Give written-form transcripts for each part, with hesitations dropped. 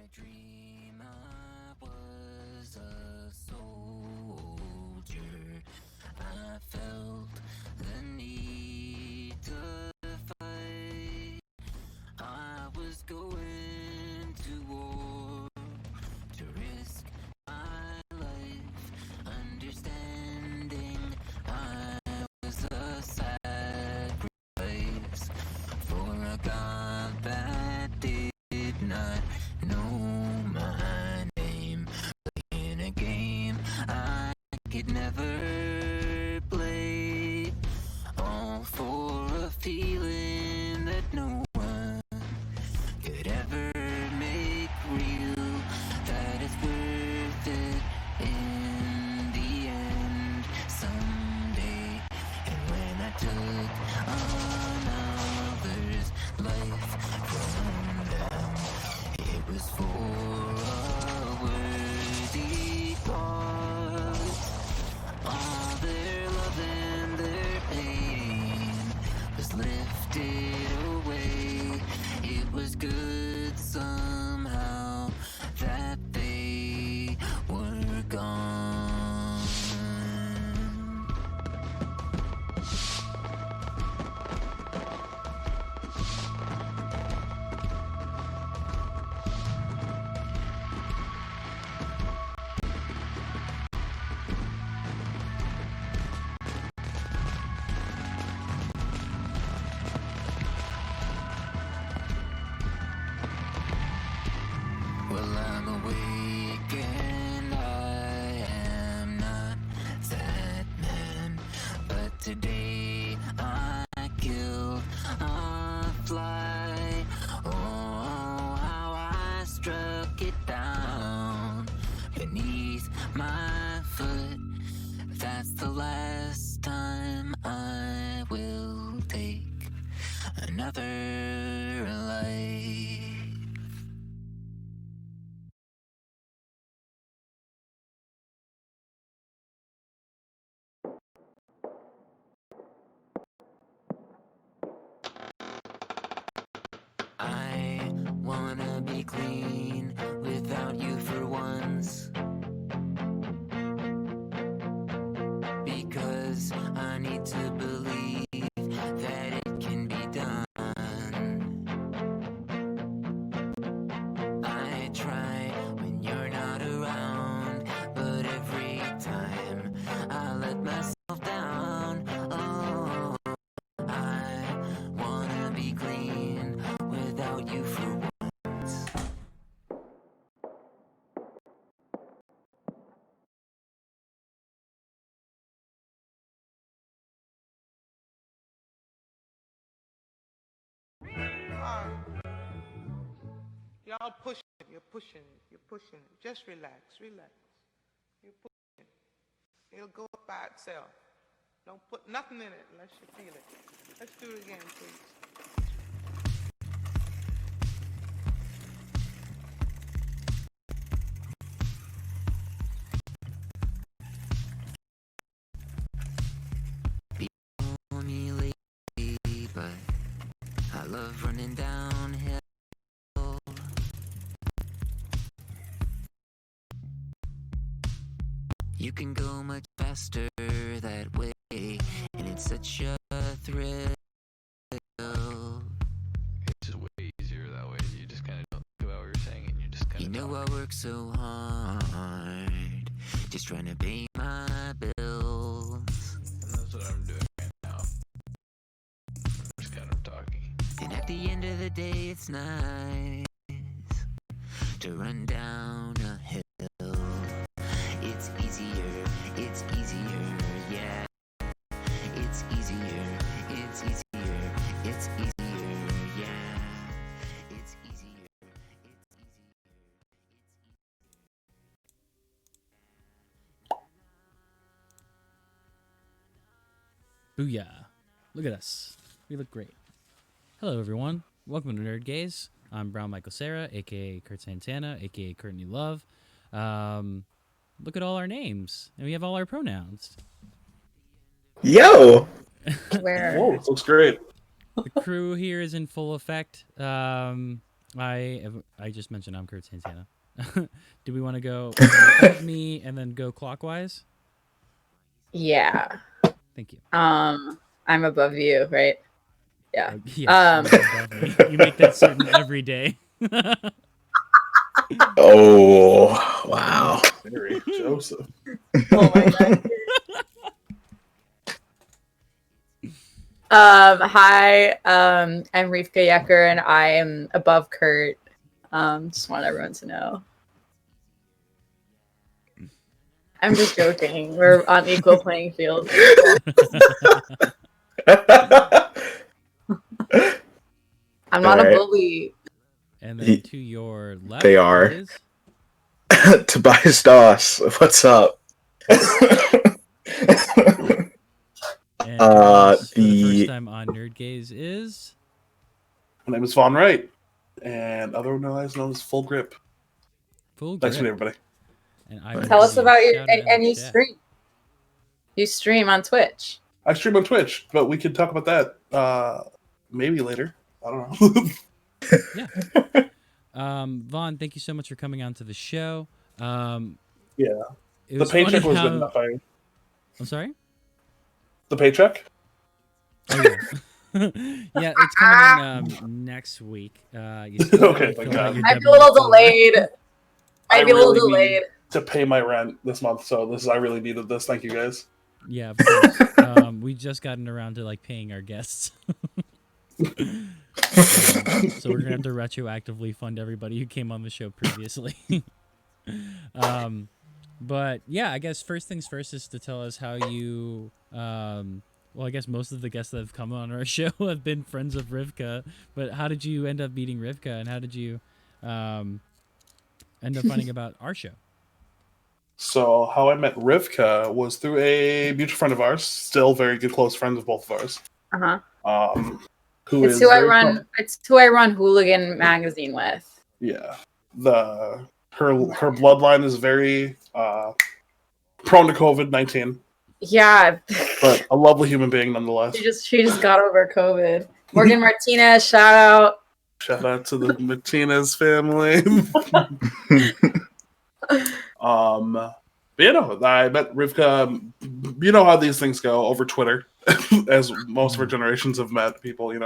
a dream I was a soldier. I felt the need to fight. I was going to war to risk my life, understanding I was a sacrifice for a God that did not know my name. In a game I could never play, all for a feeling that no one could ever make real, that it's worth it in the end someday. And when I took another's life from them, it was for a worthy cause. All their love and their pain was lifted away. It was good somehow that they were gone. Well, I'm awake and I am not that man, but today I killed a fly. Oh, how I struck it down beneath my foot. That's the last time I will take another life. I wanna be clean without you for once, because I need to believe that it can be done. I try when you're not around, but every time I let myself down. Oh, I wanna be clean without you for once. Y'all pushing it, you're pushing it, you're pushing it. Just relax, relax. You're pushing it. It'll go up by itself. Don't put nothing in it unless you feel it. Let's do it again, please. Call me lately, but I love running downhill. You can go much faster that way, and it's such a thrill. It's just way easier that way. You just kind of don't think about what you're saying, and you just kind You of. know I work so hard, just trying to pay my bills. And that's what I'm doing right now. I'm just kind of talking. And at the end of the day, it's nice to run down a hill. It's easier, yeah. It's easier, yeah. It's easier, it's easier. Booyah. Look at us. We look great. Hello, everyone. Welcome to Nerd Gaze. I'm Brown Michael Sarah, a.k.a. Kurt Santana, a.k.a. Courtney Love. Look at all our names. And we have all our pronouns. Yo! Where? Whoa, looks great. The crew here is in full effect. I just mentioned I'm Kurt Santana. Do we want to go above me and then go clockwise? Yeah. Thank you. I'm above you, right? Yeah. Yes, you're above me. You make that certain every day. Oh, wow. Mary Joseph. Oh my god. Hi, I'm Rivka Yecker and I am above Kurt. Just want everyone to know. I'm just joking. We're on equal playing field. I'm not a Alright. bully. And then to your left They are. is Tobias Doss, what's up? and joining us for the the- first time on Nerd Gaze is My name is Von Wright, and otherwise known as Full Grip. Full Thanks for Grip. everybody. And I will Tell us see a about your shout out in and the you chat. stream. You stream on Twitch. I stream on Twitch, but we could talk about that maybe later. I don't know. Yeah. Vaughn, thank you so much for coming on to the show. Yeah. It The was paycheck funny was how... good enough. I'm sorry? The paycheck? Oh, yeah. Yeah, it's coming in next week. You still Okay, gotta thank fill out God. your Might be a little W-4. delayed. Might be a little really delayed. need to pay my rent this month, so I really needed this. Thank you guys. Yeah, of course. We just gotten around to like paying our guests. So we're gonna have to retroactively fund everybody who came on the show previously. But yeah, I guess first things first is to tell us how you. Well, I guess most of the guests that have come on our show have been friends of Rivka. But how did you end up meeting Rivka, and how did you end up finding about our show? So how I met Rivka was through a mutual friend of ours, still very good close friends of both of ours. Who It's is who I very run. It's who I run Hooligan magazine with. Yeah, her bloodline is very prone to COVID-19, Yeah, but a lovely human being nonetheless. she just got over COVID. Morgan Martinez, shout out. Shout out to the Martinez family. But I met Rivka. You know how these things go over Twitter, as most of our generations have met people, and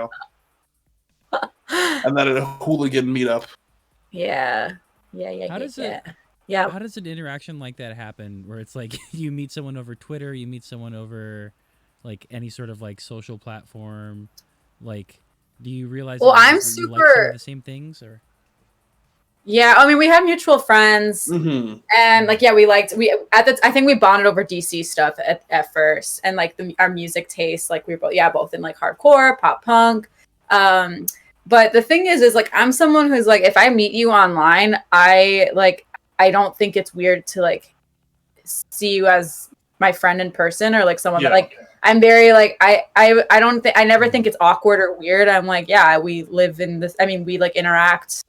then at a hooligan meetup. Yeah. How does it? Yeah. How does an interaction like that happen? Where it's like you meet someone over Twitter, you meet someone over like any sort of like social platform. Like, do you realize? Well, that I'm you like some of the same things, or? Yeah, I mean, we have mutual friends, Mm-hmm. and like, yeah, I think we bonded over DC stuff at first, and like our music taste, like we were both in like hardcore, pop punk. But the thing is like I'm someone who's like, if I meet you online, I don't think it's weird to like see you as my friend in person or like someone that like I'm very like I never think it's awkward or weird. I'm like, yeah, we live in this. I mean, we like interact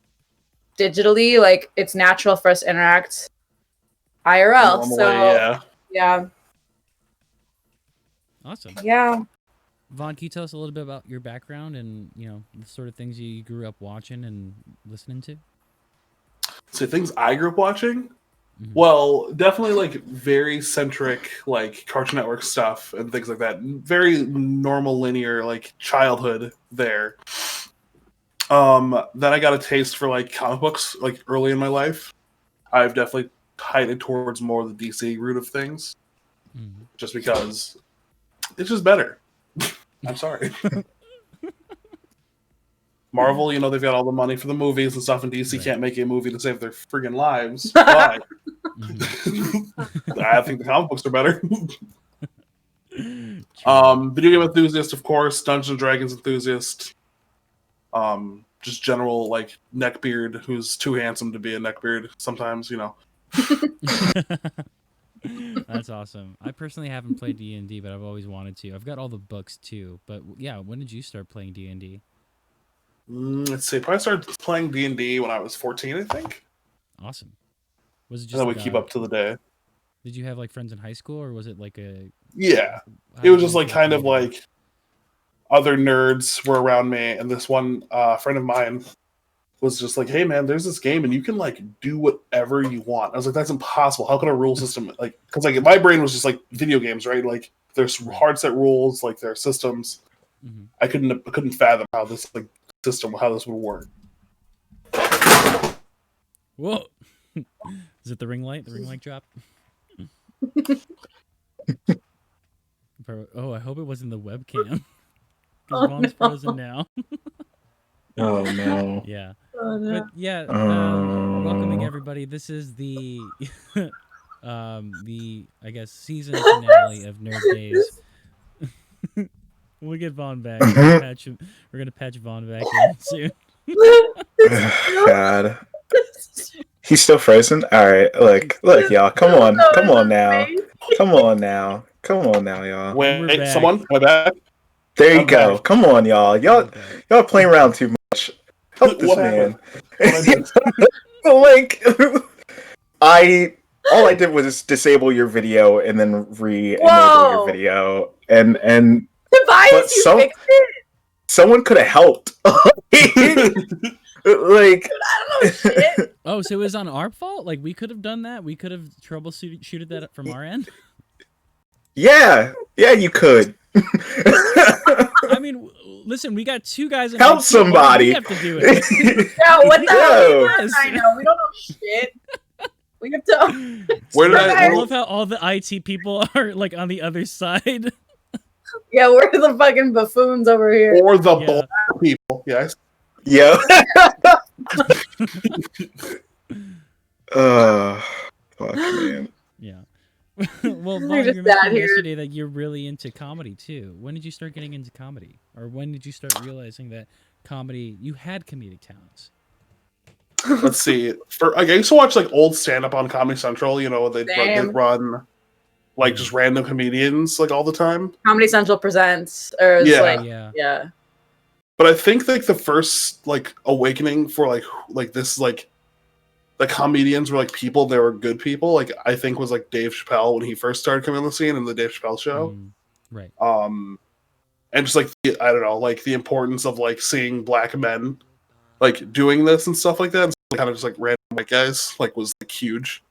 digitally, like it's natural for us to interact IRL. Normally, so yeah. Awesome. Yeah. Vaughn, can you tell us a little bit about your background and the sort of things you grew up watching and listening to? So things I grew up watching. Mm-hmm. Well, definitely like very centric, like Cartoon Network stuff and things like that. Very normal, linear, like childhood there. Then I got a taste for like comic books, like early in my life. I've definitely headed towards more of the DC route of things, just because it's just better. I'm sorry. Marvel, they've got all the money for the movies and stuff, and DC can't make a movie to save their friggin' lives. But I think the comic books are better. Video game enthusiast, of course. Dungeons and Dragons enthusiast. Just general like neckbeard who's too handsome to be a neckbeard sometimes. That's awesome. I personally haven't played D&D, but I've always wanted to. I've got all the books too. But yeah, when did you start playing D&D? Let's see. Probably started playing D&D when I was 14, I think. Awesome. Was it just? And then we keep up to the day. Did you have like friends in high school, or was it like a? Yeah, it was just like kind of like other nerds were around me, and this one friend of mine was just like, hey man, there's this game and you can like do whatever you want. I was like, that's impossible. How can a rule system like? Because like my brain was just like video games, right? Like there's hard set rules, like there are systems. Mm-hmm. I couldn't fathom how this like system how this would work. Whoa! Is it the ring light? The ring light drop? Oh, I hope it wasn't the webcam. Because Vaughn's frozen now. Oh no. Yeah. Oh, no. But yeah, welcoming everybody. This is the the I guess season finale of Nerd Days. We'll get Vaughn back. We're gonna patch Vaughn back in soon. God. He's still frozen? Alright, look, y'all. Come on now. Come on now, y'all. Wait, back. someone, am I back? There you I'm go. back. Come on, y'all. Y'all playing around too much. Help this What man. happened? Like, all I did was disable your video and then re-enable Whoa. your video, and Tobias, but you fixed it? someone could have helped. Like, I don't know shit. Oh, so it was on our fault? Like we could have done that? We could have troubleshooted that from our end? yeah, you could. I mean, listen, we got two guys in Help IT. somebody. We have to do it. Yo, what the hell are you Yo. doing right now? We don't know shit. We have to. Where did I I? love how all the IT people are like on the other side. Yeah, we're the fucking buffoons over here. Or the Yeah. black people? Yes. Yo. Fuck, man. Yeah. Well, We're Vaughn, just you sat mentioned here. yesterday that you're really into comedy too. When did you start getting into comedy, or when did you start realizing that you had comedic talents? Let's see. I used to watch like old stand up on Comedy Central. You know, they'd Same. run like just random comedians like all the time. Comedy Central presents, or it's Yeah. like, Yeah. yeah. But I think like the first like awakening for like this like the comedians were like people. They were good people. Like I think was like Dave Chappelle when he first started coming on the scene in the Dave Chappelle show. Right. And just like I don't know, like the importance of like seeing black men like doing this and stuff like that. And so, kind of just like random white guys like was like huge.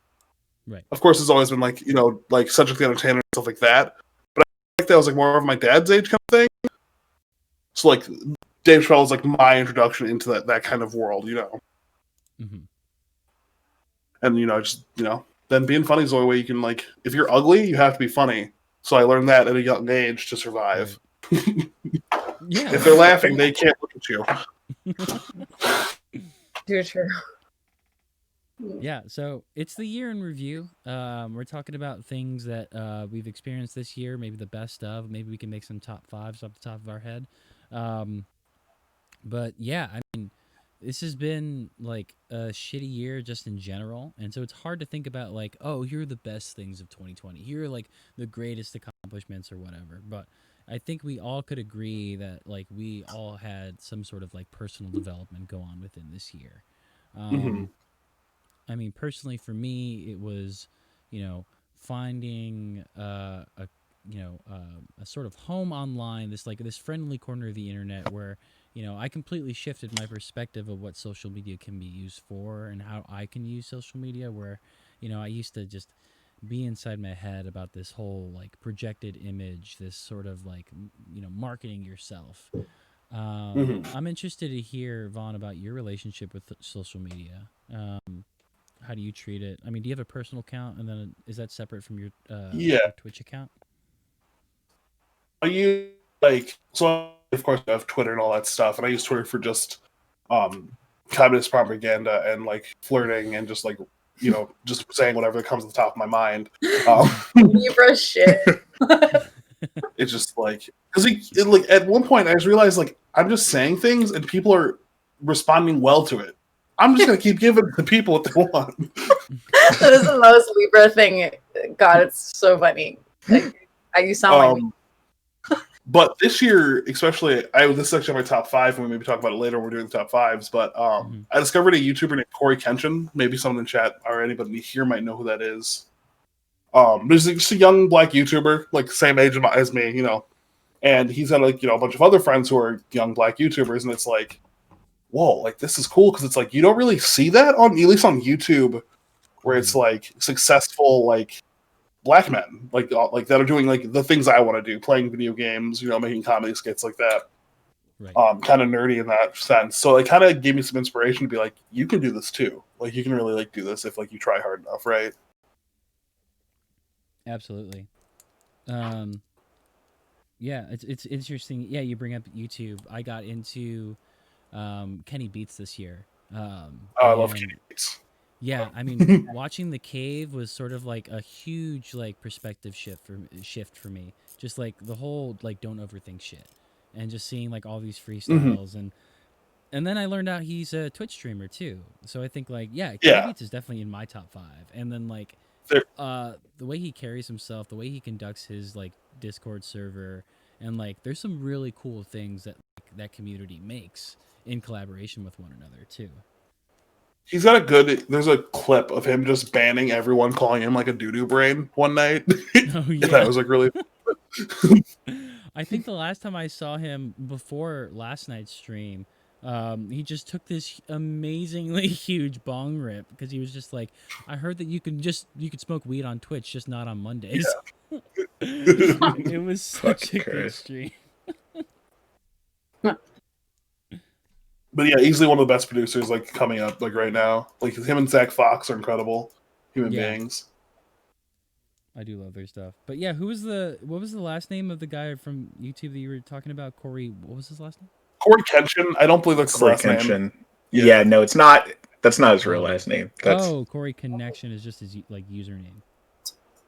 Right. Of course, it's always been like like Cedric the Entertainer and stuff like that. But I think that was like more of my dad's age kind of thing. So like Dave Chappelle was like my introduction into that kind of world, Mm-hmm. And just then being funny is the only way you can like. If you're ugly, you have to be funny. So I learned that at a young age to survive. Right. Yeah. If they're laughing, they can't look at you. Too true. Yeah, so it's the year in review. We're talking about things that we've experienced this year, maybe the best of. Maybe we can make some top fives off the top of our head. But yeah, I mean, this has been like a shitty year just in general, and so it's hard to think about like, oh, here are the best things of 2020. Here are like the greatest accomplishments or whatever. But I think we all could agree that like we all had some sort of like personal development go on within this year. I mean, personally, for me, it was, finding a sort of home online, this friendly corner of the internet where, I completely shifted my perspective of what social media can be used for and how I can use social media. Where, I used to just be inside my head about this whole like projected image, this sort of like, marketing yourself. I'm interested to hear, Vaughn, about your relationship with social media. How do you treat it? I mean, do you have a personal account, and then is that separate from your your Twitch account? I use of course I have Twitter and all that stuff, and I use Twitter for just communist propaganda and like flirting and just like just saying whatever comes to the top of my mind. Libra shit. It's just like because like at one point I just realized like I'm just saying things and people are responding well to it. I'm just gonna keep giving the people what they want. That is the most Libra thing. God, it's so funny. Like, you sound like me. But this year, especially, this is actually my top 5, and we maybe talk about it later when we're doing the top 5s. But I discovered a YouTuber named Corey Kenshin. Maybe someone in chat or anybody here might know who that is. There's just a young black YouTuber, like same age as me, and he's got like a bunch of other friends who are young black YouTubers, and it's like whoa, like this is cool because it's like you don't really see that on at least on YouTube, where it's like successful like black men like that are doing like the things I want to do, playing video games, making comedy skits like that. Right. Kind of nerdy in that sense. So it kind of gave me some inspiration to be like, you can do this too. Like you can really like do this if like you try hard enough, right? Absolutely. Yeah, it's interesting. Yeah, you bring up YouTube. I got into Kenny Beats this year. Oh, I love Kenny Beats. Yeah, I mean, watching The Cave was sort of like a huge like perspective shift for me. Just like the whole like don't overthink shit, and just seeing like all these freestyles and then I learned out he's a Twitch streamer too. So I think like Kenny Beats is definitely in my top 5. And then like the way he carries himself, the way he conducts his like Discord server, and like there's some really cool things that like, that community makes in collaboration with one another too. He's got there's a clip of him just banning everyone, calling him like a doo-doo brain one night. Oh yeah. That was like really I think the last time I saw him before last night's stream, he just took this amazingly huge bong rip because he was just like, I heard that you could smoke weed on Twitch, just not on Mondays. Yeah. It was such a good stream. But yeah, easily one of the best producers like coming up like right now. Like him and Zach Fox are incredible human beings. I do love their stuff. But yeah, what was the last name of the guy from YouTube that you were talking about? Corey, what was his last name? Corey Kenshin. I don't believe that's his last name. Yeah, no, it's not. That's not his real last name. Corey Connection is just his like username.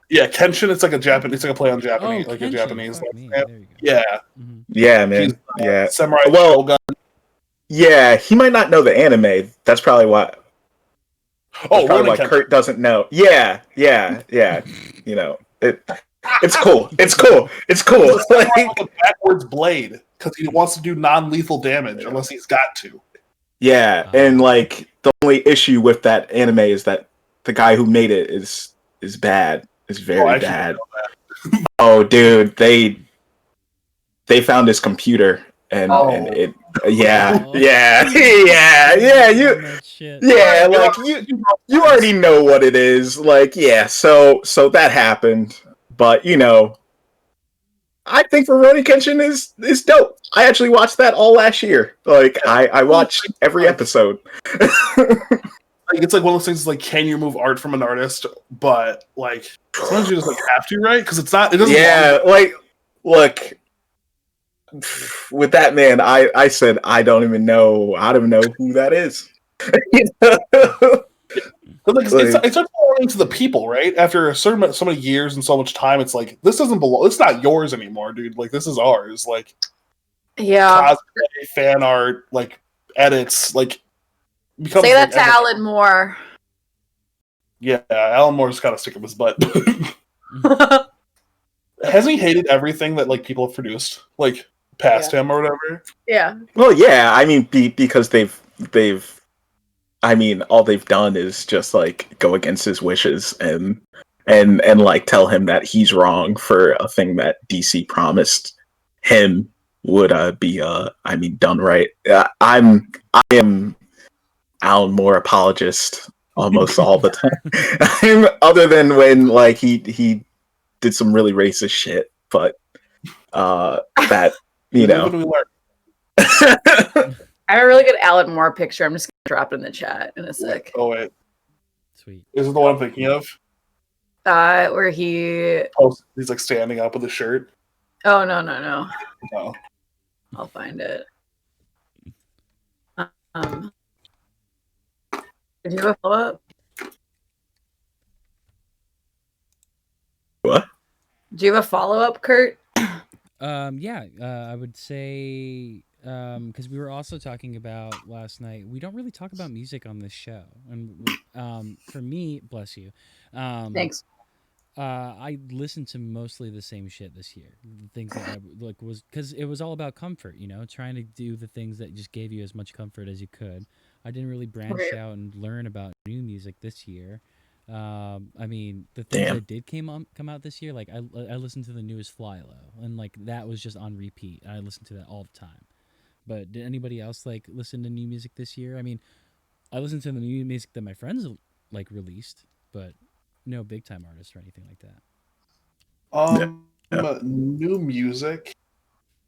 Yeah, Kenshin. It's like a Japanese. It's like a play on Japanese, like Kenshin. A Japanese. There you go. Yeah. Mm-hmm. Yeah, man. He's, Samurai Shogun. Yeah, he might not know the anime. That's probably why. Why Kurt doesn't know. Yeah. It's cool. It's cool. It's cool. Like a backwards blade because he wants to do non-lethal damage unless he's got to. Yeah, and like the only issue with that anime is that the guy who made it is bad. Is very bad. Oh, dude, they found his computer and it. Yeah. Like you already know what it is. Like so that happened, but I think Rurouni Kenshin is dope. I actually watched that all last year. Like I watched every episode. Like it's like one of those things. Like, can you remove art from an artist? But like sometimes you just like have to, right? Because it's not. It doesn't. Yeah, like look. With that man, I said I don't even know who that is. It's like belonging to the people, right? After so many years and so much time, it's like this doesn't belong. It's not yours anymore, dude. Like this is ours. Like cosplay, fan art, like edits, like. Say that to Alan Moore. Yeah, Alan Moore's got to stick up his butt. Hasn't he hated everything that like people have produced, like past him or whatever? Yeah. Well, yeah. I mean, because they've. I mean, all they've done is just like go against his wishes and like tell him that he's wrong for a thing that DC promised him would be done right. I am Alan Moore apologist almost all the time. Other than when like he did some really racist shit, but that I have a really good Alan Moore picture. I'm just gonna drop it in the chat in a sec. Oh wait, sweet. Is it the one I'm thinking of? Where he's like standing up with a shirt. Oh no. No. I'll find it. Did you have a follow-up? What? Do you have a follow-up, Kurt? I would say because we were also talking about last night. We don't really talk about music on this show, and for me, bless you. Thanks. I listened to mostly the same shit this year. The things that I like was because it was all about comfort, trying to do the things that just gave you as much comfort as you could. I didn't really branch out and learn about new music this year. I mean, the things that did come out this year, like I listened to the newest Fly Low, and like that was just on repeat. I listened to that all the time. But did anybody else like listen to new music this year? I mean, I listened to the new music that my friends like released, but no big time artists or anything like that. Yeah. New music.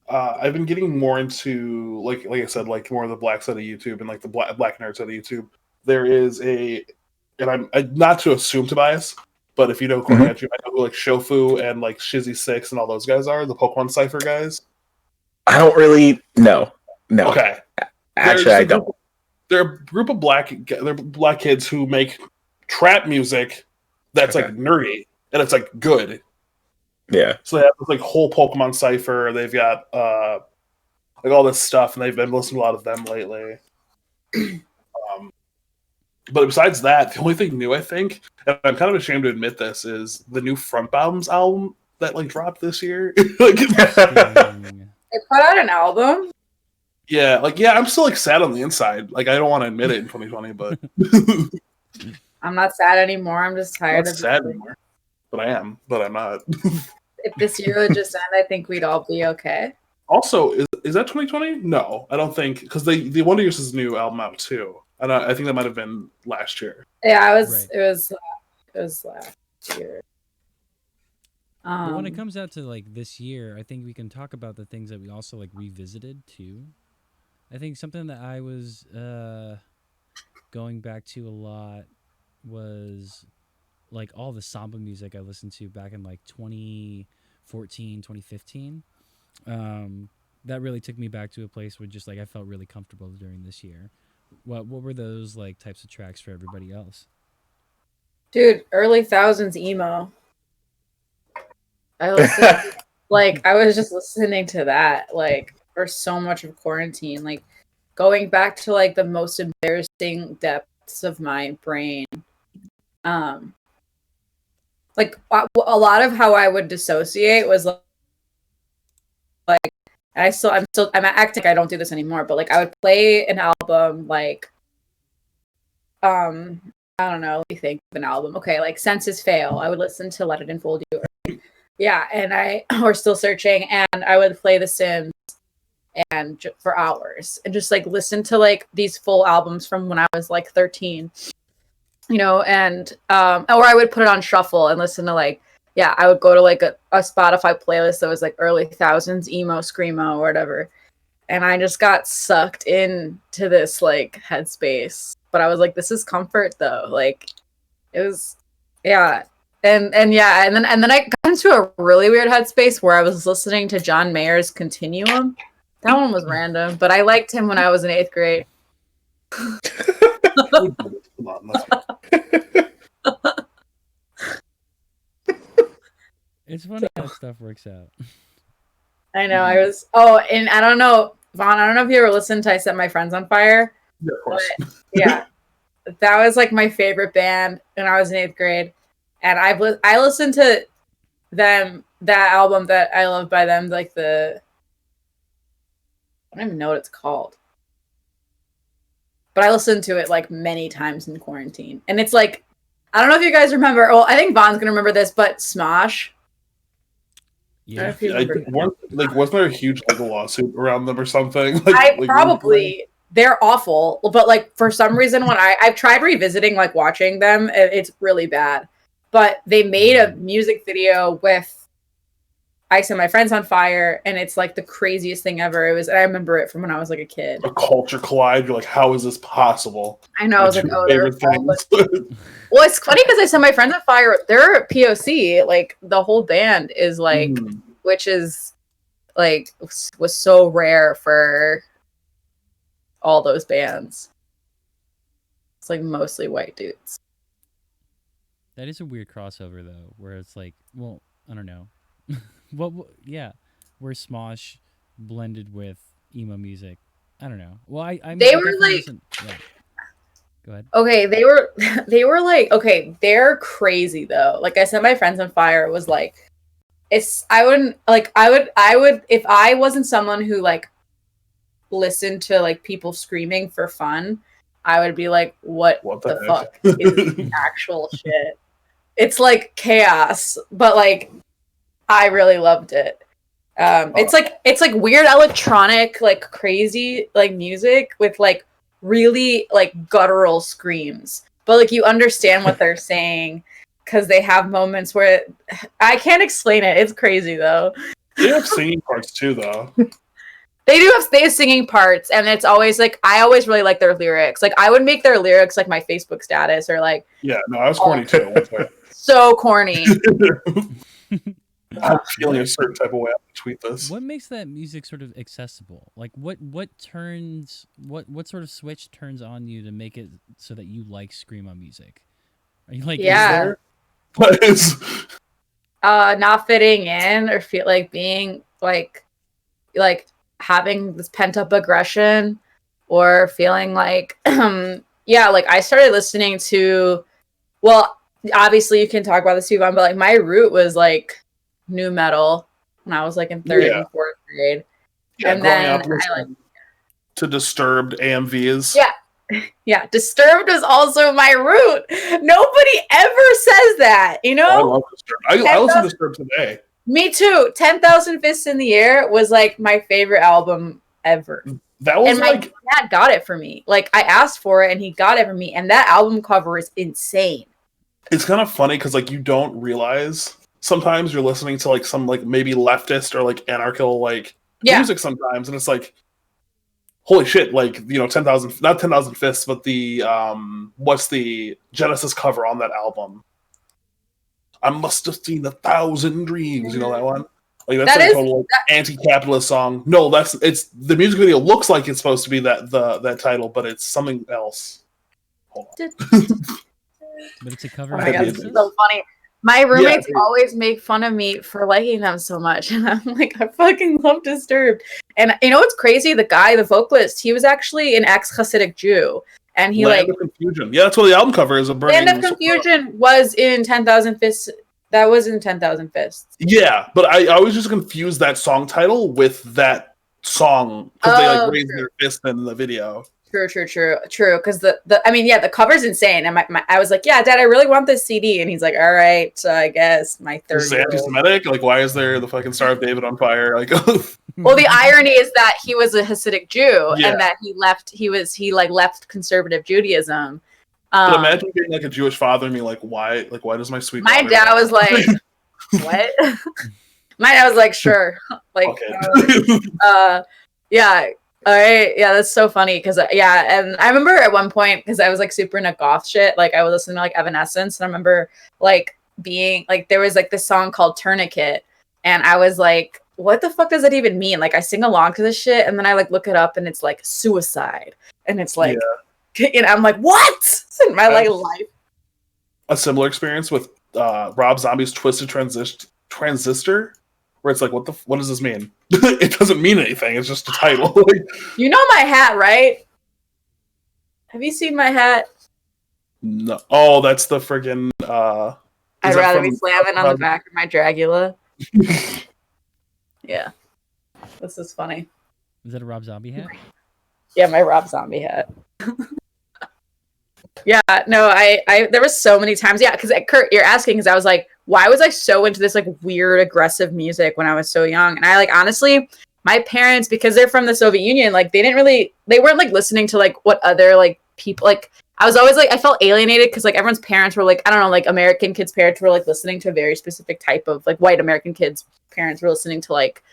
I've been getting more into like I said, like more of the black side of YouTube and like the black nerd side of YouTube. There is and I'm not to assume to bias, but if you know Mhm. Korean, I know who like Shofu and like Shizzy6 and all those guys are the Pokemon Cipher guys. I don't really no. Okay, they're Actually, just I a group. don't. They're a group of black kids who make trap music that's Okay. like nerdy and it's like good. Yeah. So they have this like whole Pokemon Cipher. They've got like all this stuff, and they've been listening to a lot of them lately. But besides that, the only thing new I think, and I'm kind of ashamed to admit this, is the new Front Bombs album that like dropped this year. Like, Dang. They put out an album. yeah, I'm still like sad on the inside. Like I don't want to admit it in 2020, but I'm not sad anymore. I'm just I'm tired not of sad it. anymore. But I am. But I'm not. If this year would just end, I think we'd all be okay. Also, is that 2020? No, I don't think because the Wonder Years' new album out too, and I think that might have been last year. Yeah, Right. it was last year. But when it comes out to like this year, I think we can talk about the things that we also like revisited too. I think something that I was going back to a lot was like all the samba music I listened to back in like 2014, 2015. That really took me back to a place where just like I felt really comfortable during this year. What were those like types of tracks for everybody else? Dude, early thousands emo. I listened, like I was just listening to that like for so much of quarantine, like going back to like the most embarrassing depths of my brain. Like a lot of how I would dissociate was like I'm acting I don't do this anymore, but like I would play an album like I don't know, let me think of an album. Okay, like Senses Fail. I would listen to Let It Enfold You. Yeah, and we're still searching, and I would play The Sims and for hours and just like listen to like these full albums from when I was like 13, you know, and or I would put it on shuffle and listen to like, yeah, I would go to like a Spotify playlist that was like early thousands emo, screamo, or whatever, and I just got sucked into this like headspace. But I was like, this is comfort though, like it was, yeah. And yeah, and then I got into a really weird headspace where I was listening to John Mayer's Continuum. That one was random, but I liked him when I was in 8th grade. It's funny how stuff works out. I know. I was. Oh, and I don't know, Vaughn. I don't know if you ever listened to "I Set My Friends on Fire." Yeah, of course. But, yeah, that was like my favorite band when I was in 8th grade, and I listened to them, that album that I love by them, like I don't even know what it's called, but I listened to it like many times in quarantine, and it's like I don't know if you guys remember. Well, I think Vaughn's gonna remember this, but Smosh. Yeah. Wasn't there a huge like lawsuit around them or something? They're awful, but like for some reason when I've tried revisiting like watching them, it's really bad. But they made a music video with I Set My Friends on Fire, and it's like the craziest thing ever. I remember it from when I was like a kid. A culture collide. You're like, how is this possible? I know. I was like, oh, they're things. well, it's funny because I Set My Friends on Fire. They're POC. Like the whole band is like, which is like was so rare for all those bands. It's like mostly white dudes. That is a weird crossover though, where it's like, well, I don't know. Yeah, where Smosh blended with emo music. I don't know. Well, They were like, yeah. Go ahead. Okay, they were like, okay, they're crazy though. Like I Set My Friends on Fire was like, I would if I wasn't someone who like listened to like people screaming for fun, I would be like, what the fuck is actual shit? It's like chaos, but like I really loved it. It's like weird electronic, like crazy like music with like really like guttural screams, but like you understand what they're saying because they have moments where I can't explain it. It's crazy though. They have singing parts too, though. They have singing parts, and it's always like I always really like their lyrics. Like I would make their lyrics like my Facebook status or like Yeah, no, I was corny too. so corny. I'm feeling a certain type of way. I'll tweet this. What makes that music sort of accessible? Like what sort of switch turns on you to make it so that you like screamo music? Are you like Yeah. What is? Not fitting in or feel like being like having this pent up aggression or feeling like yeah, like I started listening to, well, obviously you can talk about this too, but like my root was like new metal when I was like in third and fourth grade. Yeah, and growing then up listening to Disturbed AMVs. Yeah, Disturbed was also my root. Nobody ever says that, you know? I love Disturbed. I listen to Disturbed today. Me too. 10,000 Fists in the Air was like my favorite album ever. That was and my dad got it for me. Like I asked for it and he got it for me. And that album cover is insane. It's kind of funny because like you don't realize sometimes you're listening to like some like maybe leftist or like anarchical like music sometimes, and it's like, holy shit, like, you know, 10,000, not 10,000 Fists, but the what's the Genesis cover on that album? I must have seen 1,000 dreams. You know that one? Like that's a total like, anti-capitalist song. No, it's the music video looks like it's supposed to be that title, but it's something else. Hold on. But it's a cover. Oh my god, it's so funny. My roommates always make fun of me for liking them so much, and I'm like, I fucking love Disturbed. And you know what's crazy? The guy, the vocalist, he was actually an ex-Hasidic Jew, and he Land of Confusion. Yeah, that's what the album cover is. Land of Confusion was in 10,000 Fists. That was in 10,000 Fists. Yeah, but I always just confuse that song title with that song because they like raise their fist in the video. True. Because the cover's insane, and I was like, yeah, Dad, I really want this CD, and he's like, all right, I guess my third. This is anti-Semitic. Like, why is there the fucking Star of David on fire? Like, well, the irony is that he was a Hasidic Jew, and that he left conservative Judaism. But imagine being like a Jewish father and being like, why does my sweet? My dad was like, what? My dad was like, sure, like, okay. Yeah. All right, yeah, that's so funny because and I remember at one point because I was like super into goth shit, like I was listening to like Evanescence, and I remember like being like there was like this song called Tourniquet, and I was like, what the fuck does that even mean? Like I sing along to this shit, and then I like look it up, and it's like suicide, and it's like, and I'm like, what? In my like life. A similar experience with Rob Zombie's Twisted Transistor. Where it's like, what does this mean? It doesn't mean anything. It's just a title. You know my hat, right? Have you seen my hat? No. Oh, that's the friggin'... I'd rather be slamming on the back of my Dragula. Yeah. This is funny. Is that a Rob Zombie hat? Yeah, my Rob Zombie hat. Yeah, no, I there was so many times. Yeah, because Kurt, you're asking because I was like, why was I so into this like weird aggressive music when I was so young? And I like honestly, my parents, because they're from the Soviet Union, like they weren't like listening to like what other like people like. I was always like I felt alienated because like everyone's parents were like I don't know like American kids' parents were like listening to a very specific type of like white American kids' parents were listening to like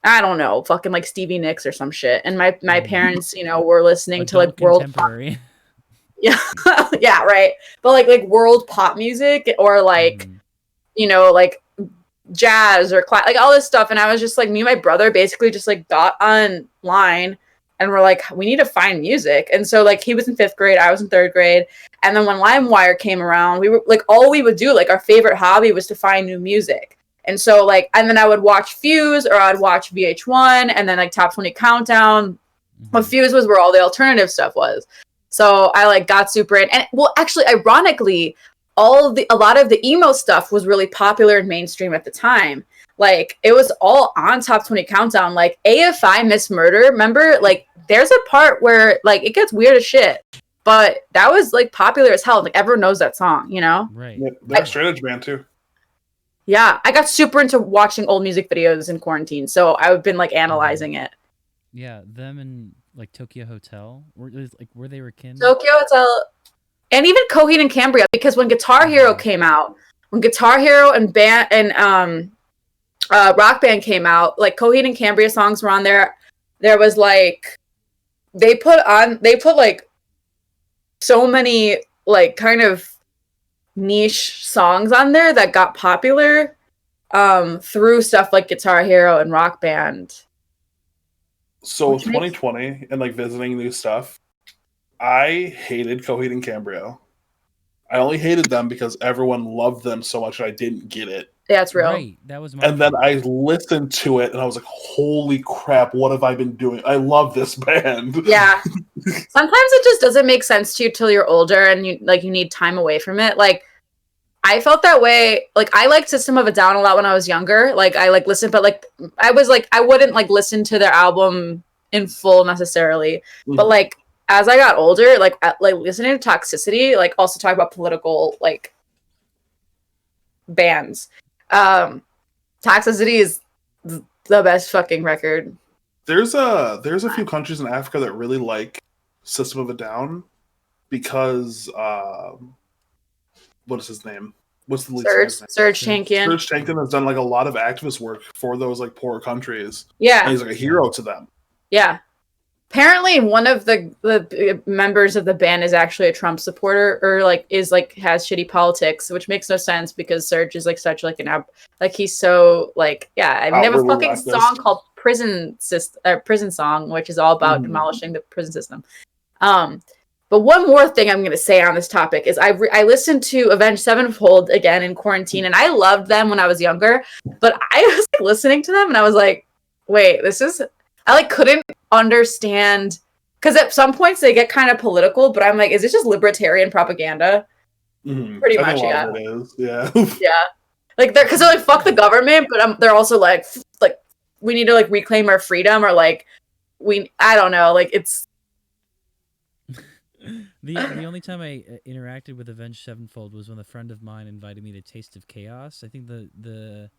I don't know fucking like Stevie Nicks or some shit, and my parents were listening to like world pop. Yeah, yeah, right. But like world pop music or like like jazz or like all this stuff, and I was just like me and my brother basically just like got online and we're like we need to find music, and so like he was in 5th grade, I was in 3rd grade, and then when LimeWire came around, we were like all we would do like our favorite hobby was to find new music, and so like and then I would watch Fuse or I'd watch VH1 and then like Top 20 Countdown. But Fuse was where all the alternative stuff was. So I like got super in, and well, actually, ironically, a lot of the emo stuff was really popular and mainstream at the time. Like it was all on Top 20 Countdown. Like AFI Miss Murder, remember? Like there's a part where like it gets weird as shit, but that was like popular as hell. Like everyone knows that song, Right. Yeah, they're a straight edge band too. Yeah, I got super into watching old music videos in quarantine, so I've been like analyzing it. Yeah, them and like Tokyo Hotel, were they kin? Tokyo Hotel, and even Coheed and Cambria, because when Guitar Hero came out, when Guitar Hero and Rock Band came out, like Coheed and Cambria songs were on there. There was like they put like so many like kind of niche songs on there that got popular through stuff like Guitar Hero and Rock Band. So 2020 and like visiting new stuff, I hated Coheed and Cambria. I only hated them because everyone loved them so much and I didn't get it. Yeah, it's real. Right, that was my. And then I listened to it and I was like, "Holy crap! What have I been doing? I love this band." Yeah. Sometimes it just doesn't make sense to you till you're older and you need time away from it. Like I felt that way. Like I liked System of a Down a lot when I was younger. Like I like listened, but like I was like I wouldn't like listen to their album in full necessarily. Mm-hmm. But like as I got older, like listening to Toxicity, like also talk about political like bands. Toxicity is the best fucking record. There's a few countries in Africa that really like System of a Down because what is his name? What's the lead singer's name? Serge Tankian. Serge Tankian has done like a lot of activist work for those like poor countries. Yeah, and he's like a hero to them. Yeah. Apparently, one of the members of the band is actually a Trump supporter, or like is like has shitty politics, which makes no sense because Serge is like such like he's so like I mean, they have a fucking song called Prison Song, which is all about demolishing the prison system. But one more thing I'm going to say on this topic is I listened to Avenged Sevenfold again in quarantine, and I loved them when I was younger. But I was like, listening to them, and I was like, wait, I like couldn't understand, because at some points they get kind of political, but I'm like, is this just libertarian propaganda? Pretty much, yeah. It is, yeah. Yeah, like they're like fuck the government, but they're also like we need to like reclaim our freedom, or like I don't know, like it's. The only time I interacted with Avenged Sevenfold was when a friend of mine invited me to Taste of Chaos. I think the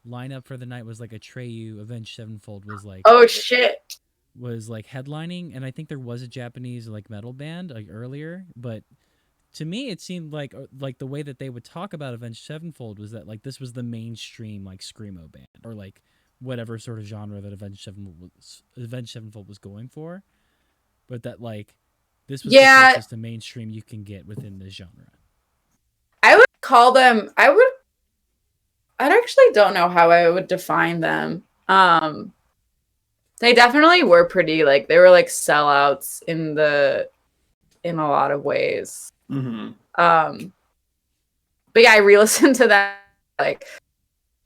lineup for the night was like Atreyu. Avenged Sevenfold was like, oh shit, was like headlining, and I think there was a Japanese like metal band like earlier, but to me it seemed like the way that they would talk about Avenged Sevenfold was that like this was the mainstream like screamo band, or like whatever sort of genre that Avenged Sevenfold was going for, but that like this was just the mainstream you can get within this genre. I would call them. I actually don't know how I would define them. They definitely were pretty like they were like sellouts in a lot of ways. Mm-hmm. But yeah, I re-listened to that like,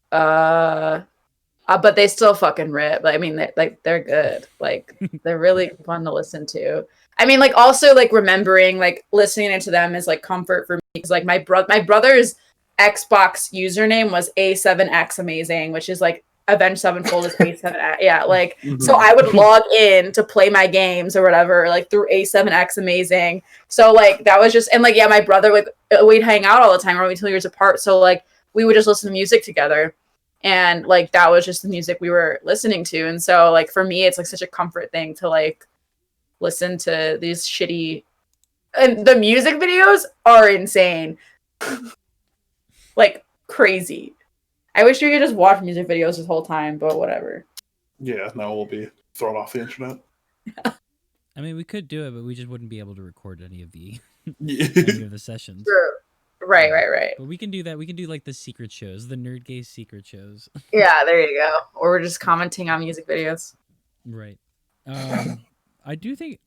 but they still fucking rip. I mean, they're good. Like they're really fun to listen to. I mean, like also like remembering like listening to them is like comfort for me because like my brother's Xbox username was A7X Amazing, which is like Avenged Sevenfold is A7X. Yeah, like so I would log in to play my games or whatever like through A7X Amazing. So like that was just, and like my brother, like we'd hang out all the time. We're only 2 years apart, so like we would just listen to music together, and like that was just the music we were listening to. And so like for me, it's like such a comfort thing to like listen to these shitty, and the music videos are insane. Like crazy. I wish we could just watch music videos this whole time, but whatever. Yeah, now we'll be thrown off the internet. I mean, we could do it, but we just wouldn't be able to record any of the sessions. True. Right. But we can do that. We can do like the secret shows, the Nerd Gaze secret shows. Yeah, there you go. Or we're just commenting on music videos. Right. I do think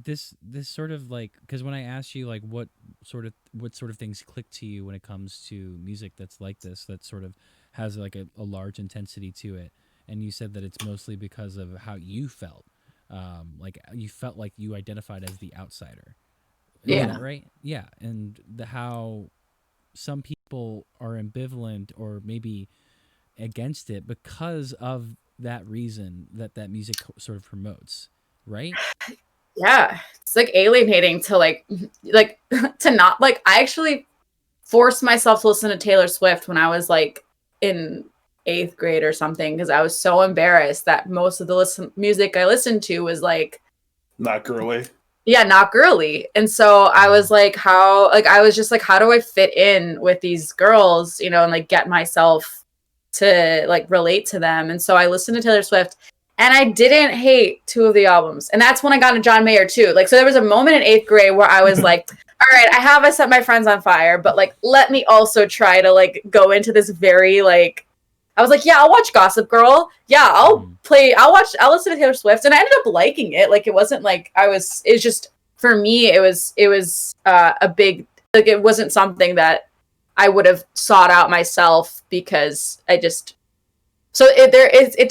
this sort of like, because when I asked you like what sort of things click to you when it comes to music that's like this, that sort of has like a large intensity to it, and you said that it's mostly because of how you felt, like you felt like you identified as the outsider. Yeah. Is that right? Yeah, and how some people are ambivalent or maybe against it because of that reason that music sort of promotes, right? Yeah, it's like alienating to like to not like. I actually forced myself to listen to Taylor Swift when I was like in 8th grade or something because I was so embarrassed that most of the music I listened to was like Not girly. yeah, not girly. And so I was like, I was just like, how do I fit in with these girls, and like get myself to like relate to them? And so I listened to Taylor Swift and I didn't hate 2 of the albums. And that's when I got into John Mayer too. Like, so there was a moment in 8th grade where I was like, all right, I set my friends on fire, but like, let me also try to like go into this very like, I was like, yeah, I'll watch Gossip Girl. Yeah, I'll listen to Taylor Swift. And I ended up liking it. Like, it wasn't like it's just, for me, it was a big, like, it wasn't something that I would have sought out myself because it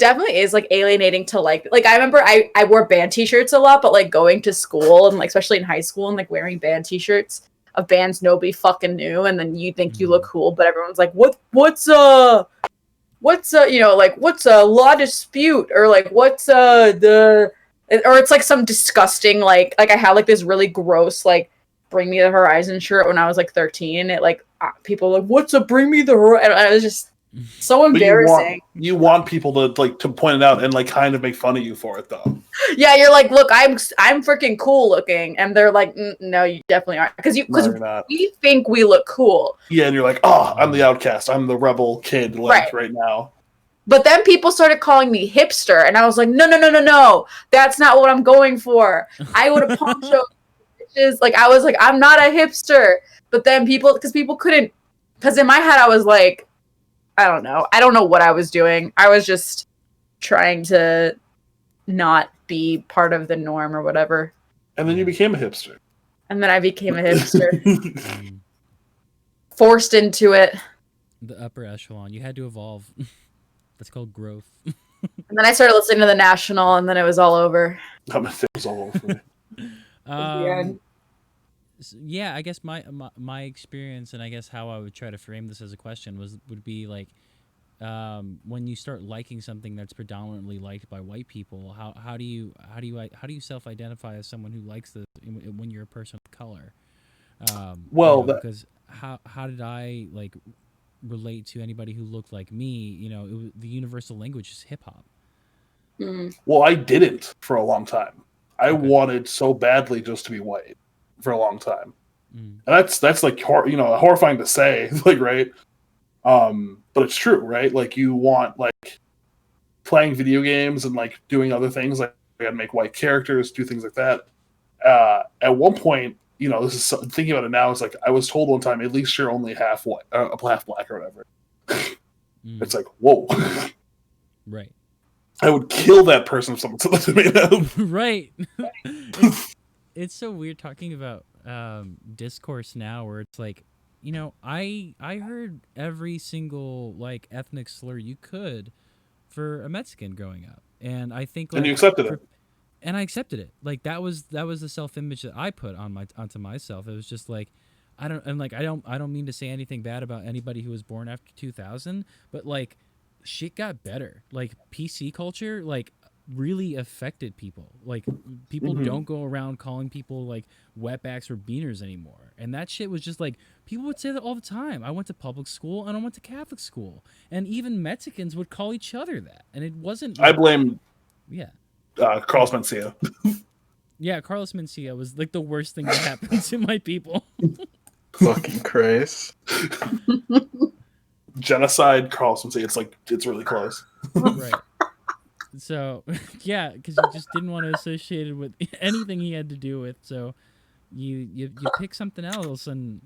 definitely is like alienating to like I remember I wore band t-shirts a lot, but like going to school and like, especially in high school and like wearing band t-shirts of bands nobody fucking knew. And then you think you look cool, but everyone's like, what's a law dispute, or like what's or it's like some disgusting like I had like this really gross like Bring Me the Horizon shirt when I was like 13. It like people were like, what's a Bring Me the Horizon? And it was just so embarrassing. You want people to like to point it out and like kind of make fun of you for it though. Yeah, you're like, look, I'm freaking cool looking, and they're like, no, you definitely aren't, because we think we look cool. Yeah, and you're like, oh, I'm the outcast, I'm the rebel kid, like right now. But then people started calling me hipster, and I was like, no, that's not what I'm going for. I would have poncho bitches. Like, I was like, I'm not a hipster. But then people couldn't, because in my head I was like, I don't know what I was doing. I was just trying to not be part of the norm or whatever. And then you became a hipster. And then I became a hipster. Forced into it. The upper echelon. You had to evolve. That's called growth. And then I started listening to The National, and then it was all over. It was all over for me. Yeah, I guess my experience, and I guess how I would try to frame this as a question would be like, when you start liking something that's predominantly liked by white people, how do you self-identify as someone who likes this when you're a person of color? Because how did I like relate to anybody who looked like me? The universal language is hip hop. Well, I didn't for a long time. I wanted so badly just to be white for a long time, and that's like horrifying to say, like, right? But it's true, right? Like, you want like playing video games and like doing other things, like I gotta make white characters, do things like that. At one point, this is thinking about it now. It's like I was told one time, at least you're only half white, half black, or whatever. It's like, whoa, right? I would kill that person if someone said that to me. Right. It's so weird talking about discourse now, where it's like, I heard every single like ethnic slur you could for a Mexican growing up, and I think like, and you accepted it. And I accepted it. Like that was the self-image that I put onto myself. It was just like, I don't mean to say anything bad about anybody who was born after 2000, but like shit got better. Like PC culture like really affected people. Like people don't go around calling people like wetbacks or beaners anymore. And that shit was just like, people would say that all the time. I went to public school and I went to Catholic school, and even Mexicans would call each other that. And it wasn't like, I blame Carlos Mencia. Yeah, Carlos Mencia was like the worst thing that happened to my people. Fucking Christ. Genocide, Carlos Mencia. It's really close. Right. So, yeah, because you just didn't want to associate it with anything he had to do with. So, you pick something else, and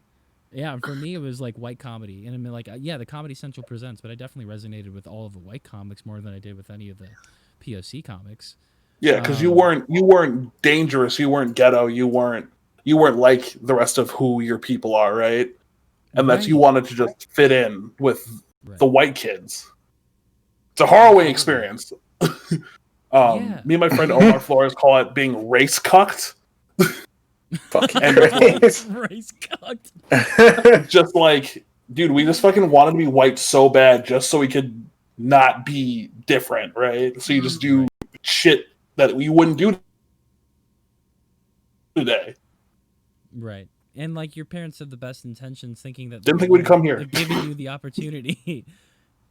yeah, for me it was like white comedy, and I mean like the Comedy Central presents, but I definitely resonated with all of the white comics more than I did with any of the POC comics. Yeah, because you weren't dangerous, you weren't ghetto, you weren't like the rest of who your people are, right? And that's you wanted to just fit in with the white kids. It's a harrowing experience. Me and my friend Omar Flores call it being race cucked. Fucking race cucked. Just like, dude, we just fucking wanted to be white so bad just so we could not be different, right? So you just do shit that we wouldn't do today. Right. And like your parents had the best intentions, thinking that didn't think we'd come here, giving you the opportunity.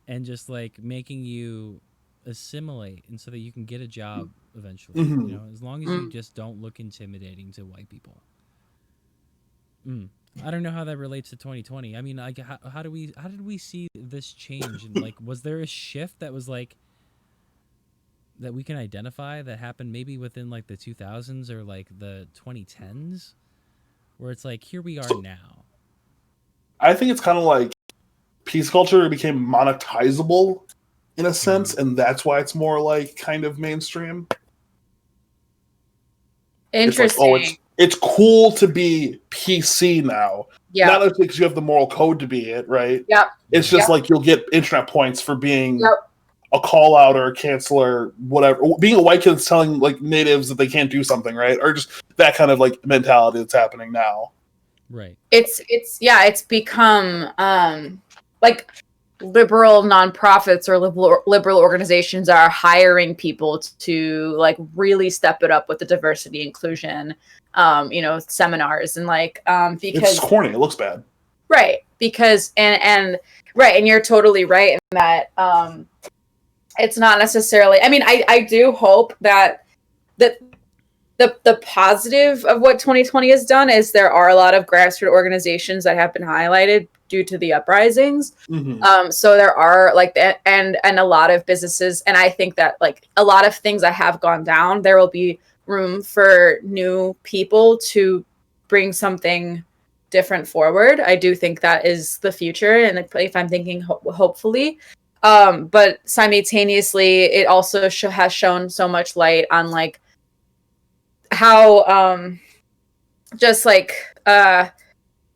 and just like making you assimilate, and so that you can get a job eventually. Mhm. You know, as long as you just don't look intimidating to white people. I don't know how that relates to 2020. I mean, like, how did we see this change? And like, was there a shift that was like that we can identify that happened maybe within like the 2000s or like the 2010s, where it's like, here we are now? I think it's kind of like peace culture became monetizable in a sense, and that's why it's more like kind of mainstream. Interesting. It's like, it's cool to be PC now. Yeah. Not necessarily because you have the moral code to be it, right? Yep. It's just Yep. like you'll get internet points for being Yep. a call out or a canceler, whatever. Being a white kid that's telling like natives that they can't do something, right? Or just that kind of like mentality that's happening now. Right. It's become like liberal nonprofits or liberal organizations are hiring people to like really step it up with the diversity inclusion seminars and like because It's corny, it looks bad. Right, because and right, and you're totally right in that it's not necessarily, I mean, I do hope that the positive of what 2020 has done is there are a lot of grassroots organizations that have been highlighted due to the uprisings. So there are like and a lot of businesses, and I think that like a lot of things that have gone down, there will be room for new people to bring something different forward. I do think that is the future, and if I'm thinking hopefully, but simultaneously, it also has shown so much light on like how just like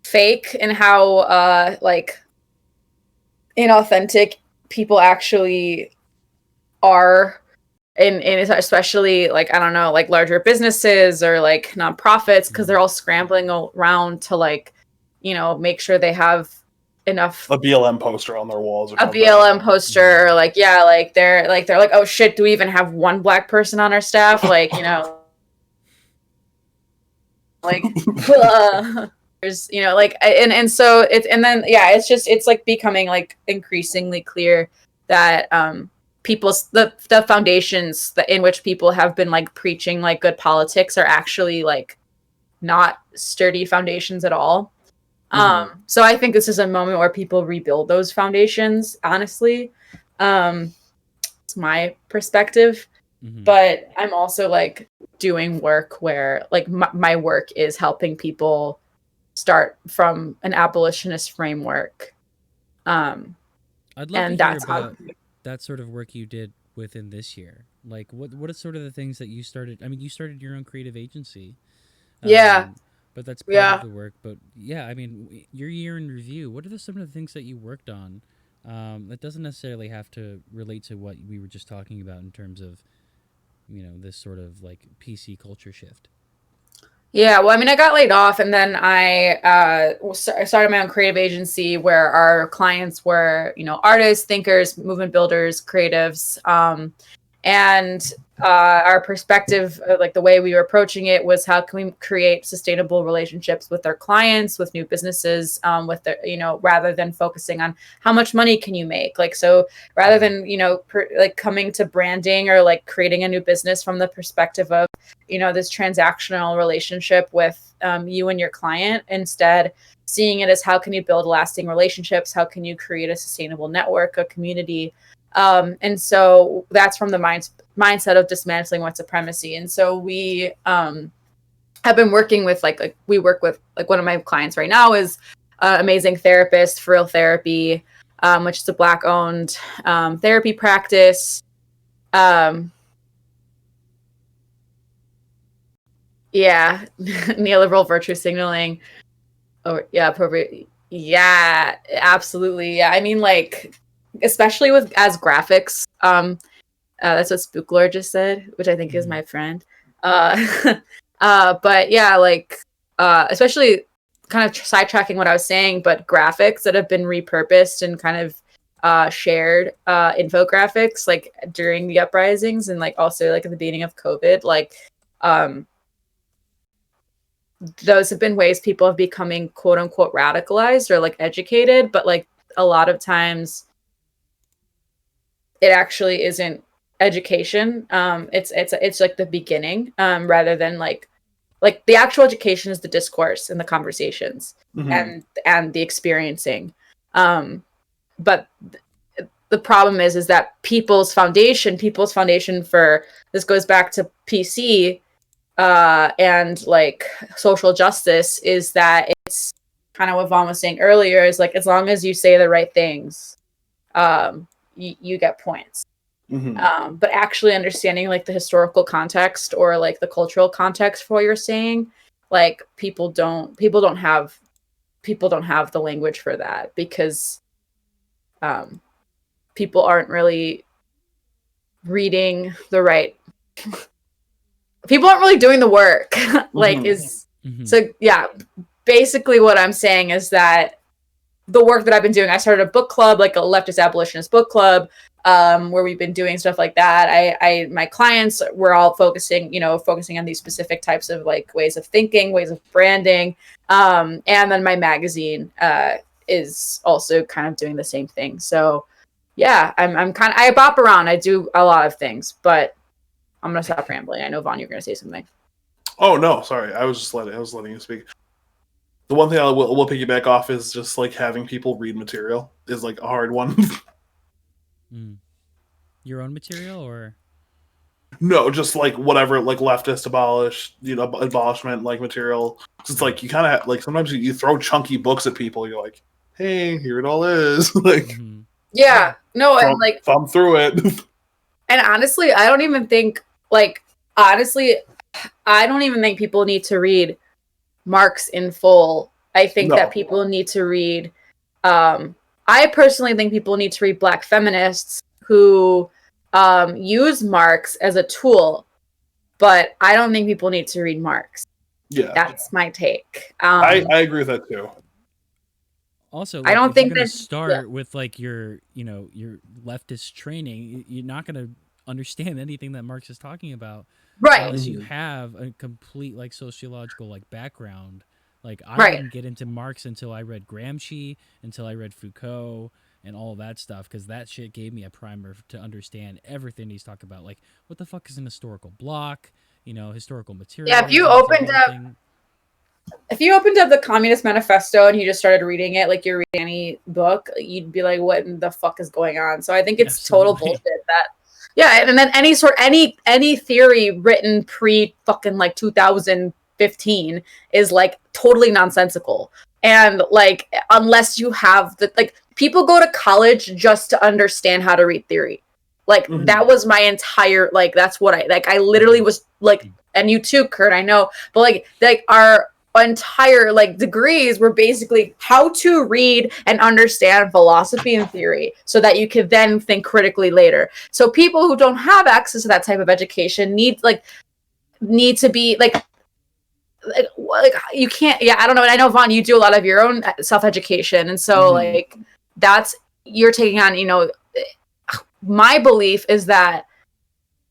fake and how like inauthentic people actually are in especially like, I don't know, like larger businesses or like nonprofits, because they're all scrambling around to like, make sure they have enough A BLM poster on their walls or a something. BLM poster, or like, yeah, like they're like, oh shit, do we even have one black person on our staff? Like, like there's like, and so it's, and then yeah, it's like becoming like increasingly clear that people's the foundations that in which people have been like preaching like good politics are actually like not sturdy foundations at all. So I think this is a moment where people rebuild those foundations, honestly. It's my perspective. But I'm also like doing work where like my work is helping people start from an abolitionist framework. I'd love and to hear that's about that sort of work you did within this year. Like what are sort of the things that you started? I mean, you started your own creative agency. Yeah. But that's part of the work. But yeah, I mean, your year in review, what are some of the things that you worked on? That doesn't necessarily have to relate to what we were just talking about in terms of, this sort of like PC culture shift. Yeah, well, I mean, I got laid off, and then I started my own creative agency where our clients were, artists, thinkers, movement builders, creatives, and our perspective, like the way we were approaching it, was how can we create sustainable relationships with our clients, with new businesses, with their, rather than focusing on how much money can you make. Like, so rather than, like coming to branding or like creating a new business from the perspective of, this transactional relationship with you and your client, instead seeing it as how can you build lasting relationships? How can you create a sustainable network, a community? And so that's from the mindset of dismantling white supremacy. And so we have been working with like we work with like one of my clients right now is amazing therapist, For Real Therapy, which is a Black owned therapy practice. Yeah, neoliberal virtue signaling. Oh yeah, appropriate. Yeah, absolutely. Yeah, I mean, like, especially with as graphics. That's what Spooklord just said, which I think is my friend. But yeah, like, especially kind of sidetracking what I was saying, but graphics that have been repurposed and kind of shared infographics like during the uprisings and like also like at the beginning of COVID, like those have been ways people have becoming quote unquote radicalized or like educated, but like a lot of times it actually isn't education. It's like the beginning, rather than like the actual education is the discourse and the conversations and the experiencing. But the problem is that people's foundation for this goes back to PC and like social justice, is that it's kind of what Vaughn was saying earlier, is like, as long as you say the right things, you get points. But actually understanding like the historical context or like the cultural context for what you're saying, like people don't have the language for that, because people aren't really reading the right people aren't really doing the work. Like so yeah, basically what I'm saying is that the work that I've been doing, I started a book club, like a leftist abolitionist book club, where we've been doing stuff like that. My clients were all focusing on these specific types of like ways of thinking, ways of branding. And then my magazine is also kind of doing the same thing. So yeah, I bop around. I do a lot of things, but I'm gonna stop rambling. I know, Vaughn, you're gonna say something. Oh no, sorry. I was letting you speak. The one thing I will piggyback off is just like having people read material is like a hard one. Your own material, or no, just like whatever, like leftist abolishment like material. It's like you kind of like sometimes you throw chunky books at people. You're like, hey, here it all is. Like, yeah, no, and like thumb through it. And honestly, I don't even think people need to read Marx in full. I think that people need to read. I personally think people need to read Black feminists who use Marx as a tool, but I don't think people need to read Marx. Yeah, that's my take. I agree with that too. Also, like, I don't think you're gonna start with like your leftist training, you're not gonna understand anything that Marx is talking about, right? Unless you have a complete like sociological like background. Like I didn't get into Marx until I read Gramsci, until I read Foucault, and all of that stuff, because that shit gave me a primer to understand everything he's talking about. Like, what the fuck is an historical block? Historical material. Yeah, if you opened up the Communist Manifesto and you just started reading it like you're reading any book, you'd be like, what in the fuck is going on? So I think it's total bullshit that, yeah, and then any theory written pre fucking like 2015 is like totally nonsensical. And like, unless you have people go to college just to understand how to read theory. Like that was my entire, like, that's what I literally was like, and you too, Kurt, I know, but like our entire like degrees were basically how to read and understand philosophy and theory so that you could then think critically later. So people who don't have access to that type of education need to be like you can't. Yeah, I don't know. And I know, Vaughn, you do a lot of your own self-education, and so like that's, you're taking on, my belief is that,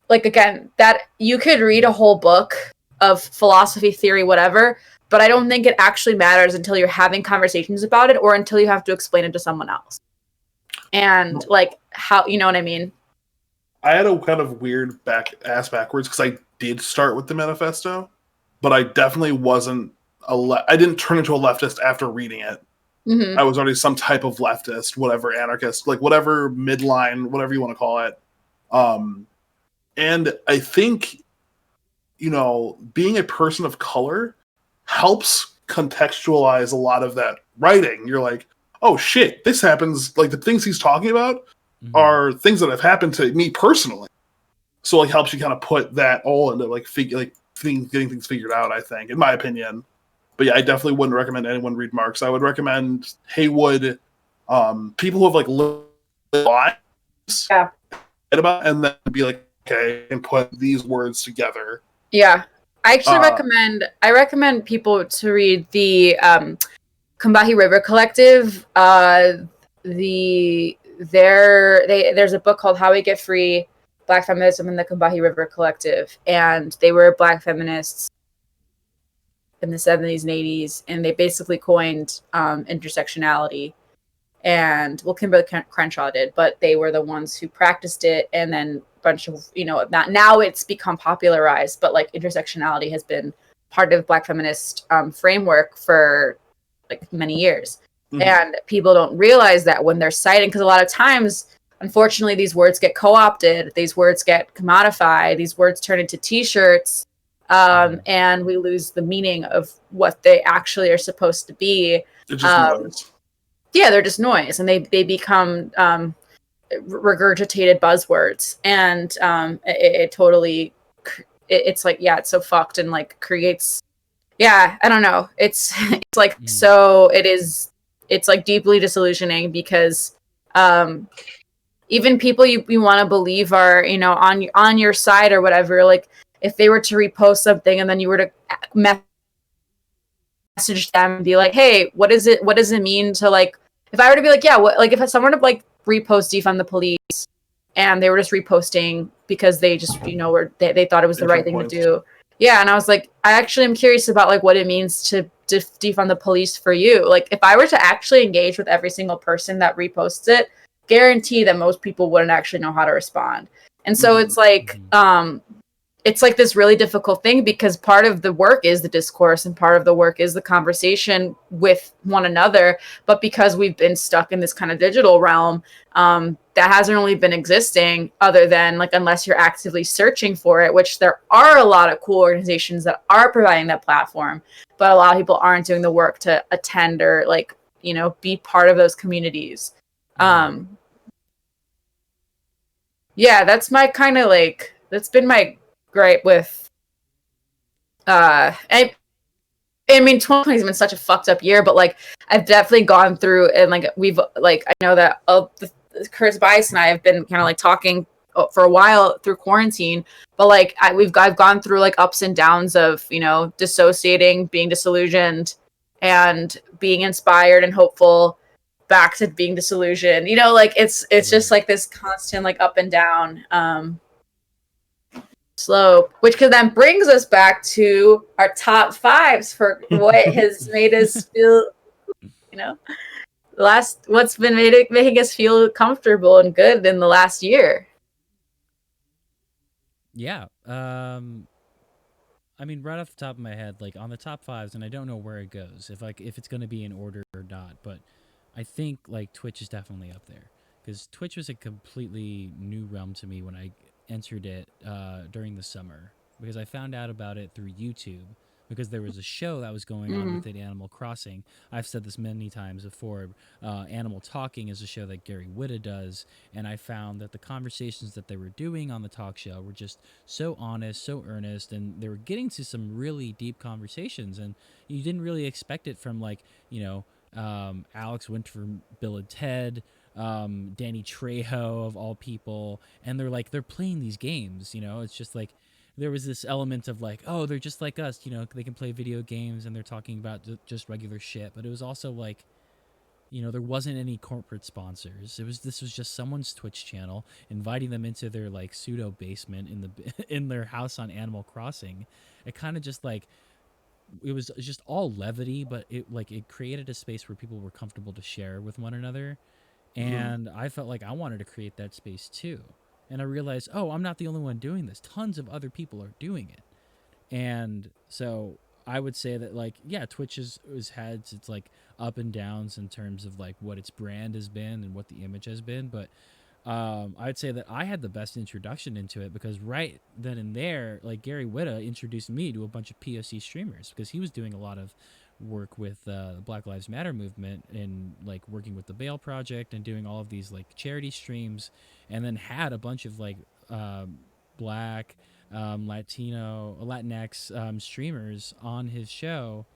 like, again, that you could read a whole book of philosophy, theory, whatever, but I don't think it actually matters until you're having conversations about it or until you have to explain it to someone else. And like, how, you know what I mean? I had a kind of weird backwards because I did start with the manifesto, but I definitely wasn't I didn't turn into a leftist after reading it. I was already some type of leftist, whatever, anarchist, like whatever, midline, whatever you want to call it. And I think, being a person of color helps contextualize a lot of that writing. You're like, oh shit, this happens. Like the things he's talking about are things that have happened to me personally. So it helps you kind of put that all into getting things figured out, I think, in my opinion. But yeah, I definitely wouldn't recommend anyone read Marx. I would recommend Haywood, people who have like lives about, and then be like, okay, and put these words together. Yeah, I actually recommend people to read the Combahee River Collective. There's a book called How We Get Free: Black Feminism in the Combahee River Collective, and they were Black feminists in the 70s and 80s, and they basically coined intersectionality. and well, Kimberly Crenshaw did, but they were the ones who practiced it, and then a bunch of, you know, that now it's become popularized, but like intersectionality has been part of Black feminist framework for like many years. And people don't realize that when they're citing, because a lot of times, unfortunately, these words get co-opted, these words get commodified, these words turn into t-shirts, and we lose the meaning of what they actually are supposed to be. It's just noise. Yeah, they're just noise, and they become regurgitated buzzwords, and it totally, it's like, yeah, it's so fucked, and like creates, yeah, I don't know, it's like so it's like deeply disillusioning, because even people you want to believe are, you know, on your side or whatever, like if they were to repost something and then you were to message them and be like, hey, what does it mean to, like, if I were to be like, yeah, what, like if someone to like repost defund the police and they were just reposting because they just, you know, were they thought it was the right thing to do. Yeah, and I was like, I actually am curious about like what it means to defund the police for you. Like if I were to actually engage with every single person that reposts it, guarantee that most people wouldn't actually know how to respond. And so it's like this really difficult thing, because part of the work is the discourse and part of the work is the conversation with one another. But because we've been stuck in this kind of digital realm, that hasn't really been existing, other than like, unless you're actively searching for it, which there are a lot of cool organizations that are providing that platform, but a lot of people aren't doing the work to attend or like, you know, be part of those communities. Yeah, that's my kind of like, that's been my gripe with I mean 2020 has been such a fucked up year, but like I've definitely gone through, and like we've like, I know that Curtis Bias and I have been kind of like talking for a while through quarantine, but like I've gone through like ups and downs of, you know, dissociating, being disillusioned, and being inspired and hopeful, back to being disillusioned, you know, like it's just like this constant like up and down slope, which could then brings us back to our top fives for what has made us feel, you know, what's been making us feel comfortable and good in the last year. Yeah. I mean, right off the top of my head, like on the top fives, and I don't know where it goes, if it's going to be in order or not, but I think like Twitch is definitely up there, because Twitch was a completely new realm to me when I entered it during the summer, because I found out about it through YouTube, because there was a show that was going on within Animal Crossing. I've said this many times before. Animal Talking is a show that Gary Whitta does, and I found that the conversations that they were doing on the talk show were just so honest, so earnest, and they were getting to some really deep conversations, and you didn't really expect it from, like, you know, Alex Winter from Bill and Ted, Danny Trejo of all people, and they're playing these games, you know. It's just like there was this element of like, oh, they're just like us, you know, they can play video games and they're talking about just regular shit. But it was also like, you know, there wasn't any corporate sponsors. This was just someone's Twitch channel inviting them into their like pseudo basement in their house on Animal Crossing. It kind of just like, it was just all levity, but it created a space where people were comfortable to share with one another. And I felt like I wanted to create that space too. And I realized, oh, I'm not the only one doing this. Tons of other people are doing it. And so I would say that, like, yeah, Twitch has had its like up and downs in terms of like what its brand has been and what the image has been. But I'd say that I had the best introduction into it, because right then and there, like, Gary Whitta introduced me to a bunch of POC streamers, because he was doing a lot of work with the Black Lives Matter movement, and like working with the Bail Project and doing all of these like charity streams, and then had a bunch of like Black, Latinx streamers on his show,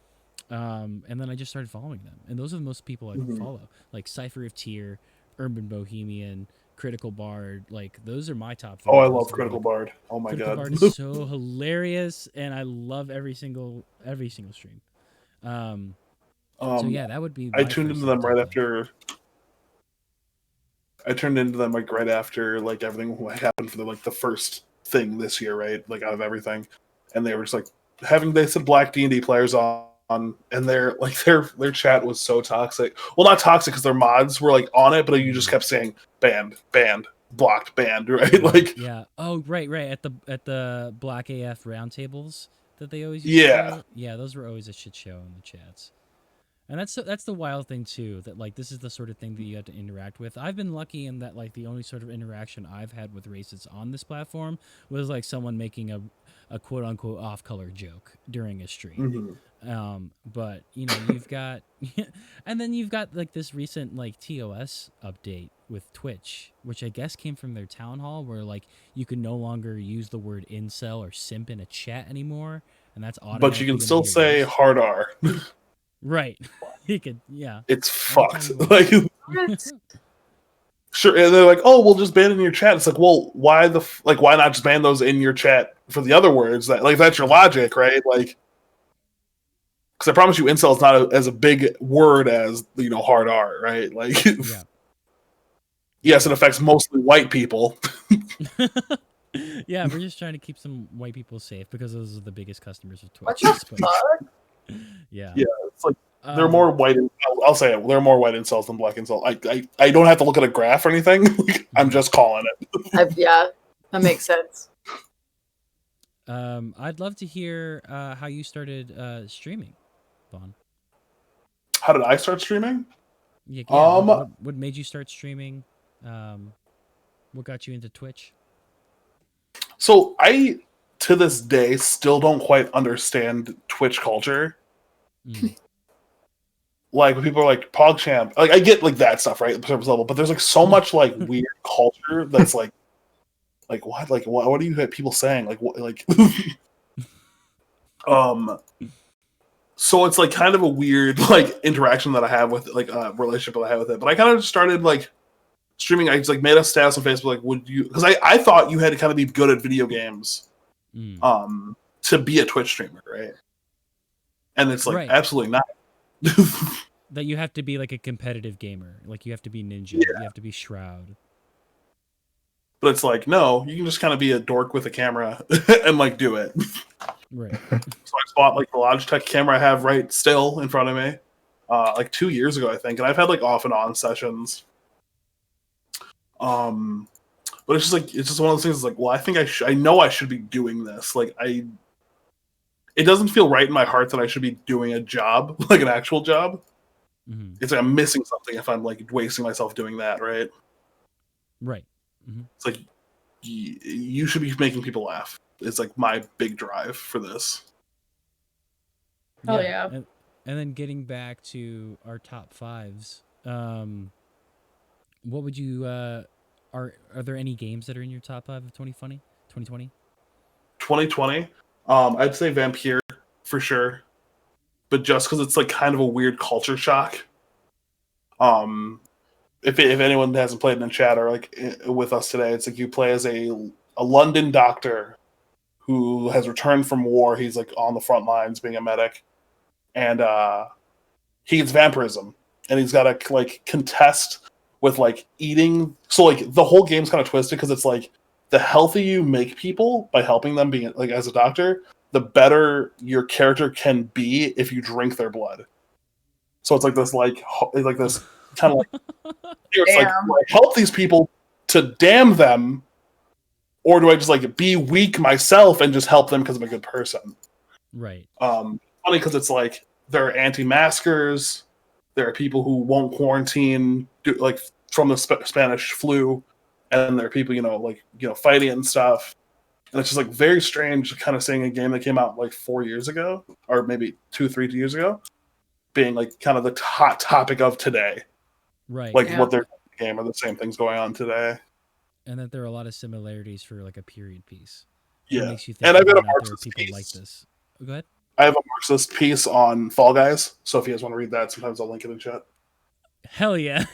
and then I just started following them, and those are the most people I follow, like Cypher of Tyr, Urban Bohemian, Critical Bard. Like, those are my top three. Oh, I love Critical Bard. Oh my Critical god, Bard is so hilarious, and I love every single stream. So yeah, that would be. I tuned into them right after. I turned into them like right after like everything happened for the first thing this year, right? Like out of everything, and they were just like they said Black D&D players on, and their chat was so toxic. Well, not toxic because their mods were like on it, but you just kept saying banned, banned, blocked, banned, right? Like, yeah. Oh, right. At the Black AF roundtables that they always used yeah. to do. Yeah, those were always a shit show in the chats. And that's the wild thing too, that like this is the sort of thing that you have to interact with. I've been lucky in that like the only sort of interaction I've had with racists on this platform was like someone making a quote unquote off color joke during a stream. But you know, you've got and then you've got like this recent like TOS update with Twitch, which I guess came from their town hall, where like you can no longer use the word incel or simp in a chat anymore, and that's automatically. But you can still say hard R. Right. He could, yeah. It's fucked. Like, sure, and they're like, "Oh, we'll just ban it in your chat." It's like, well, why why not just ban those in your chat for the other words? That like that's your logic, right? Like, because I promise you, incel is not as a big word as hard R, right? Like, yeah. Yes, it affects mostly white people. Yeah, we're just trying to keep some white people safe because those are the biggest customers of Twitch. What the fuck? Yeah. Yeah, it's like they're more white. I'll say it. They're more white incels than black incels. I don't have to look at a graph or anything. I'm just calling it. Yeah, that makes sense. I'd love to hear how you started streaming, Vaughn. How did I start streaming? Yeah. What made you start streaming? What got you into Twitch? So I, to this day, still don't quite understand Twitch culture. Like when people are like PogChamp, like I get like that stuff, right? At the surface level, but there's like so much like weird culture that's like what? Like what are you people saying? Like what? Like so it's like kind of a weird like interaction that I have with like relationship that I have with it. But I kind of just started like streaming. I just like made a status on Facebook like, would you? Because I thought you had to kind of be good at video games, to be a Twitch streamer, right? And it's like absolutely not. That you have to be like a competitive gamer, like you have to be Ninja, you have to be Shroud. But it's like, no, you can just kind of be a dork with a camera and like do it. Right. So I bought like the Logitech camera I have right still in front of me, like 2 years ago, I think, and I've had like off and on sessions. But it's just one of those things. Like, well, I think I know I should be doing this. Like, it doesn't feel right in my heart that I should be doing a job, like an actual job. It's like I'm missing something if I'm like wasting myself doing that, right? Right. It's like you should be making people laugh. It's like my big drive for this. Oh yeah. And then getting back to our top fives, what would you are there any games that are in your top five of 2020? 2020, I'd say Vampire for sure, but just because it's like kind of a weird culture shock. If anyone hasn't played in the chat or like with us today, it's like you play as a London doctor who has returned from war. He's like on the front lines being a medic, and he gets vampirism, and he's got to like contest with like eating. So like the whole game's kind of twisted because it's like the healthier you make people by helping them being like as a doctor, the better your character can be if you drink their blood. So it's like this this kind of like it's like, do I help these people to damn them, or do I just like be weak myself and just help them because I'm a good person? Right. Funny because it's like there are anti-maskers, there are people who won't quarantine like from the Spanish flu, and there are people fighting and stuff. And it's just like very strange kind of seeing a game that came out like 4 years ago, or maybe 2-3 years ago, being like kind of the hot topic of today. Right. Like what they're doing in the game are the same things going on today. And that there are a lot of similarities for like a period piece. Yeah. It makes you think and I've got a Marxist Marxist people piece. like this. Go ahead. I have a Marxist piece on Fall Guys, so if you guys want to read that, sometimes I'll link it in chat. Hell yeah.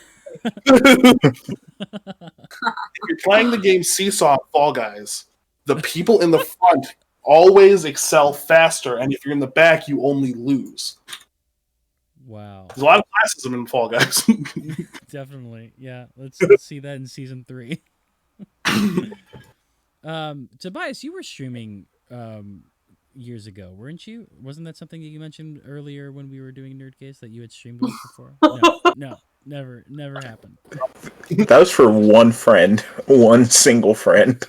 If you're playing the game Seesaw Fall Guys, the people in the front always excel faster, and if you're in the back, you only lose. Wow. There's a lot of classism in Fall Guys. Definitely. Yeah. Let's see that in season 3. Tobias, you were streaming years ago, weren't you? Wasn't that something that you mentioned earlier when we were doing Nerdcase that you had streamed with before? No, never happened. That was for one friend, one single friend.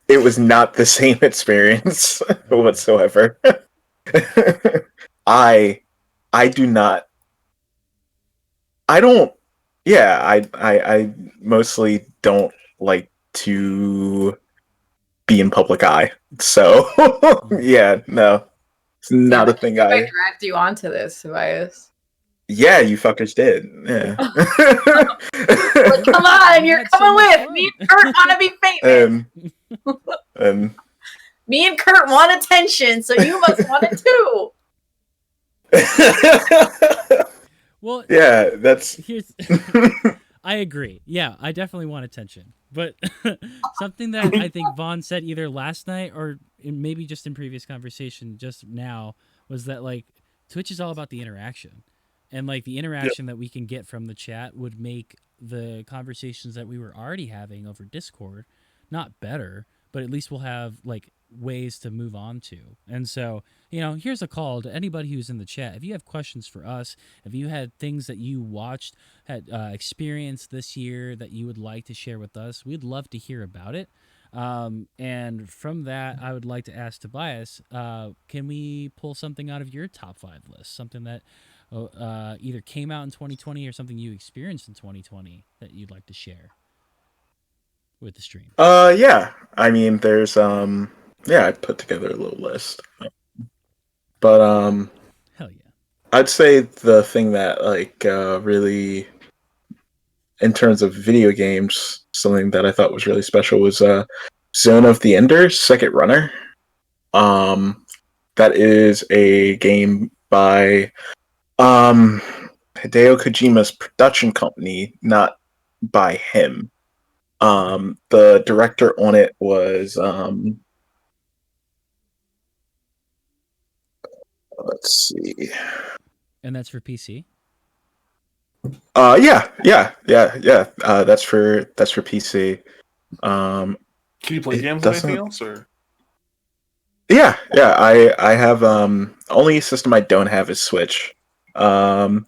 It was not the same experience whatsoever. I do not. I don't. Yeah, I mostly don't like to be in public eye. So yeah, no, it's not a thing. I dragged you onto this, Tobias. Yeah, you fuckers did. Yeah. Like, come on, you're had so coming much with fun. me. And Kurt want to be famous. Me and Kurt want attention, so you must want it too. Well, yeah, that's. here's. I agree. Yeah, I definitely want attention. But something that I think Vaughn said either last night or maybe just in previous conversation just now was that like Twitch is all about the interaction. And like the interaction that we can get from the chat would make the conversations that we were already having over Discord not better, but at least we'll have like ways to move on to. And so, here's a call to anybody who's in the chat. If you have questions for us, if you had things that you watched, had experienced this year that you would like to share with us, we'd love to hear about it. And from that, I would like to ask Tobias, can we pull something out of your top 5 list? Something that either came out in 2020 or something you experienced in 2020 that you'd like to share with the stream? Yeah. I mean, there's I put together a little list. But hell yeah. I'd say the thing that like really in terms of video games, something that I thought was really special was Zone of the Enders Second Runner. That is a game by Hideo Kojima's production company, not by him. The director on it was let's see. And that's for PC? Yeah. That's for PC. Can you play games on anything else, or? Yeah. I have only system I don't have is Switch. So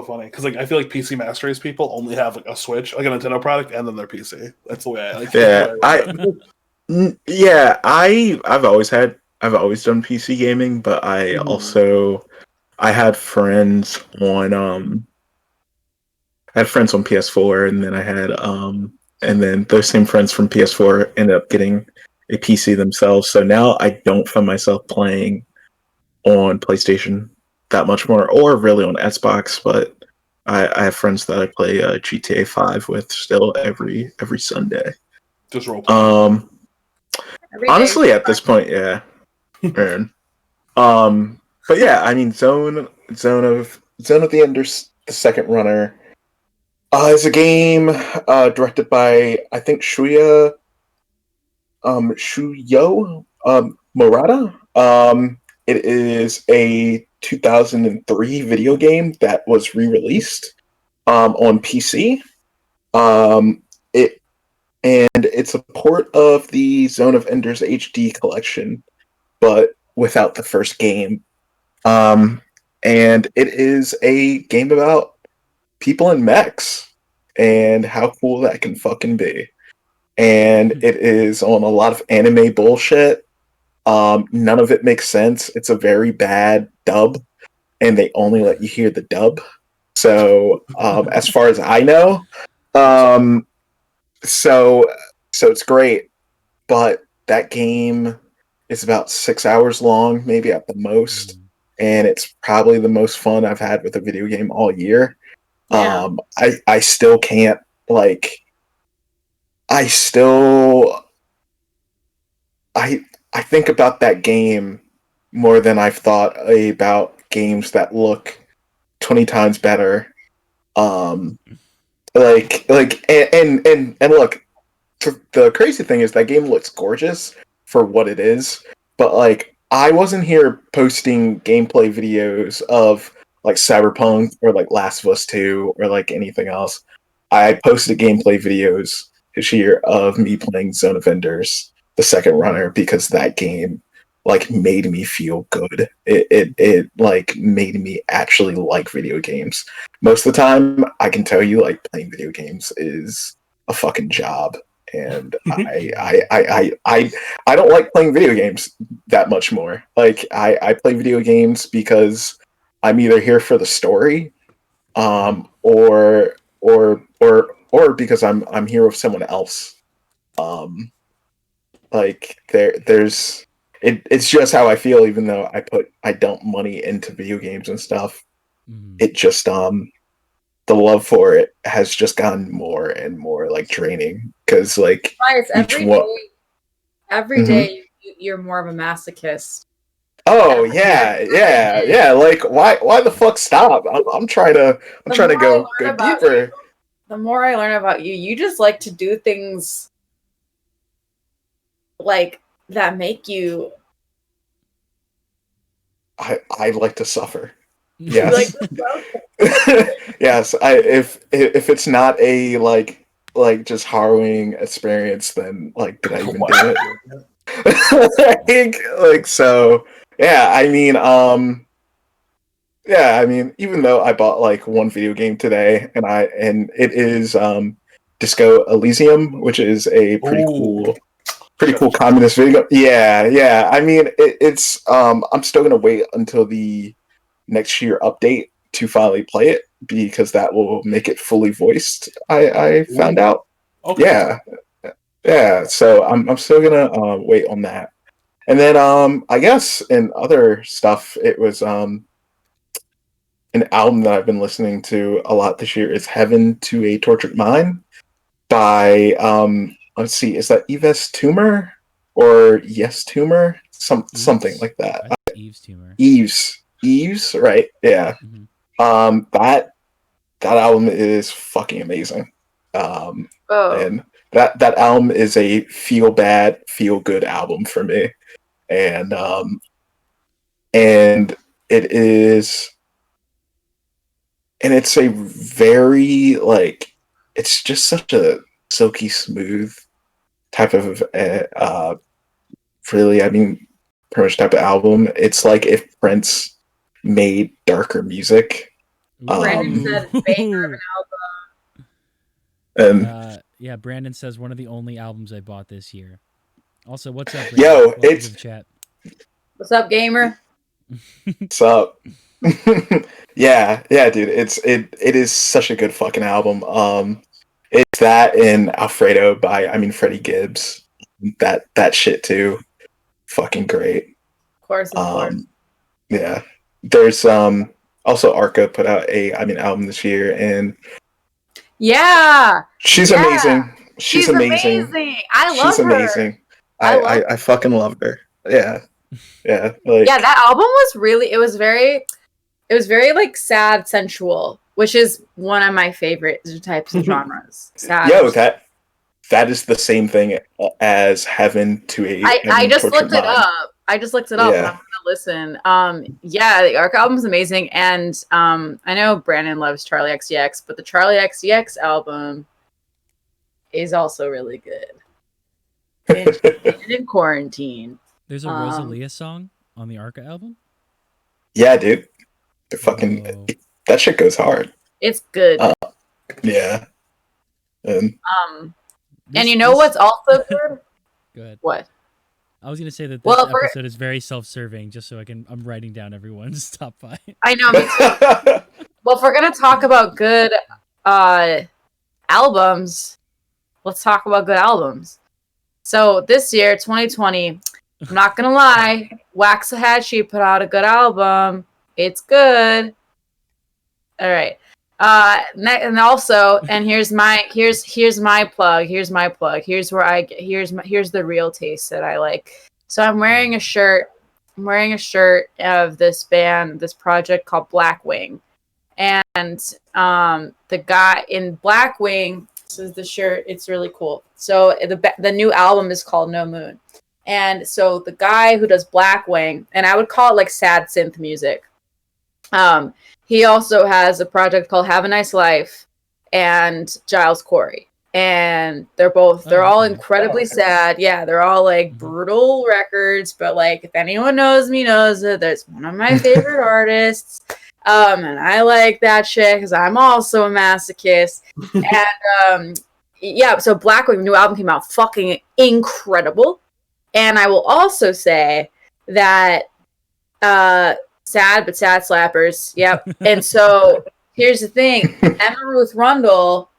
funny because like I feel like PC Master Race people only have like a Switch, like a Nintendo product, and then their PC. That's the way I like. Yeah, I've always done PC gaming, but I had friends on PS4, and then I had and then those same friends from PS4 ended up getting a PC themselves. So now I don't find myself playing on PlayStation that much more, or really on Xbox, but I have friends that I play GTA 5 with still every Sunday. Just role play. Honestly, at this point, yeah. But yeah, I mean, Zone of the Enders, the Second Runner, is a game directed by I think Shuyo Murata. It is a 2003 video game that was re-released on PC. It's a port of the Zone of Enders HD collection, but without the first game. And it is a game about people in mechs and how cool that can fucking be. And it is on a lot of anime bullshit. None of it makes sense. It's a very bad dub, and they only let you hear the dub. So, as far as I know, so it's great, but that game is about 6 hours long, maybe at the most, and it's probably the most fun I've had with a video game all year. Yeah. I still can't I think about that game more than I've thought about games that look 20 times better. And look, the crazy thing is that game looks gorgeous for what it is, but like I wasn't here posting gameplay videos of like Cyberpunk or like Last of Us 2 or like anything else. I posted gameplay videos year of me playing Zone of Enders, the second runner, because that game like made me feel good. It like made me actually like video games. Most of the time, I can tell you like playing video games is a fucking job, and I don't like playing video games that much more. Like I play video games because I'm either here for the story, or because I'm here with someone else. Like it's just how I feel. Even though I dump money into video games and stuff, it just the love for it has just gotten more and more like draining, because like every day you're more of a masochist. Oh yeah. Like why the fuck stop? I'm trying to go deeper. The more I learn about you, you just like to do things like that make you. I like to suffer. Yes. Yes. If it's not a like just harrowing experience, then like did I even do it? like so. Yeah, I mean, even though I bought like one video game today, and it is Disco Elysium, which is a pretty cool communist video. Yeah. I mean, it's I'm still gonna wait until the next year update to finally play it, because that will make it fully voiced. I found out. Okay. Yeah. So I'm still gonna wait on that. And then I guess in other stuff, it was an album that I've been listening to a lot this year is Heaven to a Tortured Mind by let's see, is that Yves Tumor or Yes Tumor? Something like that. Yves Tumor. Yves, right? Yeah. Mm-hmm. That album is fucking amazing. And that album is a feel bad, feel good album for me. And it is, and it's a very like, it's just such a silky smooth type of really, I mean, pretty much type of album. It's like if Prince made darker music. Brandon said banger of an album. And yeah, Brandon says one of the only albums I bought this year. Also, what's up, Brandon? Yo, it's chat. What's up, gamer? What's up? yeah, dude. It is such a good fucking album. It's that and Alfredo by Freddie Gibbs. That shit too. Fucking great. Of course. Yeah. There's also Arca put out a album this year, and she's amazing. She's amazing. I love her. She's amazing. I fucking love her. Yeah. Yeah. Like, yeah, that album was really it was very like sad sensual, which is one of my favorite types of genres. Sad. Yo, that is the same thing as Heaven to a I just looked it up. And I'm gonna listen. The Arc album's amazing, and I know Brandon loves Charlie XCX, but the Charlie XCX album is also really good. In quarantine. There's a Rosalia song on the Arca album? Yeah, dude. They're fucking that shit goes hard. It's good. Yeah. And you know what's also good? Go ahead. What? I was gonna say that this episode is very self-serving, just so I'm writing down everyone's top 5. I know, me too. Well, if we're gonna talk about good albums, let's talk about good albums. So this year, 2020, I'm not gonna lie, Waxahachie put out a good album. It's good. All right. And also, and here's my plug. Here's the real taste that I like. So I'm wearing a shirt of this band, this project called Blackwing, and the guy in Blackwing. This is the shirt. It's really cool. So the new album is called No Moon, and so the guy who does Blackwing, and I would call it like sad synth music. He also has a project called Have a Nice Life and Giles Corey. and they're all incredibly sad. Yeah, they're all like brutal records, but like if anyone knows me knows that that's one of my favorite artists. And I like that shit because I'm also a masochist. And yeah, so Blackwing new album came out, fucking incredible. And I will also say that sad but sad slappers. Yep. And so here's the thing, Emma Ruth Rundle.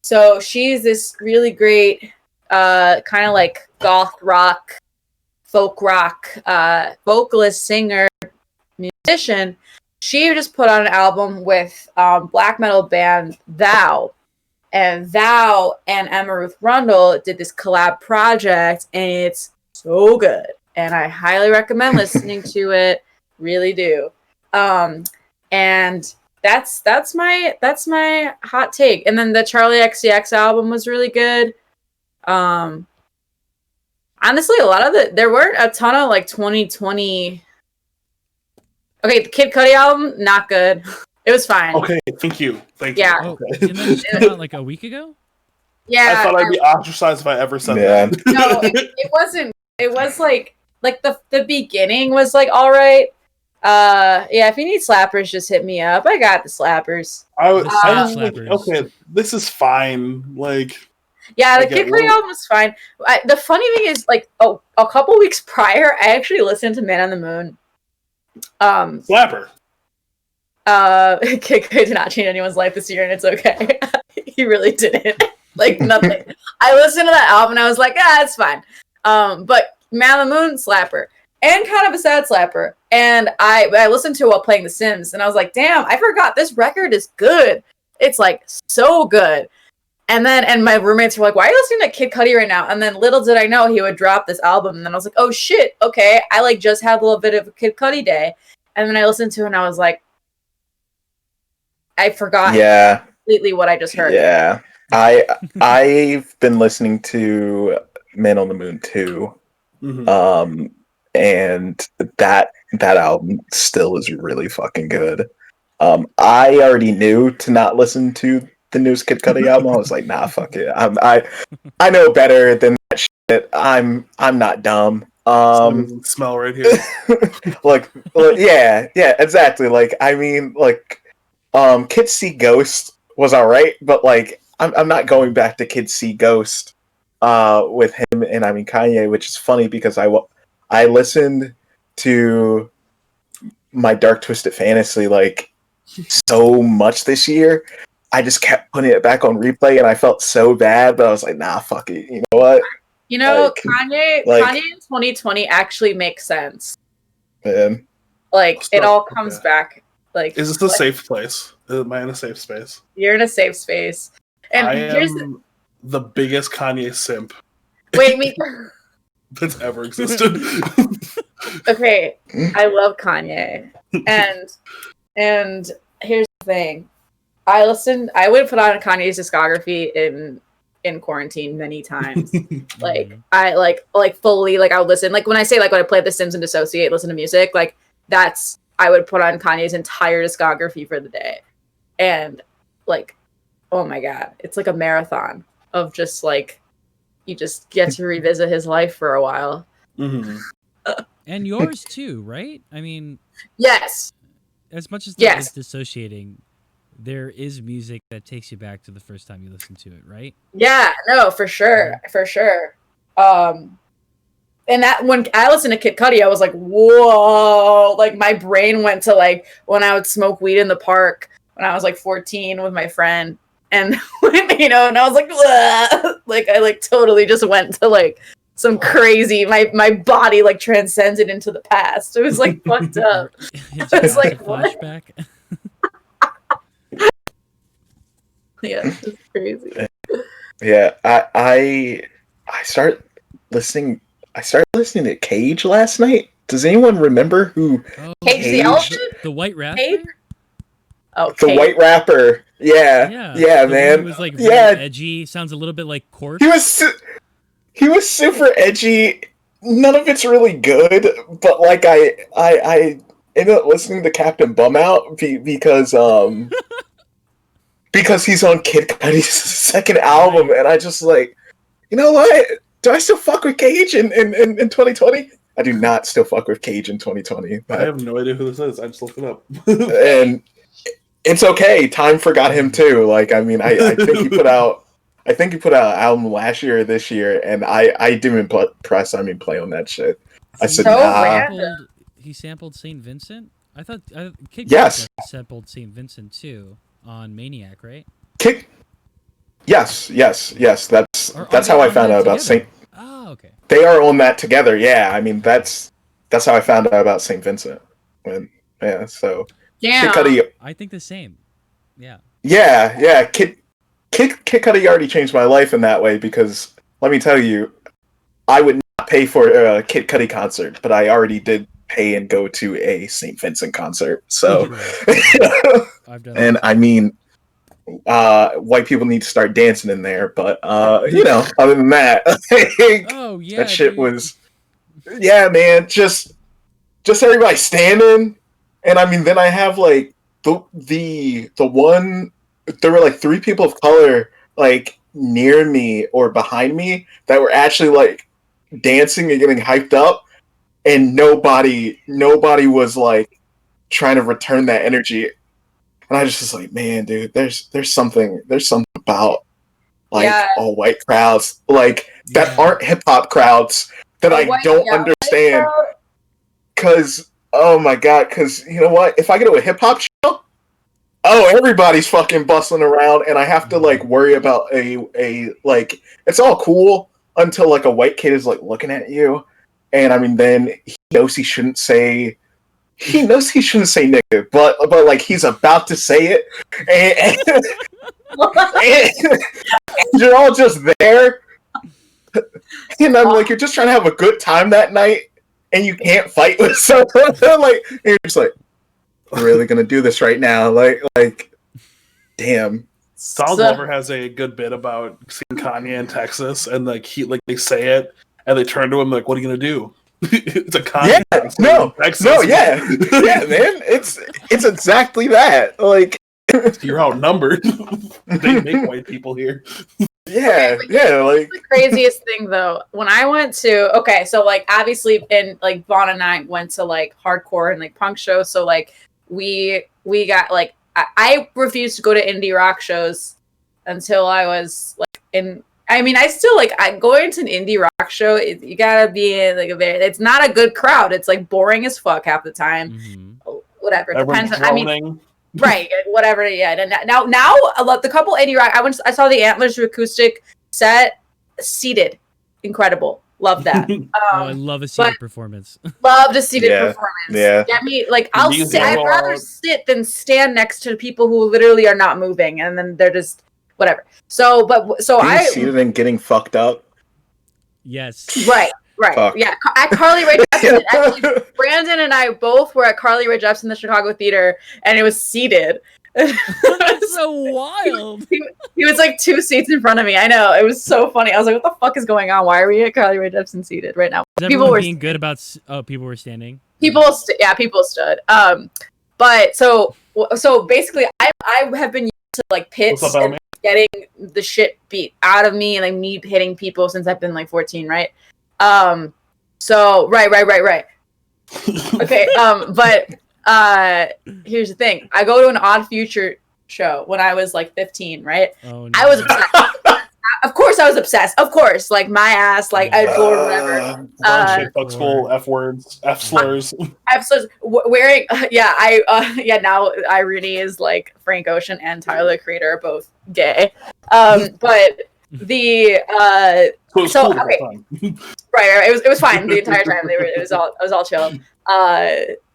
So she's this really great, kind of like goth rock, folk rock, vocalist, singer, musician. She just put out an album with black metal band Thou. And Thou and Emma Ruth Rundle did this collab project, and it's so good. And I highly recommend listening to it. Really do. And that's my hot take. And then the Charlie XCX album was really good. Honestly, a lot of there weren't a ton of like 2020. Okay, the Kid Cudi album, not good. It was fine. Okay, thank you. Yeah. Oh, didn't that just come out like a week ago? Yeah. I thought I'd be ostracized if I ever said that. No, it wasn't. It was like the beginning was like all right. Yeah, if you need slappers, just hit me up. I got the slappers. I was like, slappers. okay, this is fine. Like, yeah, the Kid Cudi album was fine. The funny thing is, like, a couple weeks prior, I actually listened to Man on the Moon. slapper. Kid Cudi did not change anyone's life this year, and it's okay. He really didn't. Like nothing. I listened to that album, and I was like, it's fine. But Man on the Moon, slapper. And kind of a sad slapper. And I listened to it while playing The Sims, and I was like, damn, I forgot this record is good. It's like so good. And my roommates were like, why are you listening to Kid Cudi right now? And then little did I know he would drop this album. And then I was like, oh shit, okay. I like just had a little bit of a Kid Cudi day. And then I listened to it and I was like, I forgot completely what I just heard. Yeah. I've been listening to Man on the Moon too. Mm-hmm. And that album still is really fucking good. I already knew to not listen to the newest Kid Cudi album. I was like, nah, fuck it. I know better than that shit. I'm not dumb. Smell right here. like, yeah, exactly. Like, I mean, like, Kids See Ghost was alright, but like, I'm not going back to Kids See Ghost with him and Kanye, which is funny because I listened to My Dark Twisted Fantasy like so much this year. I just kept putting it back on replay, and I felt so bad, but I was like, nah, fuck it. You know what? You know, Kanye in 2020 actually makes sense. Man. Like, it all comes back. Like, is this a safe place? Am I in a safe space? You're in a safe space. And I here's am the biggest Kanye simp wait, that's ever existed. okay, I love Kanye, and here's the thing: I would put on Kanye's discography in quarantine many times. Like I like fully like I would listen. Like when I say like when I play The Sims and dissociate, listen to music. Like that's I would put on Kanye's entire discography for the day, and like, oh my god, it's like a marathon of just like you just get to revisit his life for a while. Mm-hmm. And yours too, right? I mean, yes. As much as that is dissociating, there is music that takes you back to the first time you listened to it, right? Yeah, no, for sure, for sure. And that when I listened to Kid Cudi, I was like, whoa! Like my brain went to like when I would smoke weed in the park when I was like 14 with my friend, and you know, and I was like, whoa! Like I like totally just went to like some crazy. My body like transcended into the past. It was like fucked up. It was like flashback. Yeah, it's crazy. Yeah, I started listening to Cage last night. Does anyone remember who Cage the elephant? The white rapper? Cage? Oh, the Cage. white rapper. Yeah, man. He was like really edgy. Sounds a little bit like Court. He was super edgy. None of it's really good, but like I ended up listening to Captain Bum Out because because he's on Kid Cudi's second album, and I just like, you know what? Do I still fuck with Cage in 2020? I do not still fuck with Cage in 2020. I have no idea who this is. I just looked it up. And it's okay. Time forgot him too. Like, I mean, I think he put out an album last year or this year, and I didn't press. I mean, play on that shit. I said, So nah. random. He sampled Saint Vincent. I thought Kid Yes. sampled Saint Vincent too on Maniac, right? Yes. That's how I found out about Saint. Oh, okay. They are on that together. Yeah, I mean, that's how I found out about Saint Vincent. So Damn. Kid Cudi. I think the same. Yeah. Yeah. Kid Cudi already changed my life in that way, because let me tell you, I would not pay for a Kid Cudi concert, but I already did pay and go to a St. Vincent concert. So, I've done and I mean, white people need to start dancing in there, but other than that, Oh yeah. that shit dude. was, yeah, man, just everybody standing, and I mean, then I have like the one, there were like 3 people of color like near me or behind me that were actually like dancing and getting hyped up, and nobody was like trying to return that energy. And I just was like, man, dude, there's something about like all white crowds like that aren't hip hop crowds that I don't understand. Cause oh my god, cause you know what? If I go to a hip hop show, everybody's fucking bustling around, and I have to like worry about a like, it's all cool until like a white kid is like looking at you, and I mean, then he knows he shouldn't say nigga, but like he's about to say it, and you're all just there, and I'm like, you're just trying to have a good time that night, and you can't fight with someone. Like, and you're just like, we're really gonna do this right now, like, damn. Donald Glover has a good bit about seeing Kanye in Texas, and like they say it, and they turn to him like, "What are you gonna do?" It's a Kanye. Yeah, man. It's exactly that. Like, you're outnumbered. They make white people here. Yeah. Like the craziest thing though, when I went to so like obviously in like Vaughn and I went to like hardcore and like punk shows, so like we got like I refused to go to indie rock shows until I was like in. I mean, I still like going to an indie rock show. You gotta be in like it's not a good crowd. It's like boring as fuck half the time. Mm-hmm. Whatever. Everyone's depends. droning. I mean, right. Whatever. Yeah. And now I love the couple indie rock. I saw the Antlers acoustic set. Seated, incredible. Love that. I love a seated performance. Love a seated performance. Yeah. Get me like I'll sit. I'd rather sit than stand next to people who literally are not moving, and then they're just. Whatever. So I seated and getting fucked up. Yes. Right. Fuck. Yeah. At Carly Rae Jepsen. Actually, Brandon and I both were at Carly Rae Jepsen in the Chicago Theater, and it was seated. That's so wild. He was like 2 seats in front of me. I know. It was so funny. I was like, what the fuck is going on? Why are we at Carly Rae Jepsen seated right now? People were being good about people were standing. People stood. But so basically I have been used to like pits and getting the shit beat out of me and like me hitting people since I've been like 14, right? So right. Okay, but here's the thing. I go to an Odd Future show when I was like 15, right? Oh, no. I was obsessed. Of course I was obsessed. Of course, like my ass, like I'd go or whatever. Shit fucks full F words, F slurs. F slurs. Wearing, now Irene is like Frank Ocean and Tyler the Creator are both gay. But the right. It was fine the entire time. It was all chill.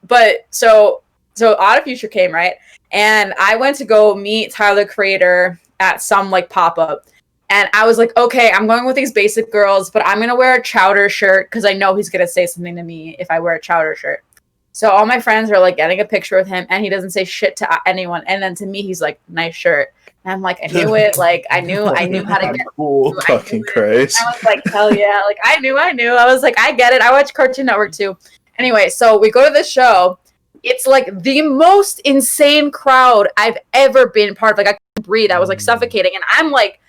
But so Odd Future came, right? And I went to go meet Tyler the Creator at some like pop-up. And I was like, okay, I'm going with these basic girls, but I'm going to wear a Chowder shirt because I know he's going to say something to me if I wear a Chowder shirt. So all my friends are like getting a picture with him and he doesn't say shit to anyone. And then to me, he's like, nice shirt. And I'm like, I knew it. Like, I knew how to get cool. Fucking Christ. I was like, hell yeah. Like, I knew. I was like, I get it. I watch Cartoon Network too. Anyway, so we go to this show. it's like the most insane crowd I've ever been part of. Like I couldn't breathe. I was like suffocating, and I'm like,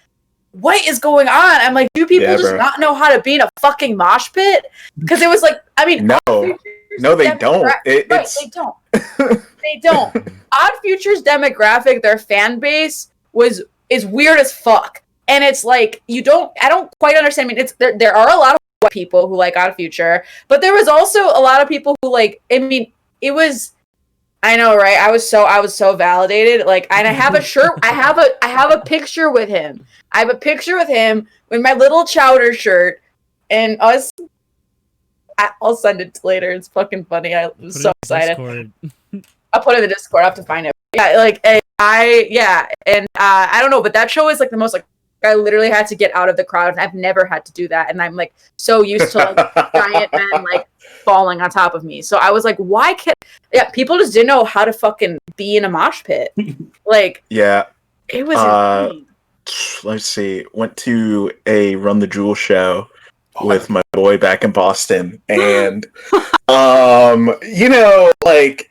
what is going on? I'm like, do people just not know how to be in a fucking mosh pit? Because it was like, I mean, No, they don't. Right, they don't. They don't. Odd Future's demographic, their fan base is weird as fuck, and it's like I don't quite understand. I mean, it's there are a lot of white people who like Odd Future, but there was also a lot of people who like. I mean, it was. I know, right? I was so validated. Like, and I have a shirt. I have a picture with him. I have a picture with him with my little chowder shirt, and us. I'll send it later. It's fucking funny. I was so excited. I'll put it in the Discord. I have to find it. Yeah, like and I don't know, but that show is like the most like I literally had to get out of the crowd. I've never had to do that, and I'm like so used to like giant men like falling on top of me. So I was like, why can't? Yeah, people just didn't know how to fucking be in a mosh pit. Like, yeah, it was. Insane. Let's see. Went to a Run the Jewel show with my boy back in Boston, and you know, like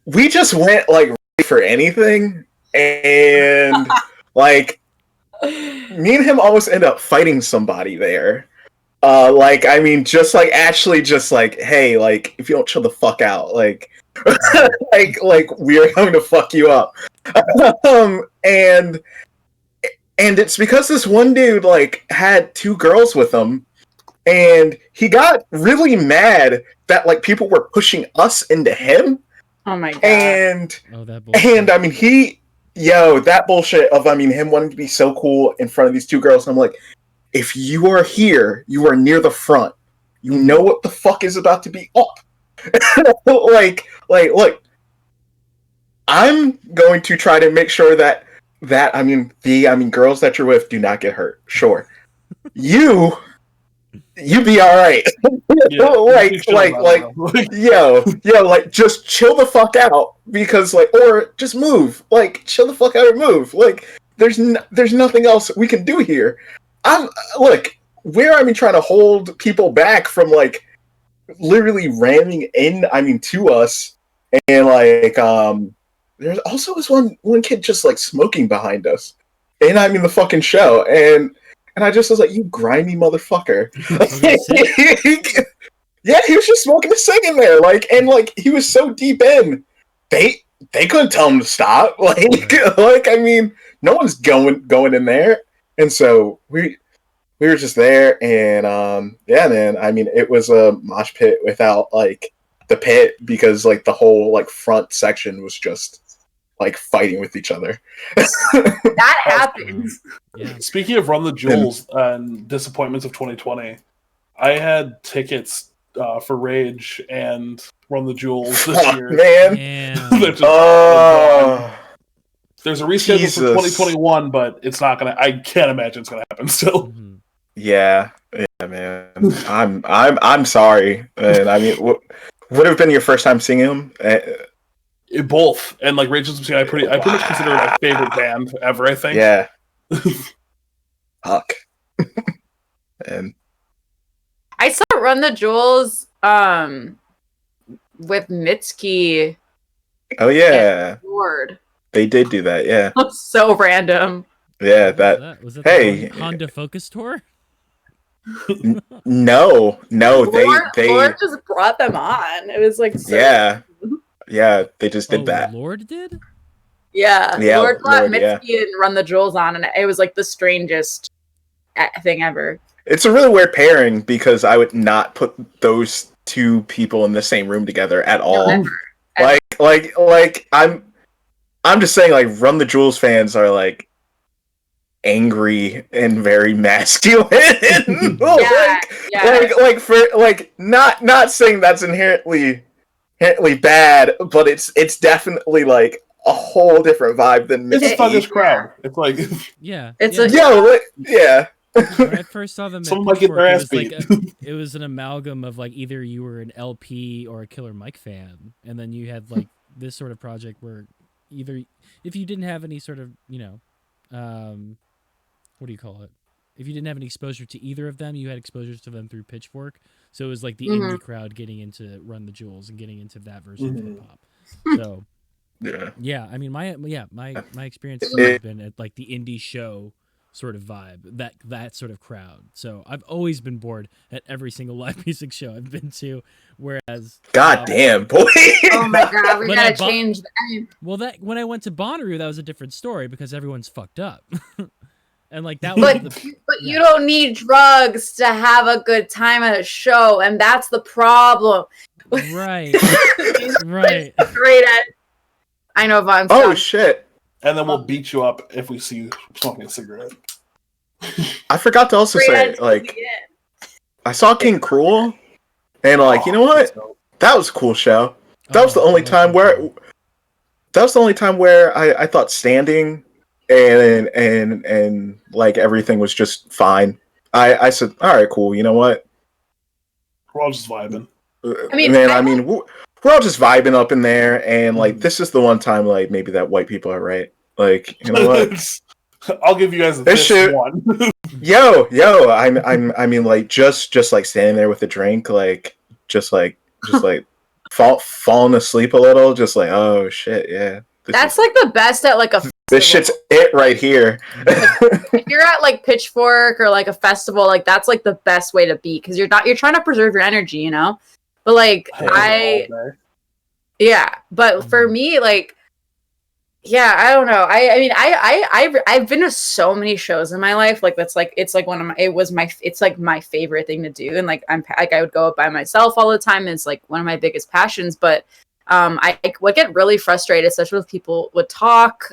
we just went like ready for anything, and like me and him almost end up fighting somebody there. Like, I mean, just like actually just like, hey, like if you don't chill the fuck out, like like we are going to fuck you up. And it's because this one dude like had two girls with him, and he got really mad that like people were pushing us into him. Oh my god. And that bullshit. I mean that bullshit of him wanting to be so cool in front of these two girls. And I'm like, if you are here, you are near the front. You know what the fuck is about to be up. like look, I'm going to try to make sure that girls that you're with do not get hurt. Sure. You be all right. Like just chill the fuck out, because like, or just move. Like chill the fuck out and move. Like there's nothing else we can do here. We're trying to hold people back from like literally ramming in to us, and like there's also this one kid just like smoking behind us, and the fucking show, and I just was like, you grimy motherfucker. Yeah, he was just smoking a cig in there, like, and like he was so deep in, they couldn't tell him to stop. No one's going in there, and so we were just there, and yeah, man. It was a mosh pit without like the pit, because like the whole like front section was just like fighting with each other. That happens. Yeah. Speaking of Run the Jewels and disappointments of 2020, I had tickets for Rage and Run the Jewels this year. Man. There's a reschedule for 2021, but it's not gonna. I can't imagine it's gonna happen still. Mm-hmm. Yeah, man. I'm sorry, and would have been your first time seeing him? Both, and like Rage Against the Machine, I pretty much consider my favorite band ever. I think. Yeah. Fuck. And I saw Run the Jewels with Mitski. Oh yeah. Lord. They did do that, yeah. So random. Yeah, was that hey, the Honda Focus tour? No, they Lord just brought them on. It was like so yeah, they just did that. Lord did? Yeah, Lord brought Mitski and Run the Jewels on, and it was like the strangest thing ever. It's a really weird pairing, because I would not put those two people in the same room together at all. No, ever. Like I'm just saying, like, Run the Jewels fans are like angry and very masculine. Not saying that's inherently bad, but it's definitely like a whole different vibe than it's a thuggish crowd. It's like yeah, yeah. When I first saw them, someone might get their ass beat. It was an amalgam of like either you were an LP or a Killer Mike fan, and then you had like this sort of project where either if you didn't have any sort of what do you call it, if you didn't have any exposure to either of them, you had exposure to them through Pitchfork. So it was like the Mhm. indie crowd getting into Run the Jewels and getting into that version Mhm. of hip hop. So Yeah. yeah, I mean my experience It- has been at like the indie show sort of vibe, that sort of crowd. So I've always been bored at every single live music show I've been to. Whereas God damn, boy. Oh my god, we But gotta I bought- change that. well, that when I went to Bonnaroo, that was a different story because everyone's fucked up. And like that was But but you don't need drugs to have a good time at a show, and that's the problem. right. Right. Great at. I know Von. Oh shit. And then we'll beat you up if we see you smoking a cigarette. I forgot to also say, like, I saw King Cruel, and like, you know what? That was a cool show. That was the only time where I thought standing and like everything was just fine. I said, all right, cool. You know what? We're all just vibing. I mean, we're all just vibing up in there, and like this is the one time like maybe that white people are right. Like, you know what? I'll give you guys This this shit- one. Yo, I mean, like just like standing there with a drink, like just like falling asleep a little, just like, oh shit, yeah. that's like the best at like a. This shit's it right here. If you're at like Pitchfork or like a festival, like that's like the best way to be because you're trying to preserve your energy, you know. But like but for me, like, yeah, I don't know. I mean, I've been to so many shows in my life. Like it's like it's like my favorite thing to do, and like I would go up by myself all the time. And it's like one of my biggest passions, but. I would get really frustrated, especially if people would talk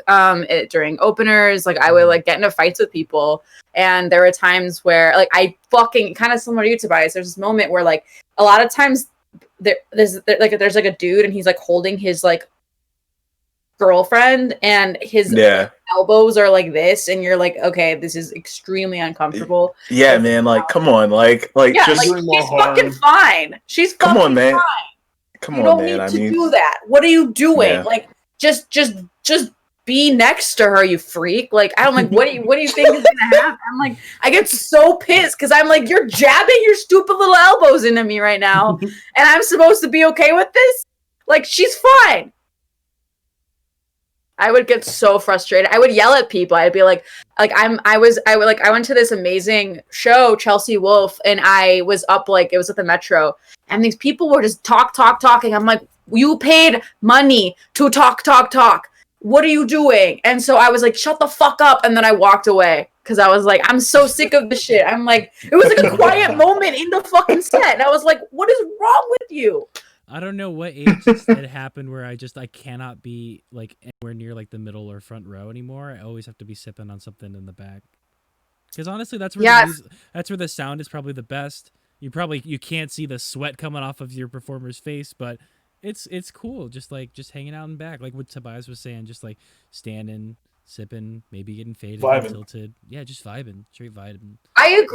during openers. Like I would like get into fights with people, and there were times where like I fucking kind of similar to you, Tobias. There's this moment where like a lot of times there's like a dude and he's like holding his like girlfriend and his elbows are like this, and you're like, okay, this is extremely uncomfortable. Yeah, man. Like, come on, like yeah, just like, she's fucking fine. She's fucking come on, man. fine. Come you on, don't man. need to do that. What are you doing? Yeah. Like, just be next to her, you freak. Like, I'm like, what do you think is gonna happen? I'm like, I get so pissed because I'm like, you're jabbing your stupid little elbows into me right now, and I'm supposed to be okay with this? Like, she's fine. I would get so frustrated. I would yell at people. I'd be like I went to this amazing show, Chelsea Wolfe, and I was up like it was at the Metro, and these people were just talking. I'm like, you paid money to talk. What are you doing? And so I was like, shut the fuck up, and then I walked away because I was like, I'm so sick of this shit. I'm like, it was like a quiet moment in the fucking set, and I was like, what is wrong with you? I don't know what age it happened where I cannot be like anywhere near like the middle or front row anymore. I always have to be sipping on something in the back. Because honestly, that's where that's where the sound is probably the best. You can't see the sweat coming off of your performer's face, but it's cool. Just hanging out in back, like what Tobias was saying, just like standing, sipping, maybe getting faded, and tilted. Yeah, just vibing, straight vibing. I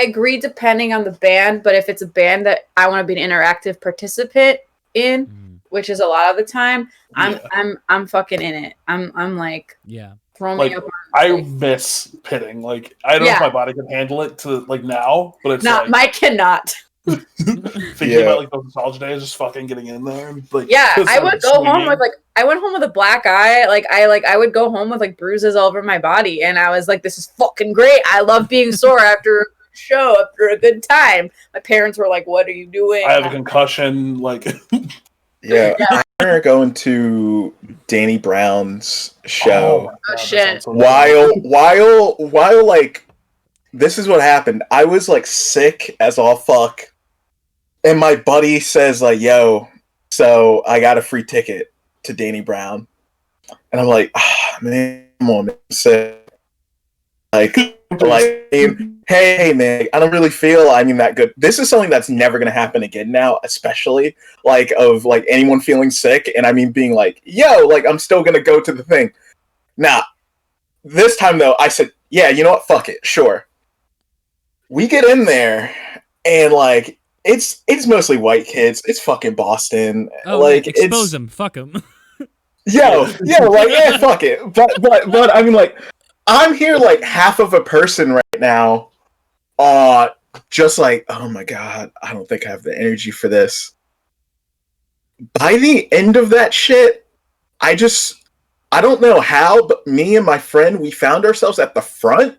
agree depending on the band, but if it's a band that I want to be an interactive participant in, which is a lot of the time, I'm fucking in it. I'm like throwing me up. I miss pitting. Like I don't know if my body can handle it to like now, but it's not mine cannot. Thinking about like those nostalgia days, just fucking getting in there. And, like, I would go home with I went home with a black eye. I would go home with like bruises all over my body, and I was like, this is fucking great. I love being sore after a show, after a good time. My parents were like, what are you doing? I have a concussion. Like, I remember going to Danny Brown's show. Oh shit! While like, this is what happened. I was like sick as all fuck. And my buddy says, like, yo, so I got a free ticket to Danny Brown. And I'm like, man, come on, man. So, like, hey, man, I don't really feel that good. This is something that's never going to happen again now, especially, like, of, like, anyone feeling sick. And I mean, being like, yo, like, I'm still going to go to the thing. Now, this time, though, I said, yeah, you know what? Fuck it. Sure. We get in there, and, like, it's mostly white kids. It's fucking Boston. Oh, like, expose them. Fuck them. Fuck it. But I mean, like, I'm here like half of a person right now. Just like, oh my god, I don't think I have the energy for this. By the end of that shit, I don't know how, but me and my friend, we found ourselves at the front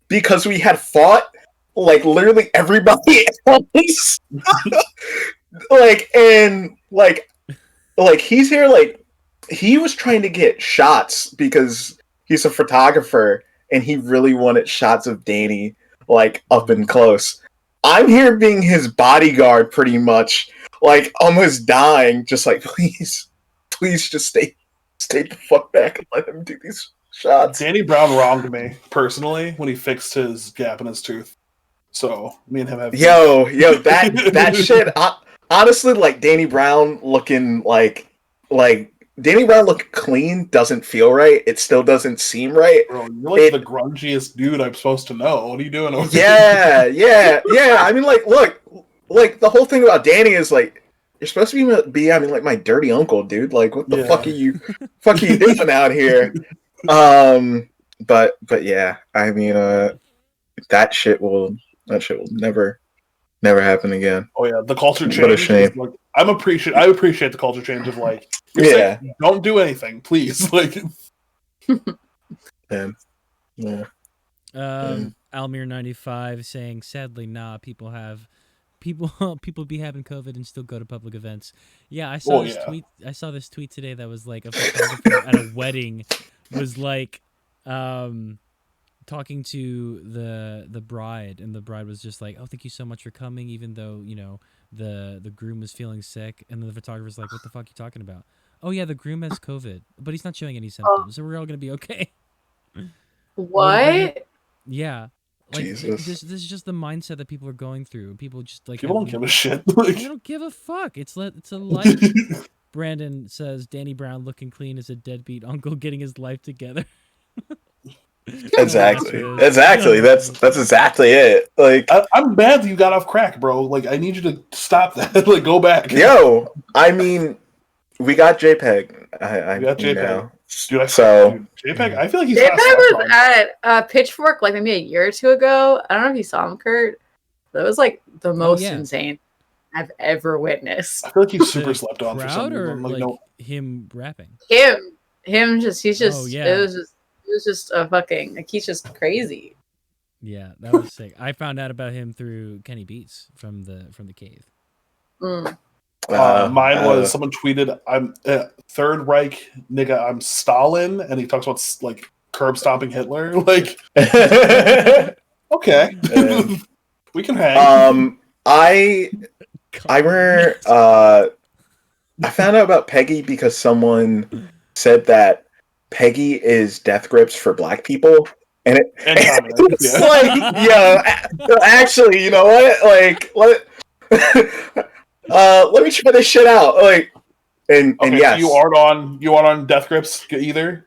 because we had fought like literally everybody else. Like he's here, like he was trying to get shots because he's a photographer and he really wanted shots of Danny like up and close. I'm here being his bodyguard pretty much, like almost dying, just like please just stay the fuck back and let him do these shots. Danny Brown wronged me personally when he fixed his gap in his tooth. So me and him have that shit. Honestly, like Danny Brown looking like Danny Brown looking clean doesn't feel right. It still doesn't seem right. Bro, you're like the grungiest dude I'm supposed to know. What are you doing over there? Yeah. I mean, like, look, like the whole thing about Danny is like you're supposed to be I mean, like my dirty uncle, dude. Like, what the fuck are you doing out here? But yeah, I mean, that shit will never happen again. Oh yeah, the culture change. What a shame. Like, I appreciate the culture change of like, sick, don't do anything, please. Like, yeah. Almir 95 saying, sadly, nah, people be having COVID and still go to public events. Yeah, I saw tweet. I saw this tweet today that was like a photographer at a wedding was like, talking to the bride, and the bride was just like, oh, thank you so much for coming, even though, you know, the groom was feeling sick. And then the photographer's like, what the fuck are you talking about? Oh yeah, the groom has COVID, but he's not showing any symptoms, so we're all gonna be okay. What? Yeah, like Jesus. this is just the mindset that people are going through. People just like people don't give a shit. They don't give a fuck. It's a life. Brandon says Danny Brown looking clean as a deadbeat uncle getting his life together. Exactly. That's exactly it. Like, I'm mad that you got off crack, bro. Like, I need you to stop that. Like, go back. Yo, I mean, we got JPEG. We got JPEG. Know. Dude, JPEG. I feel like he's JPEG was at Pitchfork like maybe a year or two ago. I don't know if you saw him, Kurt. That was like the most insane I've ever witnessed. I feel like he's super slept on for some reason. Like, no, him rapping. Him just he's just it was just a fucking like he's just crazy. Yeah, that was sick. I found out about him through Kenny Beats from the cave. Mm. Mine was someone tweeted, "I'm Third Reich nigga. I'm Stalin," and he talks about like curb stomping Hitler. Like, okay, we can hang. I remember I found out about Peggy because someone said that Peggy is death grips for black people, and it's like, yeah, actually, you know what? Like, let me try this shit out. Like, and yes, you aren't on death grips either.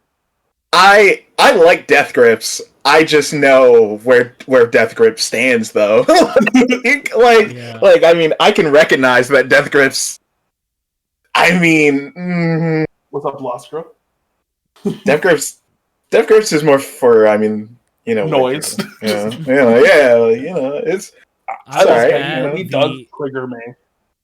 I like death grips. I just know where death grip stands, though. like I mean, I can recognize that death grips. I mean, what's up, Lost Girl? Death grips is more for, I mean, you know, noise. Yeah, you know, it's alright. He does trigger me.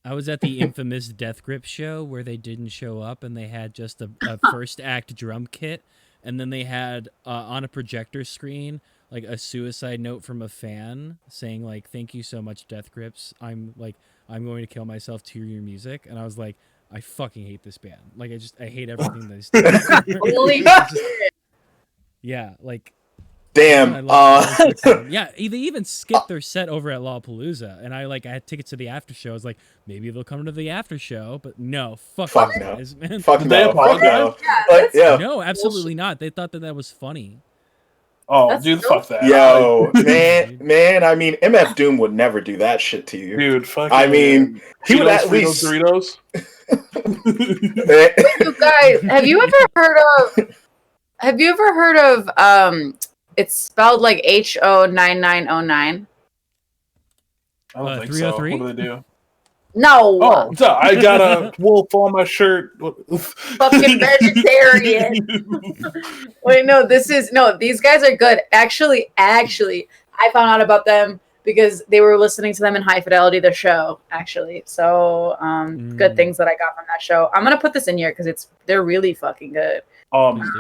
I was at the infamous Death Grip show where they didn't show up and they had just a first act drum kit, and then they had on a projector screen like a suicide note from a fan saying like, "Thank you so much, Death Grips. I'm going to kill myself to your music," and I was like, I fucking hate this band. Like, I hate everything that they do. Holy shit. Yeah, like, damn. Yeah, they even skipped their set over at Lollapalooza, and I had tickets to the after show. I was like, maybe they'll come to the after show, but no, fuck no, guys, man. Fuck no. Yeah, no, absolutely not. They thought that was funny. Oh, that's dude, so fuck that. Yo, man, I mean, MF Doom would never do that shit to you. Dude, fuck. I mean, he would at least... Doritos. Wait, you guys, have you ever heard of, it's spelled like HO9909? I don't think 303? so. What do they do? No, Oh, so I got a wolf on my shirt. fucking vegetarian. Wait, no, these guys are good. Actually, I found out about them because they were listening to them in High Fidelity, the show, actually. So, good things that I got from that show. I'm gonna put this in here because they're really fucking good.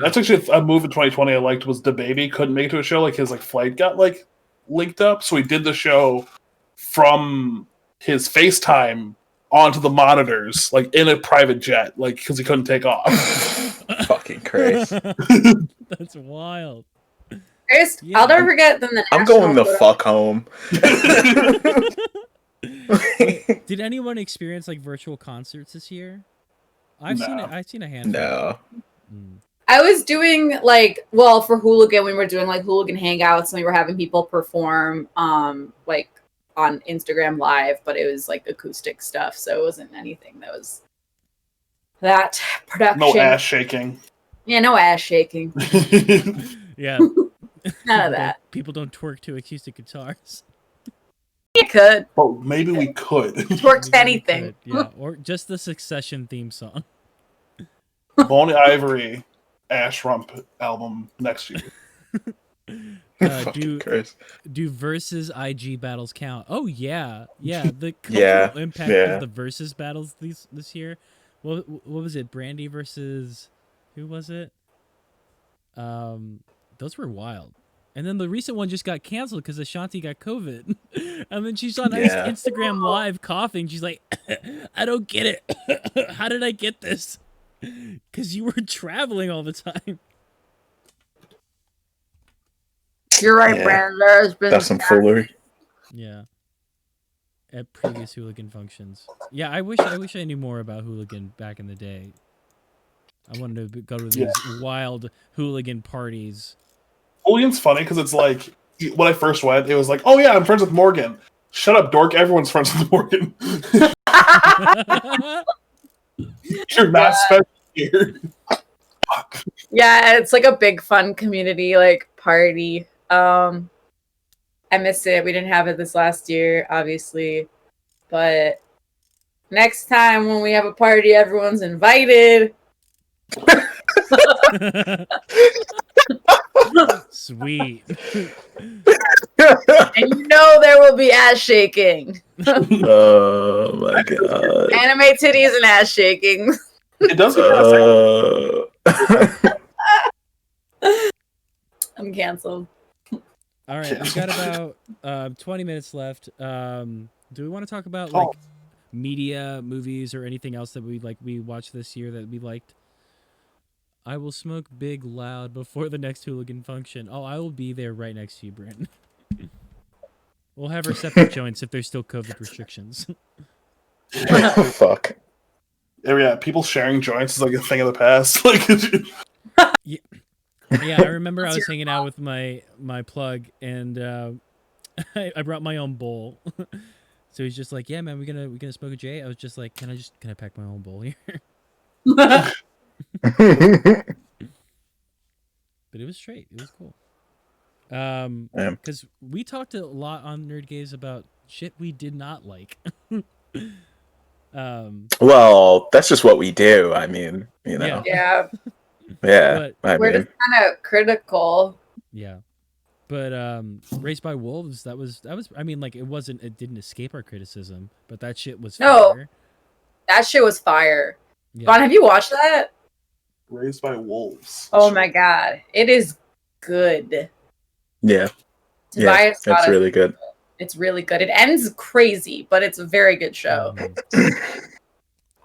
That's actually a move in 2020 I liked was DaBaby couldn't make it to a show, like his flight got linked up, so he did the show from his FaceTime onto the monitors, in a private jet, because he couldn't take off. Fucking Christ. That's wild. Chris, Yeah. I'll never forget them. I'm going the fuck home. Wait, did anyone experience virtual concerts this year? I've seen a handful. No. I was doing for Hooligan, we were doing Hooligan hangouts and we were having people perform on Instagram Live, but it was acoustic stuff, so it wasn't anything that was that production. No ass shaking. Yeah, no ass shaking. Yeah. None of that. People don't twerk to acoustic guitars. You could. But maybe we could. Twerk to anything. Yeah, or just the Succession theme song. Bonnie Ivory Ash Rump album next year. Do versus IG battles count? Oh yeah. The cultural impact of the versus battles this year. What was it? Brandy versus who was it? Those were wild. And then the recent one just got canceled because Ashanti got COVID. And then she's on Instagram Live coughing. She's like, I don't get it. How did I get this? Because you were traveling all the time. You're right, Brandon. There's been that's some foolery. Yeah. At previous Hooligan functions. Yeah, I wish I knew more about Hooligan back in the day. I wanted to go to these wild Hooligan parties. Hooligan's funny because it's when I first went, it was oh yeah, I'm friends with Morgan. Shut up, dork. Everyone's friends with Morgan. You're not special here. Yeah, it's a big fun community party. I miss it. We didn't have it this last year, obviously. But next time when we have a party, everyone's invited. Sweet. And there will be ass shaking. Oh my god. Anime titties and ass shaking. It does. I'm canceled. All right, we've got about 20 minutes left. Do we want to talk about media, movies, or anything else that we watched this year that we liked? I will smoke big loud before the next Hooligan function. Oh, I will be there right next to you, Brent. We'll have our separate joints if there's still COVID restrictions. Fuck. Yeah, people sharing joints is a thing of the past. Yeah, I remember I was hanging out with my plug, and I brought my own bowl. So he's just like, "Yeah, man, we gonna smoke a J." I was just like, "Can I pack my own bowl here?" But it was straight. It was cool. Because we talked a lot on Nerd Gaze about shit we did not like. Well, that's just what we do. I mean, Yeah. Yeah. We're just kind of critical. Yeah. But Raised by Wolves, that was I mean, it didn't escape our criticism, but that shit was fire. That shit was fire. Yeah. Vaughn, have you watched that? Raised by Wolves. Oh my god. It is good. Yeah. It's really good. It's really good. It ends crazy, but it's a very good show.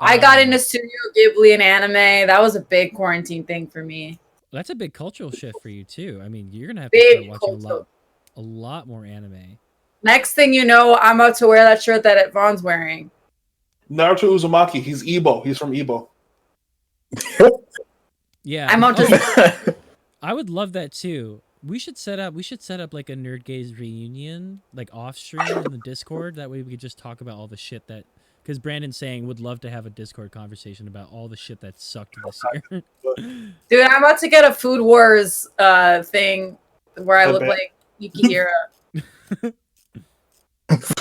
I got into Studio Ghibli and anime. That was a big quarantine thing for me. That's a big cultural shift for you too. I mean, you're gonna have to start watching a lot more anime. Next thing you know, I'm about to wear that shirt that Vaughn's wearing. Naruto Uzumaki. He's Ebo. He's from Ebo. Yeah, I'm out to. I would love that too. We should set up like a Nerd Gaze reunion, off stream in the Discord. That way we could just talk about all the shit that. Because Brandon's saying would love to have a Discord conversation about all the shit that sucked this year. Dude, I'm about to get a Food Wars thing where I look like Yukihira.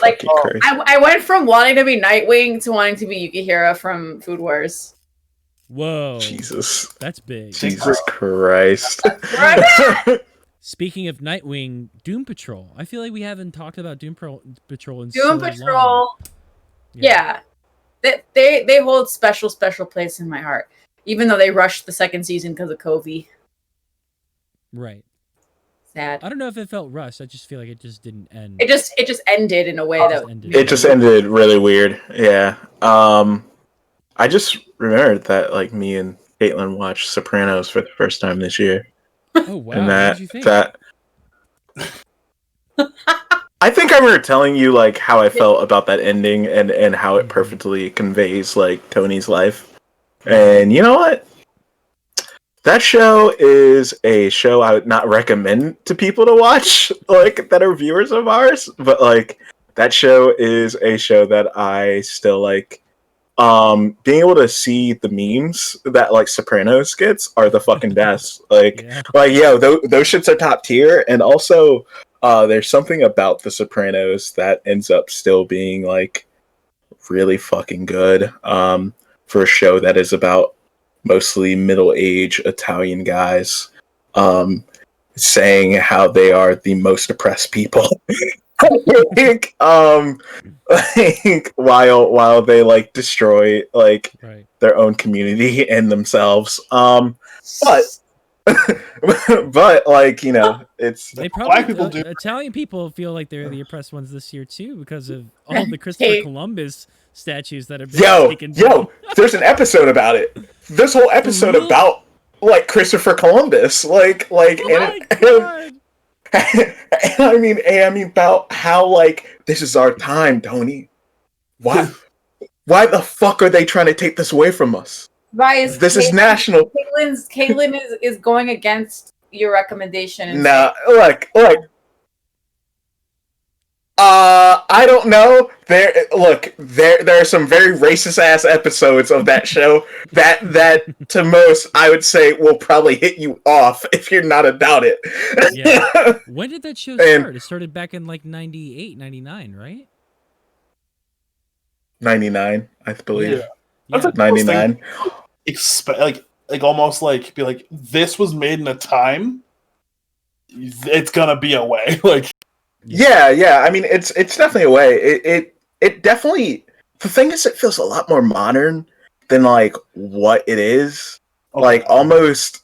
Like, Fucking Christ. I went from wanting to be Nightwing to wanting to be Yukihira from Food Wars. Whoa. Jesus. That's big. Jesus Christ. Speaking of Nightwing, Doom Patrol. I feel like we haven't talked about Doom Patrol in so Doom long. Patrol. Yeah. They hold special place in my heart. Even though they rushed the second season because of Kobe. Right. Sad. I don't know if it felt rushed. I just feel like it just didn't end. It just ended in a way that It just ended really weird. Yeah. I just remembered that like me and Caitlin watched Sopranos for the first time this year. Oh wow! And What did you think? I think I remember telling you like how I felt about that ending and how it perfectly conveys like Tony's life. And you know what? That show is a show I would not recommend to people to watch, like that are viewers of ours. But like that show is a show that I still like. Being able to see the memes that like Sopranos skits are the fucking best. Like, yo, those shits are top tier. And also, there's something about the Sopranos that ends up still being like really fucking good. For a show that is about mostly middle-aged Italian guys, saying how they are the most oppressed people. like, while they like destroy like their own community and themselves. But like, you know, it's they probably Italian people feel like they're the oppressed ones this year too because of all the Christopher Columbus statues that have been taken down. There's an episode about it. This whole episode about like Christopher Columbus, and I mean about how like this is our time, Tony. Why the fuck are they trying to take this away from us? This is national. Caitlin is going against your recommendation. Nah, look. I don't know. There are some very racist ass episodes of that show that to most I would say will probably hit you off if you're not about it. Yeah. When did that show start? It started back in like 98, 99, right? 99, I believe. Yeah. That's 99. Like almost like be like this was made in a time. It's gonna be a way. Like yeah. I mean, it's definitely a way. It definitely. The thing is, it feels a lot more modern than like what it is. Okay. Like almost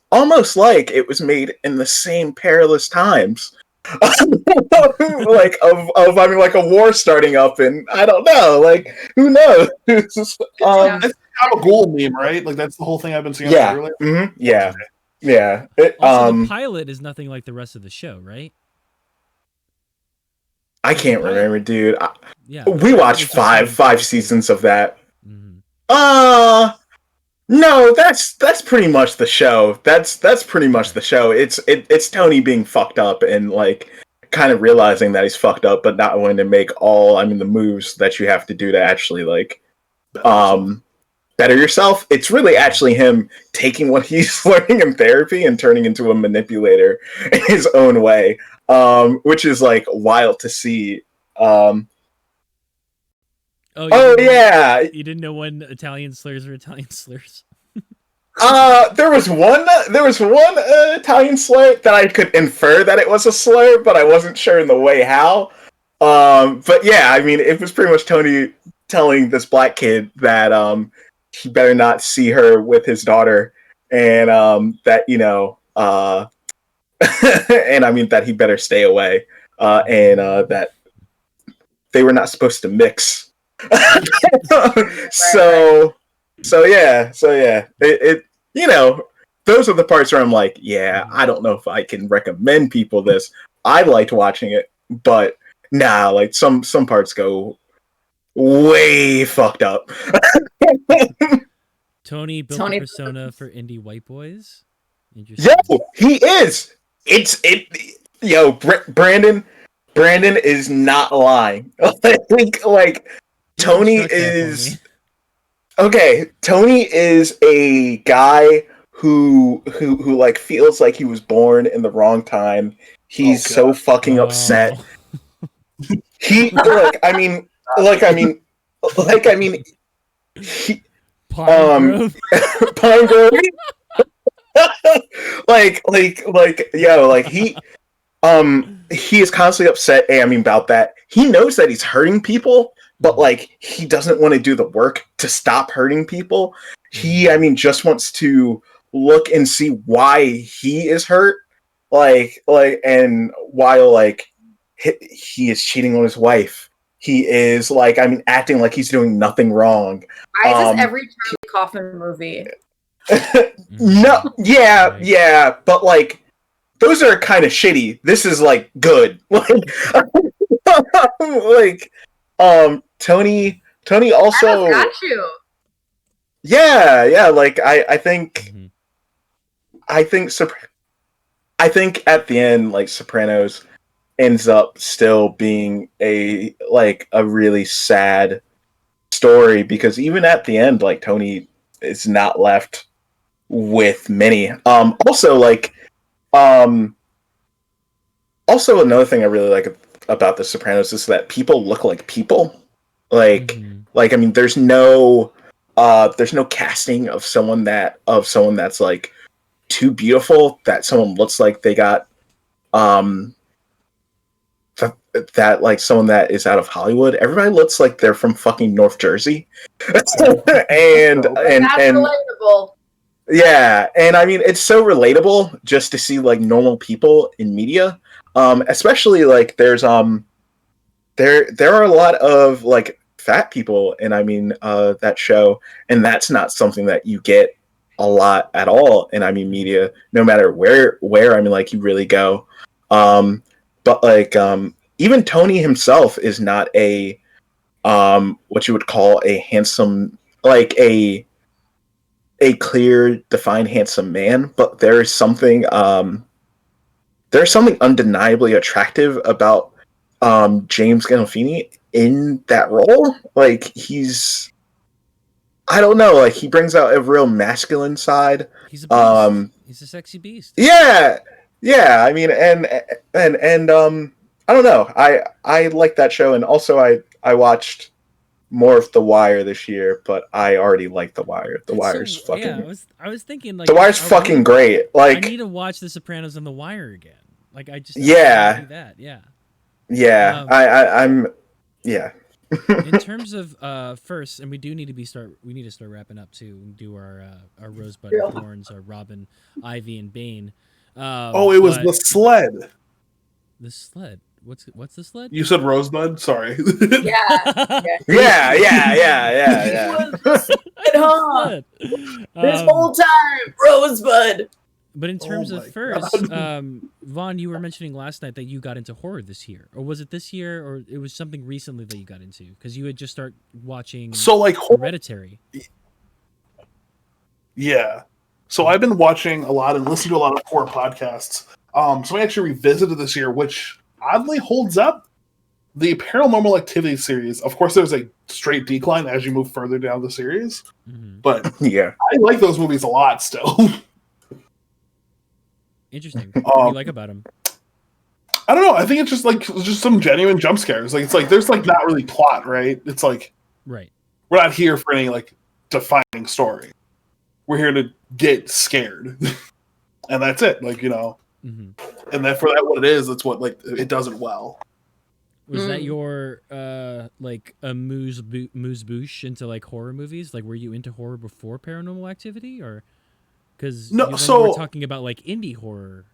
like it was made in the same perilous times. like of I mean, like a war starting up, and I don't know. Like who knows? That's a Ghoul meme, right? Like that's the whole thing I've been seeing. Yeah. Earlier. Mm-hmm. Yeah. Yeah. Also, the pilot is nothing like the rest of the show, right? I can't remember, dude. We watched five seasons of that. Mm-hmm. No, that's pretty much the show. That's pretty much the show. It's Tony being fucked up and like kind of realizing that he's fucked up, but not wanting to make the moves that you have to do to actually like better yourself. It's really actually him taking what he's learning in therapy and turning into a manipulator in his own way. Which is like wild to see. Yeah. You didn't know when Italian slurs were Italian slurs. There was one Italian slur that I could infer that it was a slur, but I wasn't sure in the way how. But yeah, I mean, it was pretty much Tony telling this black kid that he better not see her with his daughter, and that and I mean that he better stay away, and that they were not supposed to mix. So yeah, it those are the parts where I'm like, yeah, I don't know if I can recommend people this. I liked watching it, but nah, like some parts go way fucked up. Tony built a persona for indie white boys. Yo, he is. Brandon is not lying. like Tony is okay. Tony is a guy who like feels like he was born in the wrong time. He's so fucking upset. he like I mean like I mean like I mean he, Pine Grove. Pine Grove. Yo, like he is constantly upset, I mean, about that. He knows that he's hurting people, but like he doesn't want to do the work to stop hurting people. He, I mean, just wants to look and see why he is hurt, and while like he is cheating on his wife. He is like, I mean, acting like he's doing nothing wrong. Why is this every Charlie Kaufman movie? No, yeah, but like those are kind of shitty. This is like good. Like, Tony also Got you. Yeah, like I think I think at the end, like, Sopranos ends up still being a really sad story, because even at the end, like, Tony is not left with many. Also another thing I really like about The Sopranos is that people look like people. Like I mean, there's no casting of someone that's like too beautiful, that someone looks like they got that like someone that is out of Hollywood. Everybody looks like they're from fucking North Jersey. and relatable. Yeah, and I mean, it's so relatable just to see like normal people in media. Especially like there are a lot of like fat people in, I mean, that show, and that's not something that you get a lot at all in, I mean, media, no matter where I mean, like, you really go. But like even Tony himself is not a what you would call a handsome, like a clear defined handsome man, but there's something undeniably attractive about James Gandolfini in that role. Like, I don't know, like, he brings out a real masculine side. He's a beast. He's a sexy beast. Yeah, I mean, and I don't know. I like that show, and also I watched more of The Wire this year, but I already like The Wire. The Wire's fucking. Yeah, I was thinking, like, The Wire's fucking great. Like, I need to watch The Sopranos and The Wire again. Like, I just do that. Yeah. I'm yeah. In terms of first, and we need to start wrapping up to do our Rosebud and Thorns, our Robin, Ivy, and Bane. It was the sled. The sled. What's the sled? You said Rosebud? Sorry. Yeah. This whole time, Rosebud. But in terms of first, Vaughn, you were mentioning last night that you got into horror this year, or was it this year, or it was something recently that you got into because you had just started watching. So like Hereditary. Yeah. So I've been watching a lot and listening to a lot of horror podcasts. So I actually revisited this year, which oddly holds up. The Paranormal Activity series. Of course, there's a straight decline as you move further down the series, but yeah, I like those movies a lot still. Interesting. What do you like about them? I don't know. I think it's just some genuine jump scares. Like, it's like there's like not really plot, right? It's like, right. We're not here for any like defining story. We're here to get scared, and that's it. Like, you know, and then for that what it is, that's what, like, it does it well. Was that your like a moose bouche into like horror movies? Like, were you into horror before Paranormal Activity, or because you were talking about like indie horror,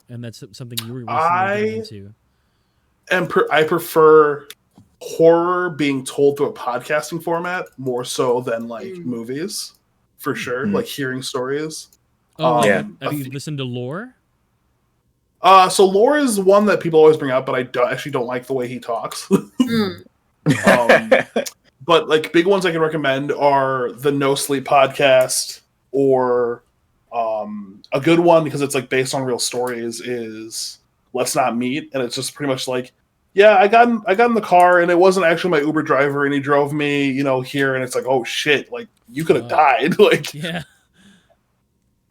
and that's something you were recently getting into? I prefer horror being told through a podcasting format more so than like movies, for sure. Like hearing stories. Oh, yeah. Have you listened to Lore? So Lore is one that people always bring up, but I don't like the way he talks. But like big ones I can recommend are the No Sleep podcast, or a good one because it's like based on real stories is Let's Not Meet, and it's just pretty much like, yeah, I got in the car and it wasn't actually my Uber driver and he drove me, you know, here, and it's like, oh shit, like you could have died. Like, yeah,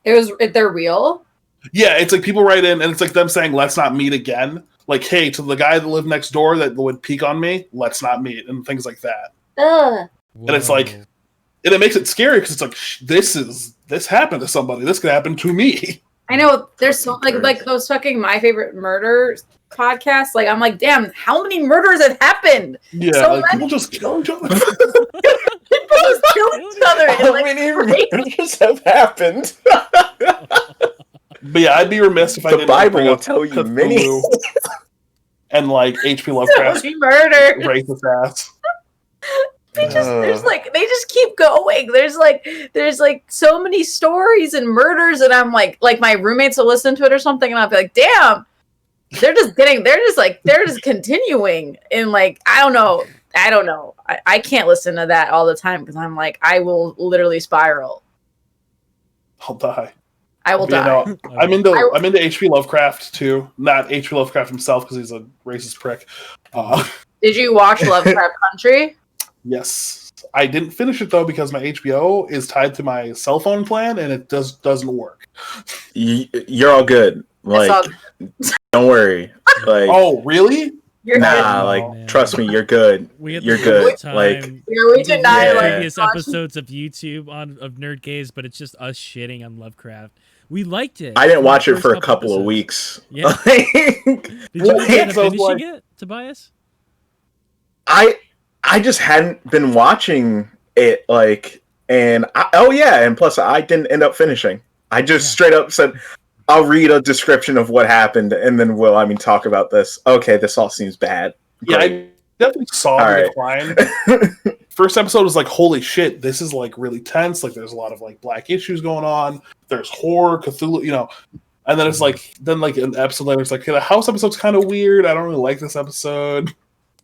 they're real. Yeah, it's like people write in and it's like them saying, let's not meet again. like, hey, to the guy that lived next door that would peek on me, let's not meet, and things like that. Ugh. And it's like, Whoa. and it makes it scary because it's like, this happened to somebody. This could happen to me. I know there's so Fucking like those fucking My Favorite Murder podcasts. Like I'm like, damn, how many murders have happened? Yeah, So like, many. people just kill each other. People just kill each other. How and, like, many murders have happened? But yeah, I'd be remiss if I The didn't Bible bring will up tell you Cthulhu many. and like H.P. Lovecraft's murder. racist ass. They just keep going. There's like so many stories and murders, and I'm like my roommates will listen to it or something, and I'll be like, damn, they're just continuing, and like I don't know. I can't listen to that all the time because I'm like I will literally spiral. I'll die. I will But, die. you know, I'm into H.P. Lovecraft too. Not H.P. Lovecraft himself because he's a racist prick. Did you watch Lovecraft Country? Yes, I didn't finish it though because my HBO is tied to my cell phone plan and it doesn't work. You're all good. Like, all don't worry. Like, Oh, really? You're nah, Oh, like, man. trust me, you're good. We had You're the good. first time Like, we deny Yeah. like previous watching- episodes of YouTube of Nerd Gaze, but it's just us shitting on Lovecraft. We liked it. I didn't the watch it first for a couple couple of episodes. weeks. Yeah. Like, Did you end up So it's finishing like- it, Tobias? I just hadn't been watching it, like, and plus I didn't end up finishing. I just straight up said, I'll read a description of what happened, and then we'll talk about this. Okay, this all seems bad. Yeah, Great. I definitely saw All the right. decline. First episode was like, holy shit, this is like really tense. Like, there's a lot of like black issues going on. There's horror, Cthulhu, you know. And then it's like, an episode later, it's like, hey, the house episode's kind of weird. I don't really like this episode.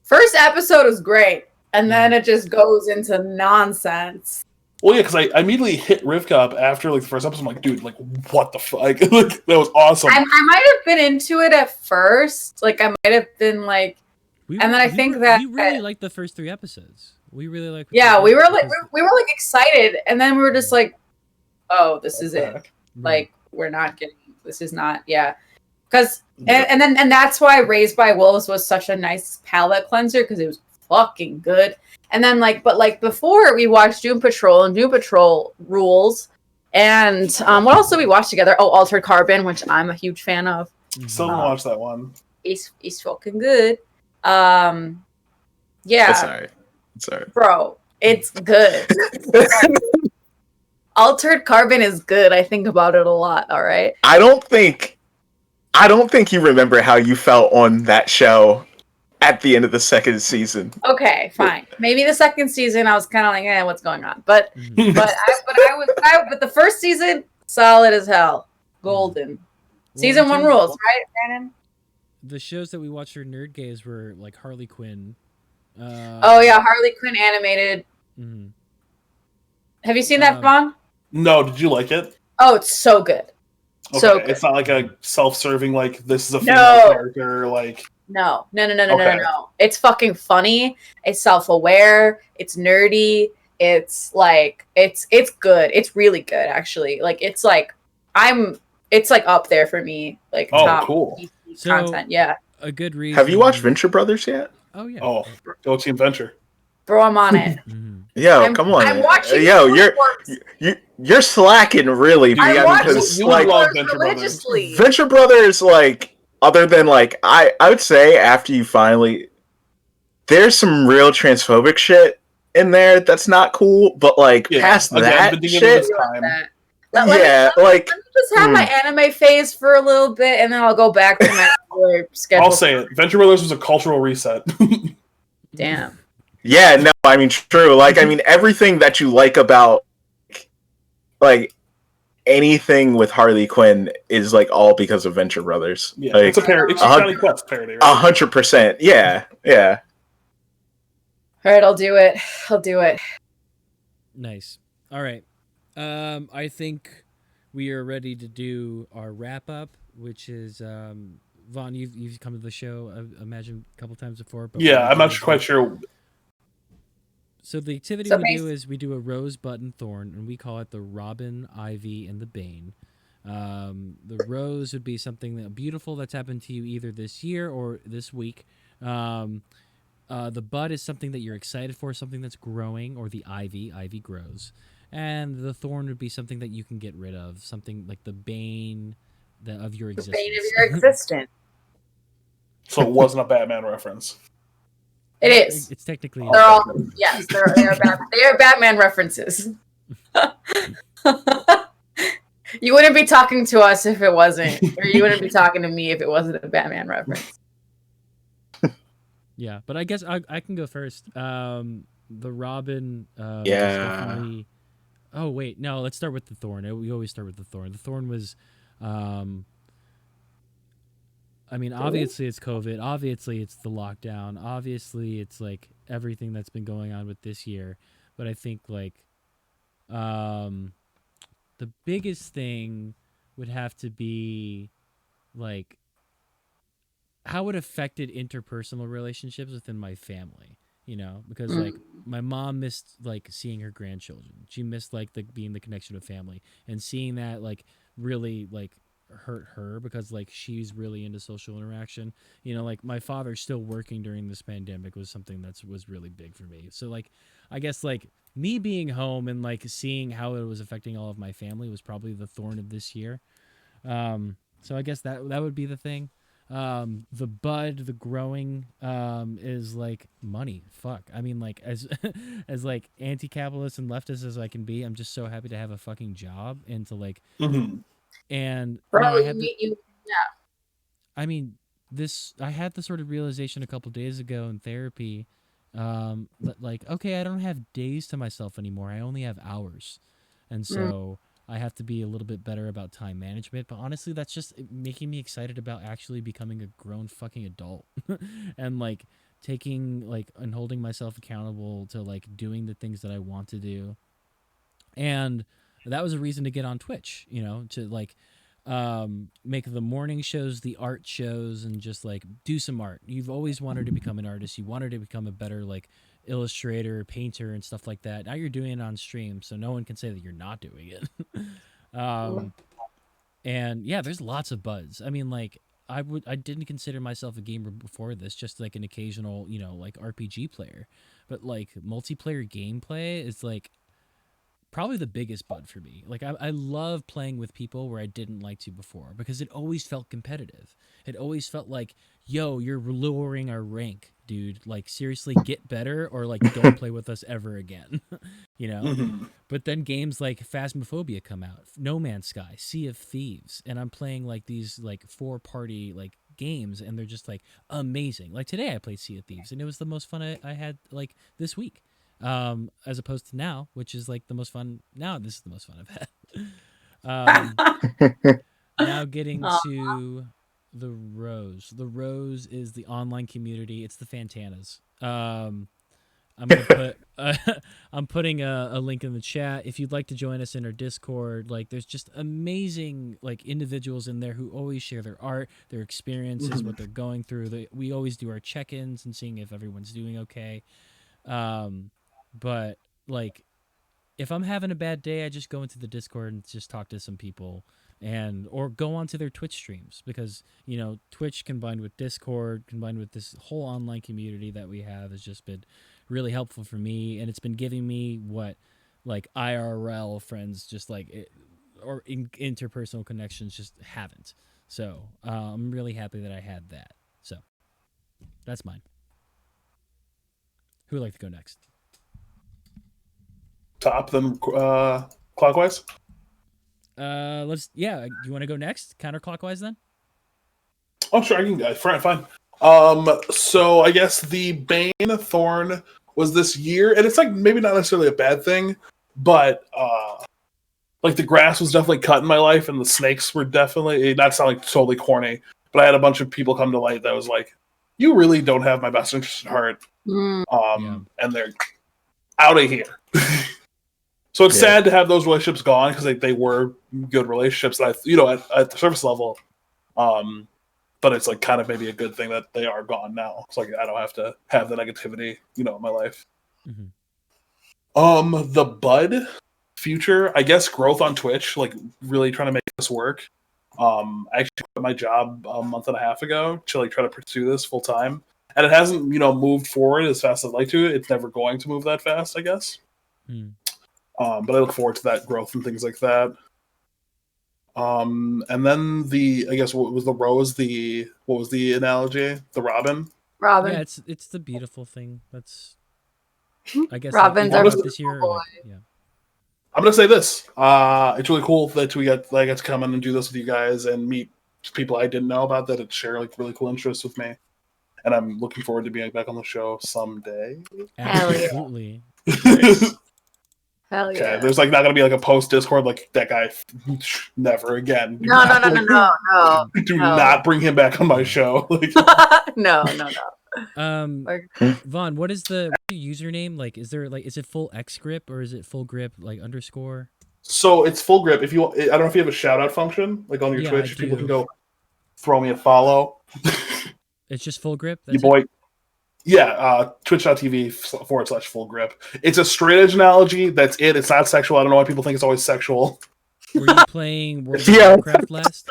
First episode was great, and then it just goes into nonsense. Well, yeah, because I immediately hit Rivka up after like the first episode. I'm like, dude, like, what the fuck? Like, that was awesome. I might have been into it at first. Like I might have been like, And then I think that- we really liked the first 3 episodes. We really liked. yeah, we were like excited, and then we were just like, oh, this is it. Like we're not getting. This is not. Yeah, because and that's why Raised by Wolves was such a nice palate cleanser because it was fucking good. And then but before we watched Doom Patrol, and Doom Patrol rules. And what else did we watch together? Oh, Altered Carbon, which I'm a huge fan of. Still didn't watch that one. He's fucking good. Yeah, It's alright. It's alright. bro, it's good. Altered Carbon is good. I think about it a lot. All right. I don't think you remember how you felt on that show at the end of the second season. Okay, fine. Maybe the second season I was kind of like, what's going on? But Mhm. but the first season solid as hell, golden. Season Well, 1 rules, right, Brandon? The shows that we watched for Nerd Gaze were like Harley Quinn. Oh yeah, Harley Quinn animated. Mhm. Have you seen that, Um, Vaughn? No, did you like it? Oh, it's so good. Okay, So good. it's not like a self-serving, like, this is a female No. character, like... No. Okay. It's fucking funny. It's self-aware. It's nerdy. It's like it's good. It's really good actually. Like it's like up there for me. Like Oh, top cool. DC So- content. Yeah, A good reason. Have you watched Venture Brothers yet? Oh yeah. Oh, go Team Venture. bro, I'm on it. Mhm. Yo, come on. I'm watching. Yo, Food you're slacking really, Dude, I'm BM, watching because you like love Wars Venture Brothers. religiously. Venture Brothers, like, other than like I would say after you finally, there's some real transphobic shit in there that's not cool, but like Yeah, past again, that beginning of shit, this time. That. yeah, like Let me just have my anime phase for a little bit, and then I'll go back to my regular schedule. I'll say it. Venture Brothers was a cultural reset. Damn. yeah, no, I mean true. Like I mean everything that you like about like anything with Harley Quinn is like all because of Venture Brothers. Yeah, like it's a parody. It's a 100%. Johnny Quest parody, right? 100%. Yeah, yeah. All right, I'll do it. Nice. All right. I think we are ready to do our wrap up, which is Vaughn. You've come to the show, I imagine, a couple times before. But Yeah, I'm not quite sure. So the activity So we do is we do a rose, button, thorn, and we call it the Robin, Ivy, and the Bane. The rose would be something beautiful that's happened to you either this year or this week. The bud is something that you're excited for, something that's growing, or the ivy grows. And the thorn would be something that you can get rid of, something like the bane of your The existence. bane of your existence. So it wasn't a Batman reference. It is. It's technically. They're all yes. They are Batman references. You wouldn't be talking to us if it wasn't, or you wouldn't be talking to me if it wasn't a Batman reference. Yeah, but I guess I can go first. The Robin. Was Yeah. definitely. Oh wait, no. Let's start with the thorn. We always start with the thorn. The thorn was. I mean, obviously it's COVID. Obviously it's the lockdown. Obviously it's like everything that's been going on with this year. But I think like, the biggest thing would have to be like how it affected interpersonal relationships within my family, because like my mom missed like seeing her grandchildren. She missed like being the connection of family, and seeing that like really like hurt her because like she's really into social interaction. Like my father still working during this pandemic was something that was really big for me. So like I guess like me being home and like seeing how it was affecting all of my family was probably the thorn of this year. So I guess that would be the thing. The bud, the growing, is like money. Fuck. I mean, like as as like anti-capitalist and leftist as I can be, I'm just so happy to have a fucking job and to like, and Bro, I had I mean, I had the sort of realization a couple days ago in therapy, that like, okay, I don't have days to myself anymore. I only have hours, and so. I have to be a little bit better about time management, but honestly, that's just making me excited about actually becoming a grown fucking adult and like taking like and holding myself accountable to like doing the things that I want to do. And that was a reason to get on Twitch, to like make the morning shows, the art shows, and just like do some art. You've always wanted to become an artist. You wanted to become a better like illustrator, painter, and stuff like that. Now you're doing it on stream, so no one can say that you're not doing it. And yeah, there's lots of buzz. I mean, like I didn't consider myself a gamer before this, just like an occasional, like RPG player. But like multiplayer gameplay is like probably the biggest bud for me. Like I love playing with people where I didn't like to before, because it always felt competitive. It always felt like, yo, you're lowering our rank, dude. Like seriously, get better, or like don't play with us ever again. But then games like Phasmophobia come out, No Man's Sky, Sea of Thieves, and I'm playing like these like 4-party like games, and they're just like amazing. Like today I played Sea of Thieves, and it was the most fun I had like this week. As opposed to now, which is like the most fun. Now this is the most fun I've had. Now getting to the Rose. The Rose is the online community. It's the Fantanas. I'm gonna put I'm putting a link in the chat if you'd like to join us in our Discord. Like, there's just amazing like individuals in there who always share their art, their experiences, what they're going through. We always do our check-ins and seeing if everyone's doing okay. But like if I'm having a bad day, I just go into the Discord and just talk to some people, or go onto their Twitch streams, because Twitch combined with Discord, combined with this whole online community that we have, has just been really helpful for me, and it's been giving me what like IRL friends just like or interpersonal connections just haven't. So I'm really happy that I had that. So that's mine. Who would like to go next? Top them clockwise. Do you want to go next, counterclockwise then? Oh, sure, I can go. Fine. So I guess the Bane Thorn was this year, and it's like maybe not necessarily a bad thing, but like the grass was definitely cut in my life, and the snakes were definitely, not sound like totally corny, but I had a bunch of people come to light that was like, you really don't have my best interest at heart. And they're out of here. So it's sad to have those relationships gone, because they were good relationships that at the surface level. But it's like kind of maybe a good thing that they are gone now. It's like I don't have to have the negativity, in my life. Mm-hmm. The bud future, I guess growth on Twitch, like really trying to make this work. I actually quit my job a month and a half ago to like try to pursue this full time, and it hasn't moved forward as fast as I'd like to. It's never going to move that fast, I guess. But I look forward to that growth and things like that. And then I guess what was the analogy? The robin. Robin. Yeah, it's the beautiful thing. That's I guess Robin's like, our about this year. Like, yeah. I'm gonna say this. It's really cool that I get to come in and do this with you guys and meet people I didn't know about that share like really cool interests with me. And I'm looking forward to being back on the show someday. Absolutely. Hell yeah. Okay, there's like not gonna be like a post Discord like that guy never again. No. Do not bring him back on my show. No. Vaughn, what is the username? Like, is it full X grip or is it full grip like underscore? So it's full grip. If you, I don't know if you have a shout out function like on your Twitch. People can go throw me a follow. It's just full grip. That's boy. Yeah, twitch.tv/full grip. It's a straight edge analogy. That's it. It's not sexual. I don't know why people think it's always sexual. Were you playing World of Warcraft last?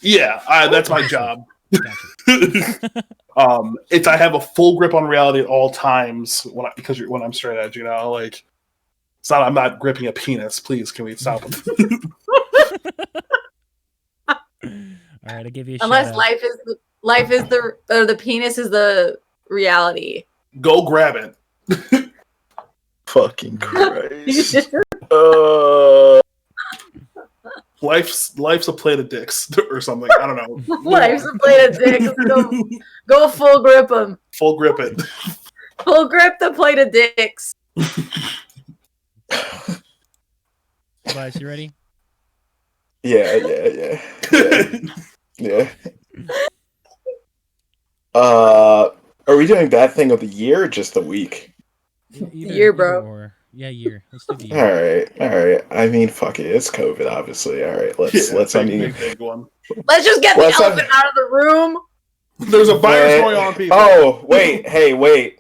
Yeah, that's my job. Gotcha. I have a full grip on reality at all times when I'm straight edge. Like it's not. I'm not gripping a penis. Please, can we stop? All right, I give you a unless shout life is the penis is the reality. Go grab it. Fucking Christ. Life's a plate of dicks or something. I don't know. Life's a plate of dicks. Go full grip them. Full grip it. Full grip the plate of dicks. Tobias, you ready? Yeah. Are we doing that thing of the year or just the week? Year, bro. Yeah, year. Let's do the year. All right. I mean, fuck it. It's COVID, obviously. All right, let's big one. Let's just get the elephant out of the room. There's a virus going on, people. Oh, wait. Hey, wait.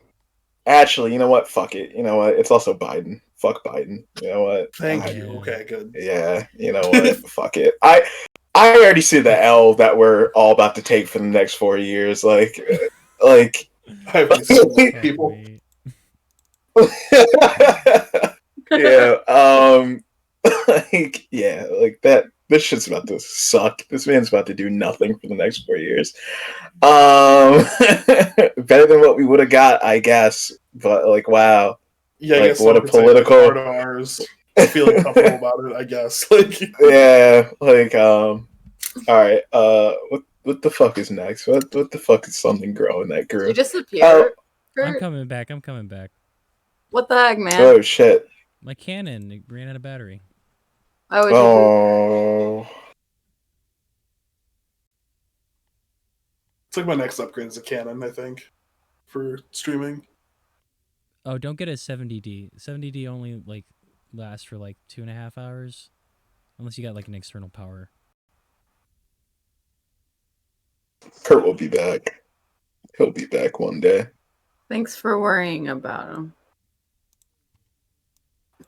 Actually, you know what? Fuck it. You know what? It's also Biden. Fuck Biden. You know what? Thank you. Okay, good. Yeah. You know what? Fuck it. I already see the L that we're all about to take for the next 4 years. Like. People. Yeah. Like that. This shit's about to suck. This man's about to do nothing for the next 4 years. Better than what we would have got, I guess. But like, wow. Yeah, like, what a political. Part of ours. Feeling comfortable about it, I guess. Yeah. Like, all right. What the fuck is next? What the fuck is something growing that grew? You disappeared. I'm coming back. What the heck, man? Oh shit! My Canon it ran out of battery. Oh. It's like my next upgrade is a Canon, I think, for streaming. Oh, don't get a 70D. 70D only like lasts for like 2.5 hours, unless you got like an external power. Kurt will be back. He'll be back one day. Thanks for worrying about him.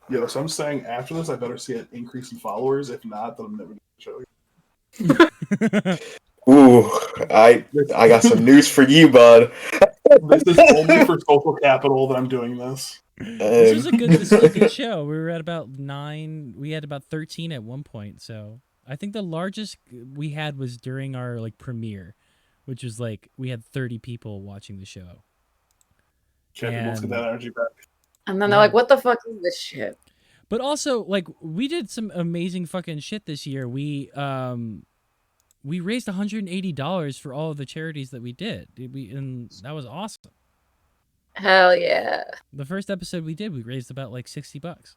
Yo, so I'm saying after this, I better see an increase in followers. If not, then I'm never going to show you. Ooh, I got some news for you, bud. This is only for social capital that I'm doing this. This was a good show. We were at about 9. We had about 13 at one point. So I think the largest we had was during our like premiere, which was like we had 30 people watching the show. Okay, let's get that energy back. And then they're like, "What the fuck is this shit?" But also, like, we did some amazing fucking shit this year. We raised $180 for all of the charities that we did. And that was awesome. Hell yeah! The first episode we did, we raised about like $60.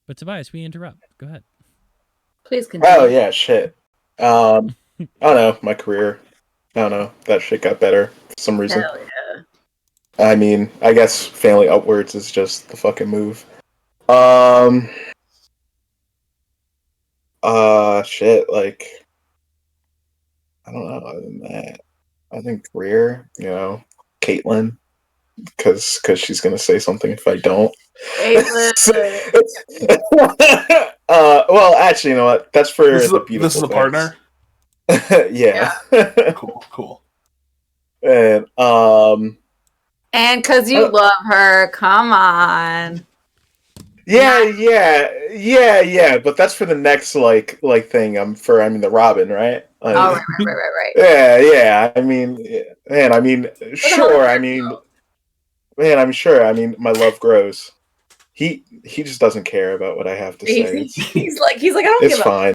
But Tobias, we interrupt. Go ahead. Please continue. Oh yeah, shit. I don't know, my career. I don't know. That shit got better for some reason. Hell yeah. I mean, I guess family upwards is just the fucking move. Shit, like, I don't know, other than that, I think career, Caitlyn, because she's gonna say something if I don't. Caitlin. Well, actually, you know what? That's for the beautiful. This is a partner. Yeah. Cool. And And because you love her, come on. Yeah. But that's for the next like thing. The Robin, right? Right. Yeah. I mean, sure. I'm sure. My love grows. He just doesn't care about what I have to say. He's like, I don't give It's fine.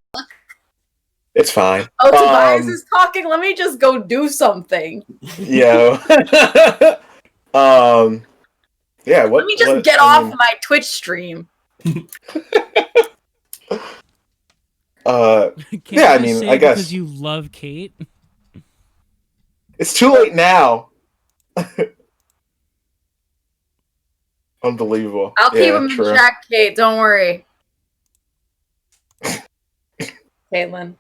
It's fine. Oh, Tobias is talking. Let me just go do something. Yeah. Yeah. Let me just get off my Twitch stream. Yeah. I guess because you love Kate. It's too late now. Unbelievable. I'll keep him in check, Kate. Don't worry. Caitlin.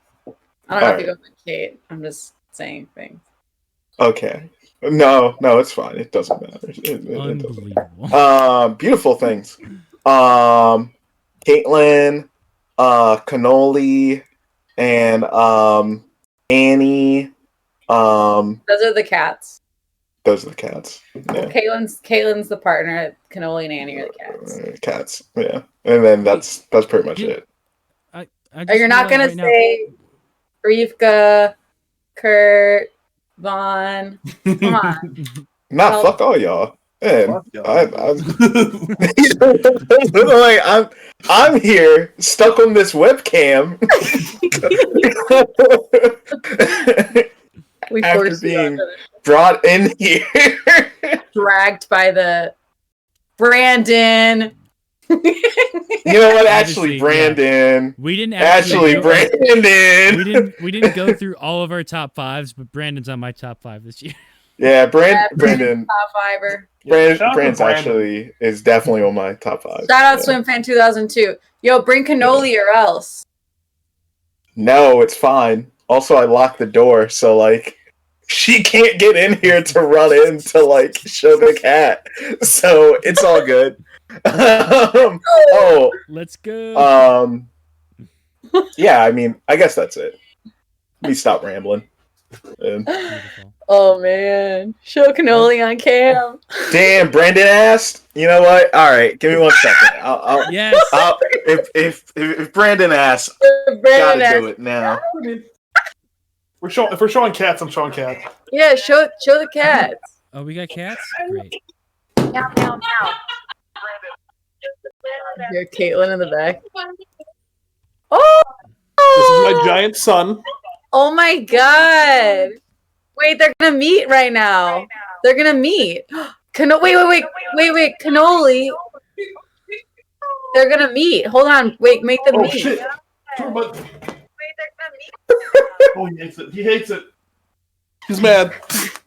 I don't know if you go with Kate. I'm just saying things. Okay. No, it's fine. It doesn't matter. Unbelievable. Beautiful things. Caitlin, Cannoli, and Annie. Those are the cats. Those are the cats. Yeah. Caitlin's the partner. Cannoli and Annie are the cats. Cats. Yeah. And then that's pretty much it. You're not gonna say Rivka, Kurt, Vaughn. Come on. Nah, fuck all y'all. Man, I'm here stuck on this webcam. We after forced being brought in here, dragged by the Brandon. You know what? Actually, Brandon. Yeah. We didn't Brandon. We didn't go through all of our top fives, but Brandon's on my top 5 this year. Yeah, Brandon. Top fiver. Brandon's actually is definitely on my top 5. Shout out SwimFan 2002. Yo, bring Cannoli or else. No, it's fine. Also, I locked the door, so like she can't get in here to run in to like show the cat. So it's all good. Let's go. Yeah, I guess that's it. Let me stop rambling. Oh man, show Cannoli on cam. Damn, Brandon asked. You know what? All right, give me 1 second. Yes. If Brandon asks, gotta do it now. If we're showing cats, I'm showing cats. Yeah, show the cats. Oh, we got cats? Great. Meow, meow, meow. Hear Caitlin in the back. Oh! This is my giant son. Oh my god! Wait, they're gonna meet right now. They're gonna meet. Wait, Cannoli. They're gonna meet. Hold on. Wait, make them meet. Shit. Wait, they're gonna meet. Oh, he hates it. He hates it. He's mad.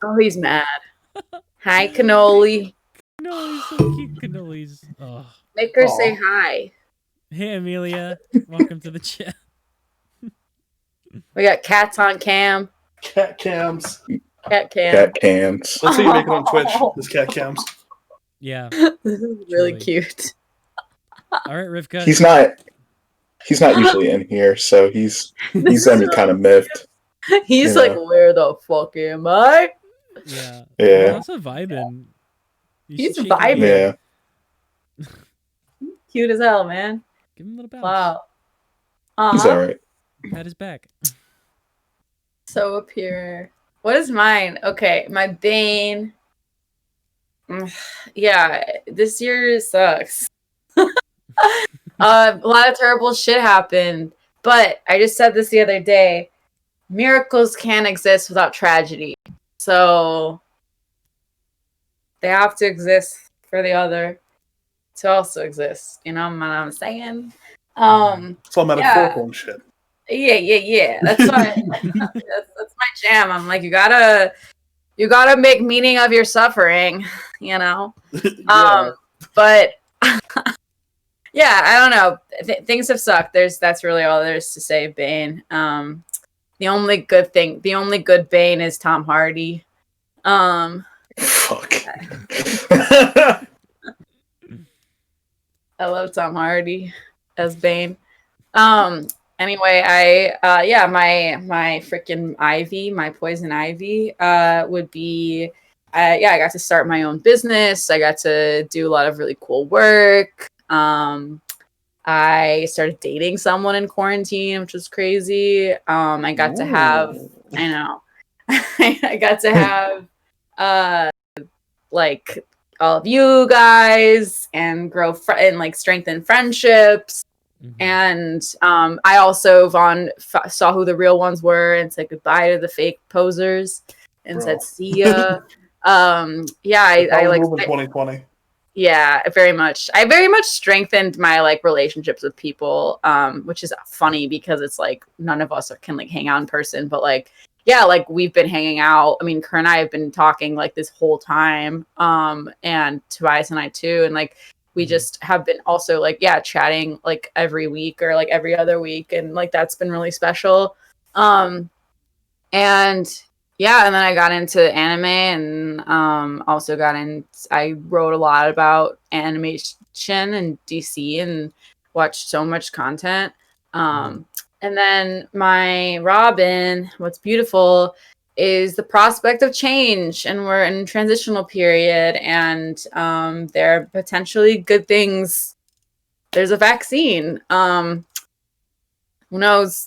Oh, he's mad. Hi, Cannoli. Cannoli's so cute. Cannoli's. Oh. Make her say hi. Hey, Amelia. Welcome to the chat. We got cats on cam. Cat cams. Cat cam. Cat cams. Let's see you make it on Twitch. This cat cams. Yeah. This is really cute. All right, Rivka. He's not usually in here, so he's kind of miffed. He's like, where the fuck am I? Yeah. Yeah. He's also vibing. He's vibing. Yeah. Cute as hell, man. Give him a little bounce. Wow. He's alright. Pat his back. So up here. What is mine? Okay, my Bane. Yeah, this year sucks. A lot of terrible shit happened. But I just said this the other day. Miracles can't exist without tragedy. So they have to exist for the other to also exist. You know what I'm saying? It's all metaphorical and shit. Yeah. That's why that's my jam. I'm like, you gotta make meaning of your suffering, you know? Yeah. But yeah, I don't know. Things have sucked. That's really all there is to say, Bane. The only good Bane is Tom Hardy. Fuck. I love Tom Hardy as Bane. Anyway, my freaking ivy, my poison ivy, would be, I got to start my own business. I got to do a lot of really cool work. I started dating someone in quarantine, which was crazy. I got to have, I know, I got to have, like all of you guys and grow and like strengthen friendships. And I also, Vaughn, saw who the real ones were and said goodbye to the fake posers and said, see ya. I like 2020. Yeah, very much. I very much strengthened my like relationships with people, which is funny because it's like none of us can like hang out in person, but like, yeah, like we've been hanging out. I mean, Kerr and I have been talking like this whole time, and Tobias and I too, and like we just have been also like, yeah, chatting like every week or like every other week, and like that's been really special. And yeah, and then I got into anime and also I wrote a lot about animation and DC and watched so much content. And then my Robin, what's beautiful is the prospect of change, and we're in a transitional period, and there are potentially good things. There's a vaccine. Who knows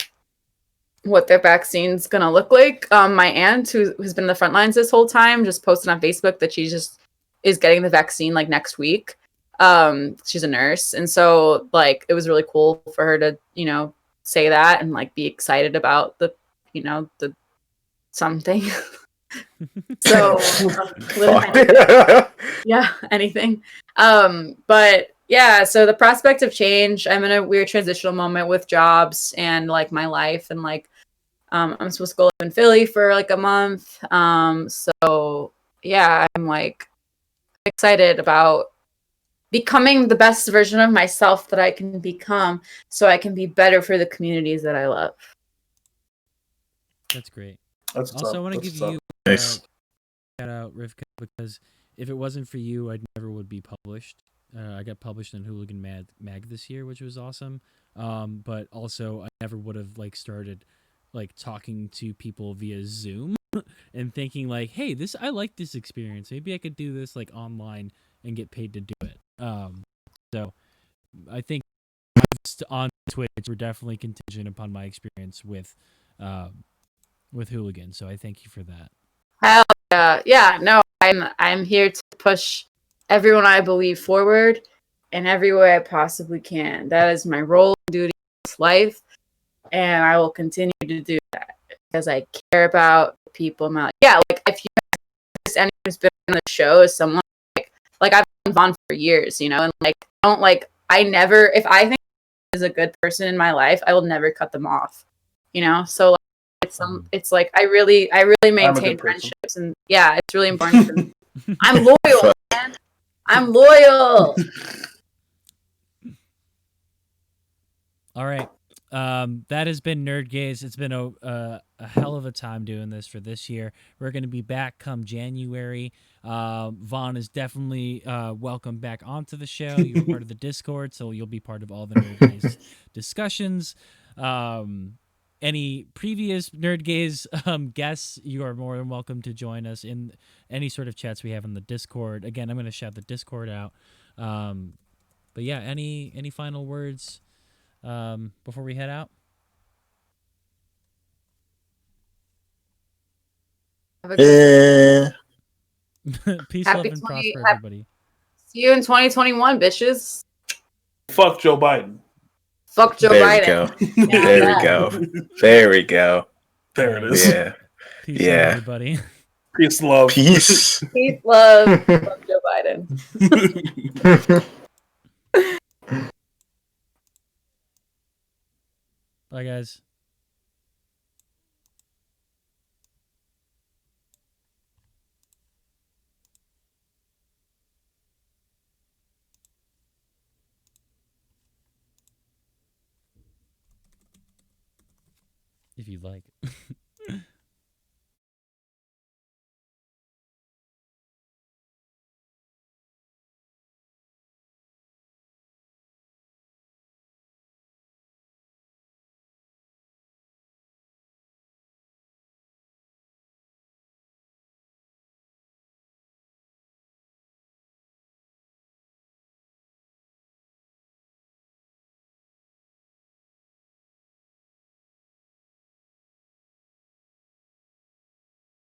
what the vaccine's gonna look like? My aunt, who's been in the front lines this whole time, just posted on Facebook that she just is getting the vaccine like next week. She's a nurse, and so like it was really cool for her to say that and like be excited about the something. So yeah, anything. But yeah, so the prospect of change. I'm in a weird transitional moment with jobs and like my life, and like I'm supposed to go live in Philly for like a month. So yeah, I'm like excited about becoming the best version of myself that I can become, so I can be better for the communities that I love. That's great. That's Also, I want to give you Nice. shout out Rivka, because if it wasn't for you, I never would be published. I got published in Hooligan Mag this year, which was awesome. But also, I never would have like started like talking to people via Zoom and thinking like, hey, I like this experience. Maybe I could do this like online and get paid to do it. So I think on Twitch, we're definitely contingent upon my experience with Hooligan. So I thank you for that. Hell yeah, no, I'm here to push everyone I believe forward in every way I possibly can. That is my role and duty in this life, and I will continue to do that because I care about people. Yeah, like if anyone who's been on the show is someone like I've been Vaughn for years, and like I never, if I think is a good person in my life, I will never cut them off, so like it's like I really maintain friendships, and yeah, it's really important for me. I'm loyal, man. I'm loyal. All right. That has been Nerd Gaze. It's been a hell of a time doing this for this year. We're going to be back come January. Vaughn is definitely welcome back onto the show. You're part of the Discord, so you'll be part of all the Nerd Gaze discussions. Any previous Nerd Gaze guests, you are more than welcome to join us in any sort of chats we have in the Discord. Again, I'm going to shout the Discord out. But yeah, any final words before we head out? Peace, love, and prosper, everybody. See you in 2021, bitches. Fuck Joe Biden. Fuck Joe Biden. There we go. There we go. There it is. Yeah. Peace, love, everybody. Peace, love. Peace. Peace, love. Fuck Joe Biden. Bye, guys. If you'd like.